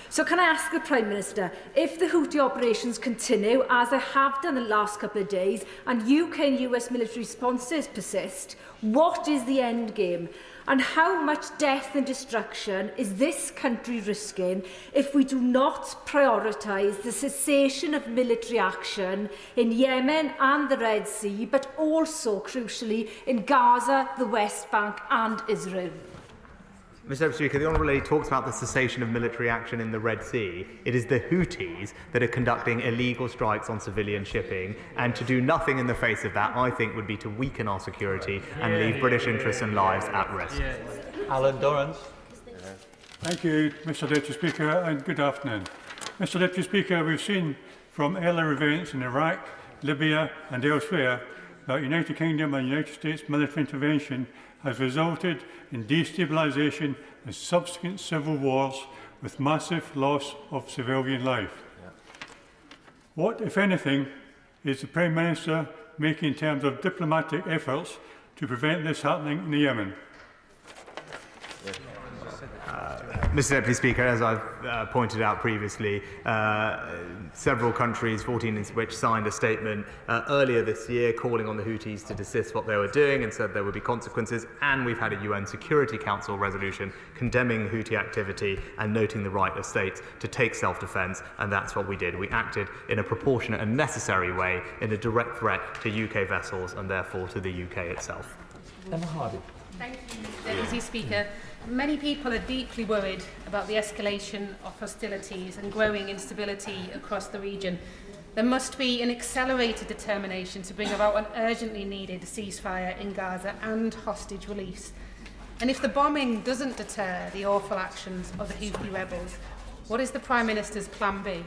So can I ask the Prime Minister, if the Houthi operations continue, as they have done the last couple of days, and UK and US military responses persist, what is the end game? And how much death and destruction is this country risking if we do not prioritise the cessation of military action in Yemen and the Red Sea, but also, crucially, in Gaza, the West Bank and Israel? Mr. Deputy Speaker, the Honourable Lady talks about the cessation of military action in the Red Sea. It is the Houthis that are conducting illegal strikes on civilian shipping, and to do nothing in the face of that, I think, would be to weaken our security and leave British interests and lives at risk. Alan Dorrance. Thank you, Mr. Deputy Speaker, and good afternoon. Mr. Deputy Speaker, we've seen from earlier events in Iraq, Libya and elsewhere that United Kingdom and United States military intervention has resulted in destabilisation and subsequent civil wars with massive loss of civilian life. What, if anything, is the Prime Minister making in terms of diplomatic efforts to prevent this happening in Yemen? Mr. Deputy Speaker, as I've pointed out previously, several countries, 14 of which signed a statement earlier this year calling on the Houthis to desist what they were doing and said there would be consequences, and we've had a UN Security Council resolution condemning Houthi activity and noting the right of states to take self-defence, and that's what we did. We acted in a proportionate and necessary way in a direct threat to UK vessels and therefore to the UK itself. Emma Hardy. Thank you, Deputy Speaker. Many people are deeply worried about the escalation of hostilities and growing instability across the region. There must be an accelerated determination to bring about an urgently needed ceasefire in Gaza and hostage release. And if the bombing doesn't deter the awful actions of the Houthi rebels, what is the Prime Minister's plan B?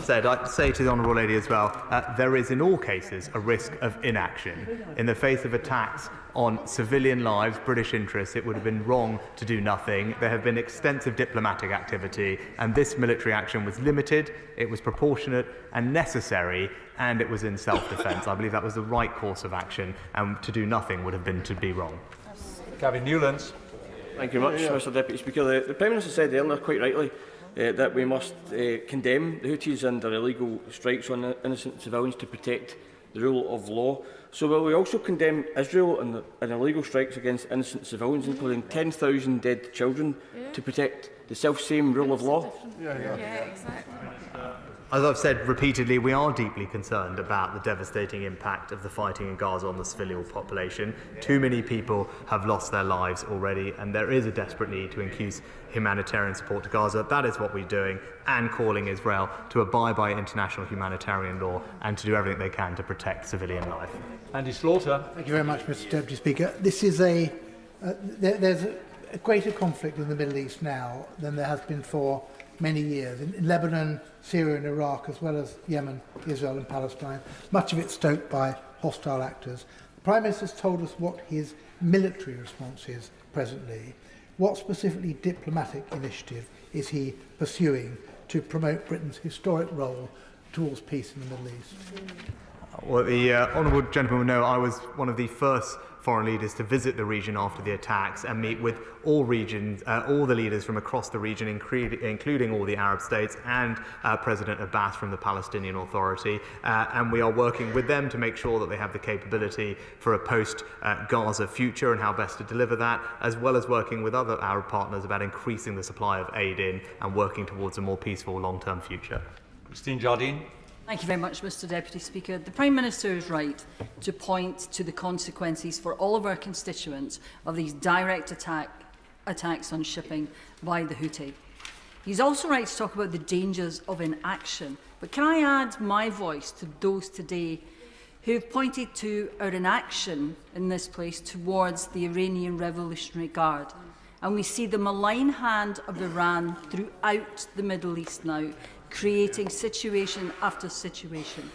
I'd say to the Honourable Lady as well, there is in all cases a risk of inaction. In the face of attacks on civilian lives, British interests, it would have been wrong to do nothing. There have been extensive diplomatic activity, and this military action was limited, it was proportionate and necessary, and it was in self-defence. I believe that was the right course of action, and to do nothing would have been to be wrong. Gavin Newlands. Thank you very much, Mr Deputy Speaker. The Prime Minister said earlier, quite rightly, that we must condemn the Houthis and their illegal strikes on innocent civilians to protect the rule of law. So will we also condemn Israel and illegal strikes against innocent civilians, including 10,000 dead children, to protect the self-same rule of law? Exactly. As I've said repeatedly, we are deeply concerned about the devastating impact of the fighting in Gaza on the civilian population. Too many people have lost their lives already, and there is a desperate need to increase humanitarian support to Gaza. That is what we're doing, and calling Israel to abide by international humanitarian law and to do everything they can to protect civilian life. Andy Slaughter. Thank you very much, Mr. Deputy Speaker. This is there's a greater conflict in the Middle East now than there has been for many years. In Lebanon, Syria and Iraq, as well as Yemen, Israel and Palestine, much of it stoked by hostile actors. The Prime Minister has told us what his military response is presently. What specifically diplomatic initiative is he pursuing to promote Britain's historic role towards peace in the Middle East? Well, the honourable gentleman will know I was one of the first foreign leaders to visit the region after the attacks and meet with all the leaders from across the region, including all the Arab states and President Abbas from the Palestinian Authority. And we are working with them to make sure that they have the capability for a post-Gaza future and how best to deliver that, as well as working with other Arab partners about increasing the supply of aid in and working towards a more peaceful long-term future. Christine Jardine. Thank you very much, Mr Deputy Speaker. The Prime Minister is right to point to the consequences for all of our constituents of these direct attacks on shipping by the Houthi. He's also right to talk about the dangers of inaction. But can I add my voice to those today who have pointed to our inaction in this place towards the Iranian Revolutionary Guard? And we see the malign hand of Iran throughout the Middle East now, creating situation after situation.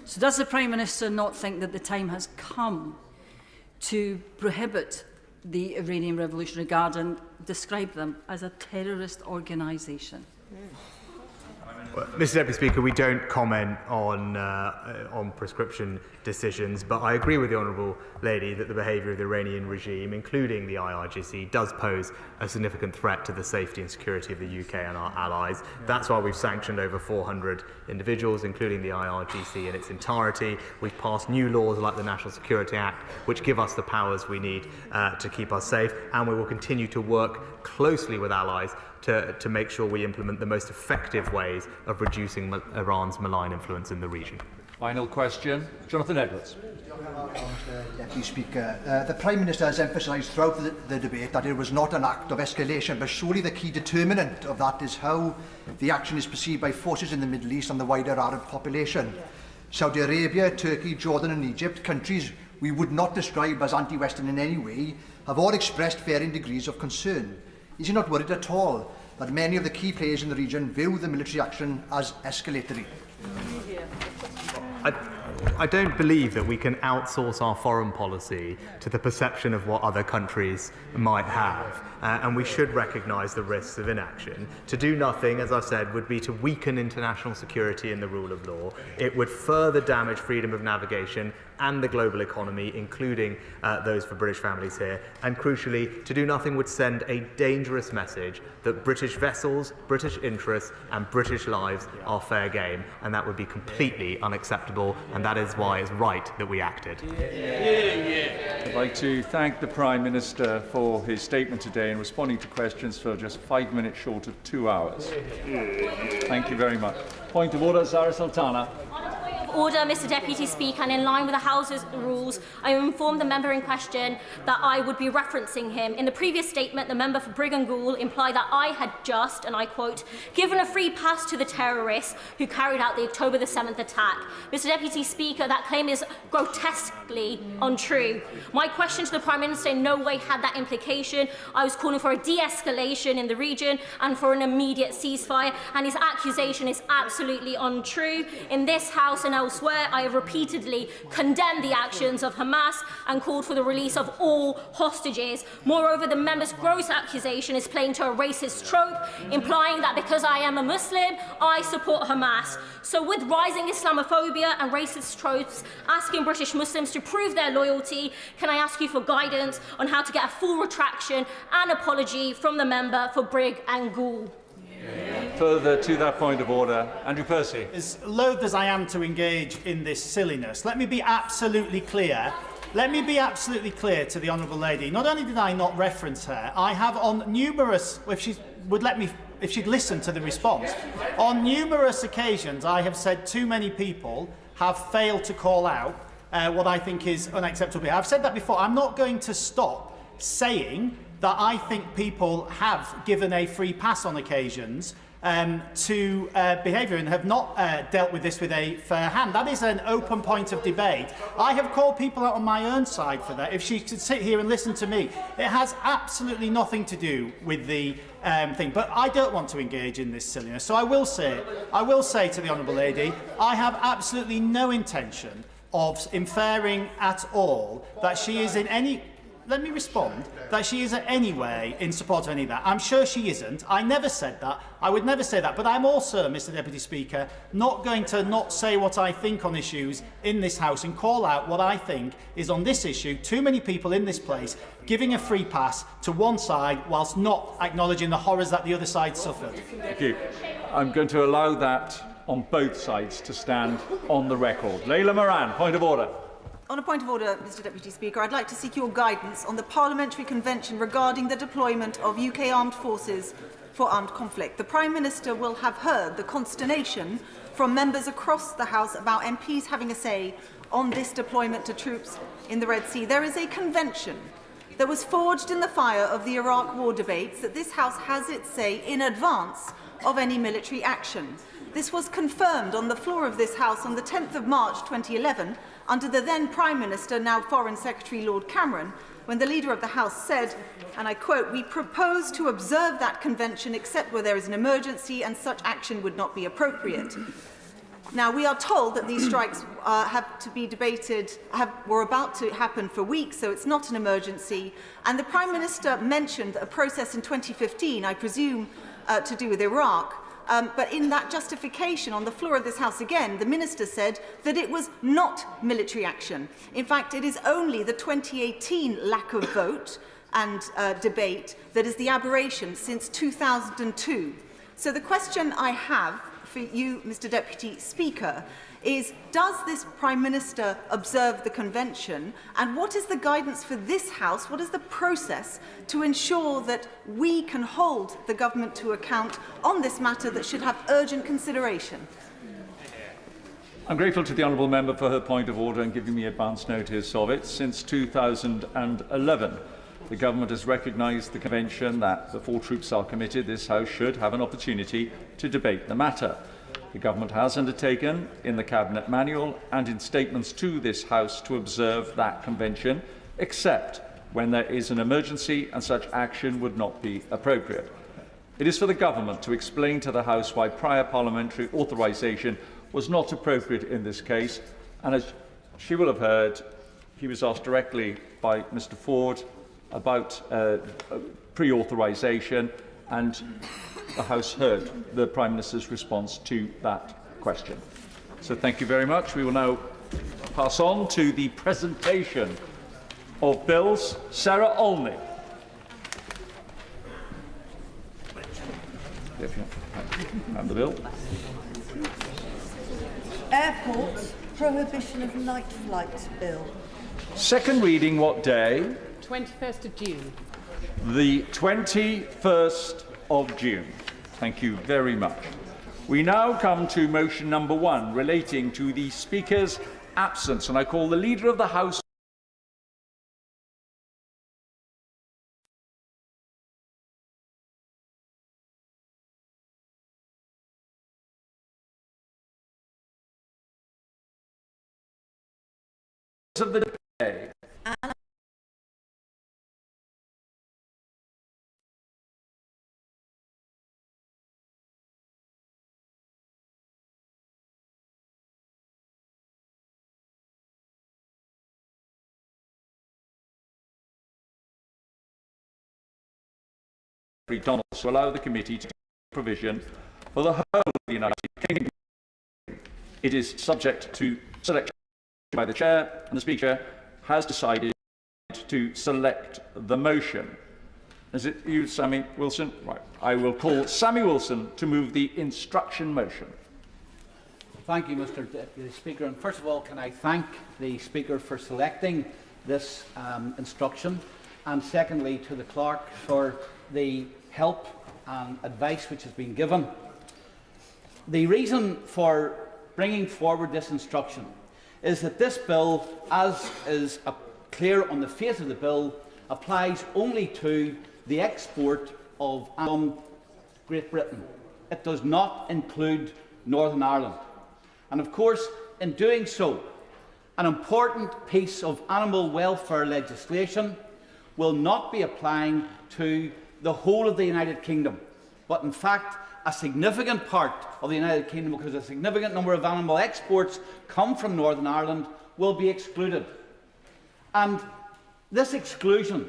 So does the Prime Minister not think that the time has come to prohibit the Iranian Revolutionary Guard and describe them as a terrorist organisation? Well, Mr Deputy Speaker, we don't comment on prescription decisions, but I agree with the Honourable Lady that the behaviour of the Iranian regime, including the IRGC, does pose a significant threat to the safety and security of the UK and our allies. That's why we've sanctioned over 400 individuals, including the IRGC in its entirety. We've passed new laws like the National Security Act, which give us the powers we need to keep us safe, and we will continue to work closely with allies to make sure we implement the most effective ways of reducing Iran's malign influence in the region. Final question, Jonathan Edwards. Deputy Speaker, the Prime Minister has emphasised throughout the debate that it was not an act of escalation, but surely the key determinant of that is how the action is perceived by forces in the Middle East and the wider Arab population. Saudi Arabia, Turkey, Jordan and Egypt, countries we would not describe as anti-Western in any way, have all expressed varying degrees of concern. Is he not worried at all that many of the key players in the region view the military action as escalatory? I don't believe that we can outsource our foreign policy to the perception of what other countries might have. And we should recognise the risks of inaction. To do nothing, as I've said, would be to weaken international security and the rule of law. It would further damage freedom of navigation and the global economy, including those for British families here. And crucially, to do nothing would send a dangerous message that British vessels, British interests and British lives are fair game. And that would be completely unacceptable. And that is why it's right that we acted. I'd like to thank the Prime Minister for his statement today and responding to questions for just 5 minutes short of 2 hours. Thank you very much. Point of order, Zara Sultana. Order, Mr Deputy Speaker, and in line with the House's rules, I informed the member in question that I would be referencing him. In the previous statement, the member for Brigg and Goole implied that I had just, and I quote, given a free pass to the terrorists who carried out the October the 7th attack. Mr Deputy Speaker, that claim is grotesquely untrue. My question to the Prime Minister in no way had that implication. I was calling for a de-escalation in the region and for an immediate ceasefire, and his accusation is absolutely untrue. In this House and elsewhere, I have repeatedly condemned the actions of Hamas and called for the release of all hostages. Moreover, the member's gross accusation is playing to a racist trope, implying that because I am a Muslim, I support Hamas. So with rising Islamophobia and racist tropes asking British Muslims to prove their loyalty, can I ask you for guidance on how to get a full retraction and apology from the member for Brigg and Goole? Further to that point of order, Andrew Percy. As loath as I am to engage in this silliness, let me be absolutely clear. Let me be absolutely clear to the Honourable Lady. Not only did I not reference her, I have on numerous, if she would let me, if she'd listen to the response, on numerous occasions I have said too many people have failed to call out what I think is unacceptable behaviour. I've said that before. I'm not going to stop saying that I think people have given a free pass on occasions to behaviour and have not dealt with this with a fair hand. That is an open point of debate. I have called people out on my own side for that. If she could sit here and listen to me, it has absolutely nothing to do with the thing. But I don't want to engage in this silliness. So I will say to the Honourable Lady, I have absolutely no intention of inferring at all that she is in any... Let me respond, that she is in any way in support of any of that. I'm sure she isn't. I never said that. I would never say that. But I'm also, Mr Deputy Speaker, not going to not say what I think on issues in this House and call out what I think is on this issue. Too many people in this place giving a free pass to one side whilst not acknowledging the horrors that the other side suffered. Thank you. I'm going to allow that on both sides to stand on the record. Leila Moran, point of order. On a point of order, Mr Deputy Speaker, I'd like to seek your guidance on the Parliamentary Convention regarding the deployment of UK armed forces for armed conflict. The Prime Minister will have heard the consternation from members across the House about MPs having a say on this deployment to troops in the Red Sea. There is a convention that was forged in the fire of the Iraq war debates that this House has its say in advance of any military action. This was confirmed on the floor of this House on the 10th of March 2011 under the then Prime Minister, now Foreign Secretary Lord Cameron, when the Leader of the House said, and I quote, "We propose to observe that convention except where there is an emergency and such action would not be appropriate." Now, we are told that these strikes have to be debated, were about to happen for weeks, so it's not an emergency. And the Prime Minister mentioned a process in 2015, I presume, to do with Iraq. But in that justification on the floor of this House again, the Minister said that it was not military action. In fact, it is only the 2018 lack of vote and debate that is the aberration since 2002. So the question I have for you, Mr. Deputy Speaker, is does this Prime Minister observe the convention, and what is the guidance for this House, what is the process to ensure that we can hold the government to account on this matter that should have urgent consideration? I'm grateful to the honourable member for her point of order and giving me advance notice of it. Since 2011, the government has recognised the convention that before troops are committed, this House should have an opportunity to debate the matter. The government has undertaken, in the Cabinet Manual and in statements to this House, to observe that convention, except when there is an emergency and such action would not be appropriate. It is for the government to explain to the House why prior parliamentary authorisation was not appropriate in this case, and as she will have heard, he was asked directly by Mr Ford about pre-authorisation, and the House heard the Prime Minister's response to that question. So thank you very much. We will now pass on to the presentation of bills. Sarah Olney. And the bill. Airports Prohibition of Night Flight Bill. Second reading what day? 21st of June. The 21st of June. Thank you very much. We now come to motion number 1 relating to the Speaker's absence, and I call the Leader of the House of the day. Donald to allow the committee to do provision for the whole of the United Kingdom. It is subject to selection by the Chair, and the Speaker has decided to select the motion. Is it you, Sammy Wilson? Right. I will call Sammy Wilson to move the instruction motion. Thank you, Mr. Deputy Speaker. And first of all, can I thank the Speaker for selecting this instruction, and secondly to the Clerk for the help and advice which has been given. The reason for bringing forward this instruction is that this bill, as is clear on the face of the bill, applies only to the export of from Great Britain. It does not include Northern Ireland. And of course, in doing so, an important piece of animal welfare legislation will not be applying to the whole of the United Kingdom, but in fact a significant part of the United Kingdom, because a significant number of animal exports come from Northern Ireland, will be excluded. And this exclusion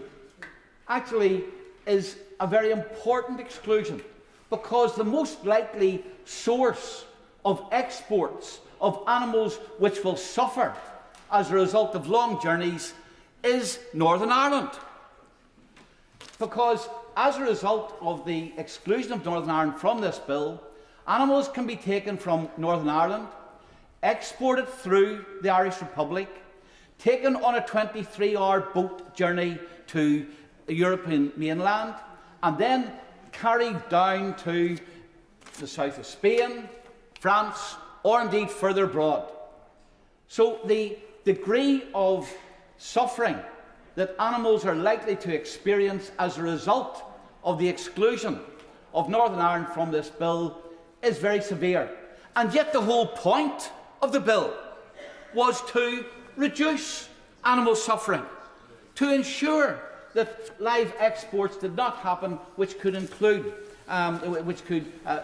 actually is a very important exclusion, because the most likely source of exports of animals which will suffer as a result of long journeys is Northern Ireland. Because as a result of the exclusion of Northern Ireland from this bill, animals can be taken from Northern Ireland, exported through the Irish Republic, taken on a 23-hour boat journey to the European mainland, and then carried down to the south of Spain, France, or indeed further abroad. So the degree of suffering that animals are likely to experience as a result of the exclusion of Northern Ireland from this bill is very severe. And yet the whole point of the bill was to reduce animal suffering, to ensure that live exports did not happen, which could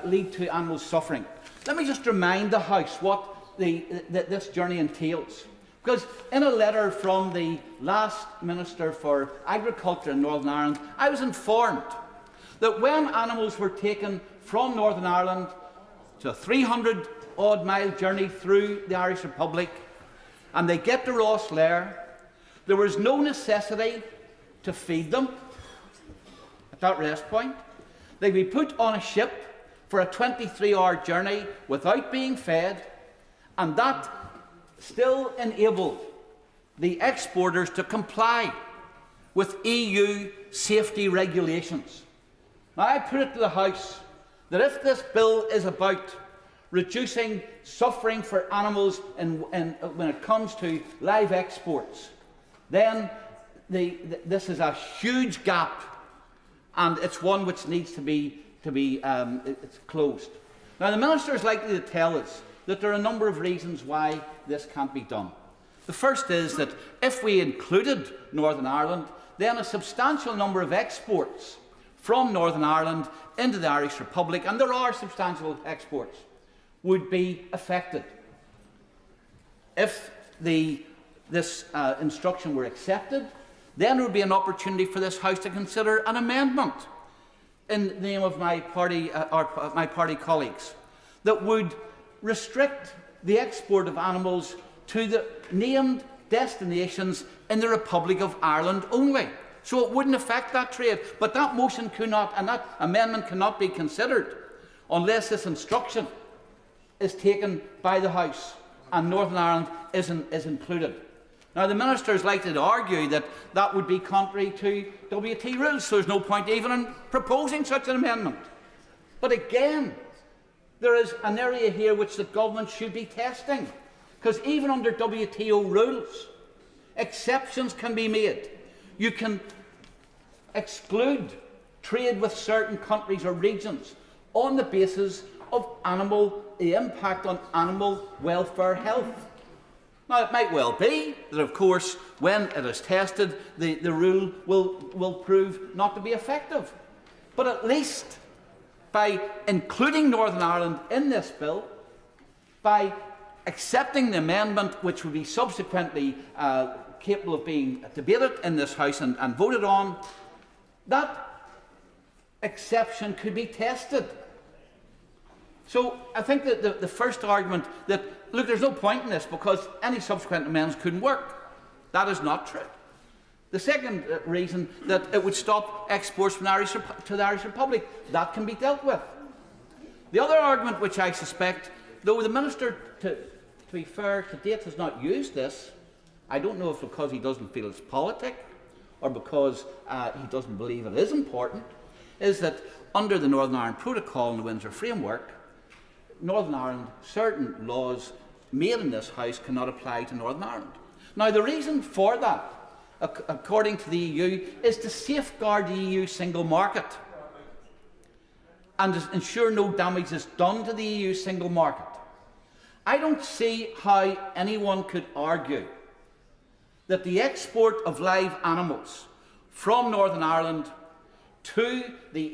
lead to animal suffering. Let me just remind the House what this journey entails. Because in a letter from the last Minister for Agriculture in Northern Ireland, I was informed that when animals were taken from Northern Ireland to a 300-odd mile journey through the Irish Republic, and they get to Rosslare, there was no necessity to feed them at that rest point. They'd be put on a ship for a 23-hour journey without being fed, and that still enabled the exporters to comply with EU safety regulations. Now, I put it to the House that if this bill is about reducing suffering for animals when it comes to live exports, then this is a huge gap, and it's one which needs to be it's closed. Now, the Minister is likely to tell us that there are a number of reasons why this can't be done. The first is that if we included Northern Ireland, then a substantial number of exports from Northern Ireland into the Irish Republic, and there are substantial exports, would be affected. If this instruction were accepted, then there would be an opportunity for this House to consider an amendment in the name of my party colleagues that would restrict the export of animals to the named destinations in the Republic of Ireland only. So it wouldn't affect that trade. But that motion could not, and that amendment cannot be considered unless this instruction is taken by the House and Northern Ireland is included. Now, the Minister is likely to argue that that would be contrary to WT rules, so there's no point even in proposing such an amendment. But again, there is an area here which the government should be testing, because even under WTO rules, exceptions can be made. You can exclude trade with certain countries or regions on the basis of the impact on animal welfare health. Now, it might well be that, of course, when it is tested, the rule will prove not to be effective. But at least by including Northern Ireland in this bill, by accepting the amendment, which would be subsequently capable of being debated in this House and voted on, that exception could be tested. So I think that the first argument that, look, there's no point in this because any subsequent amendments couldn't work, that is not true. The second reason, that it would stop exports from to the Irish Republic, that can be dealt with. The other argument, which I suspect, though the Minister, to be fair, to date has not used this, I don't know if because he doesn't feel it's politic or because he doesn't believe it is important, is that under the Northern Ireland Protocol and the Windsor Framework, Northern Ireland, certain laws made in this House cannot apply to Northern Ireland. Now, the reason for that, according to the EU, is to safeguard the EU single market and to ensure no damage is done to the EU single market. I don't see how anyone could argue that the export of live animals from Northern Ireland to the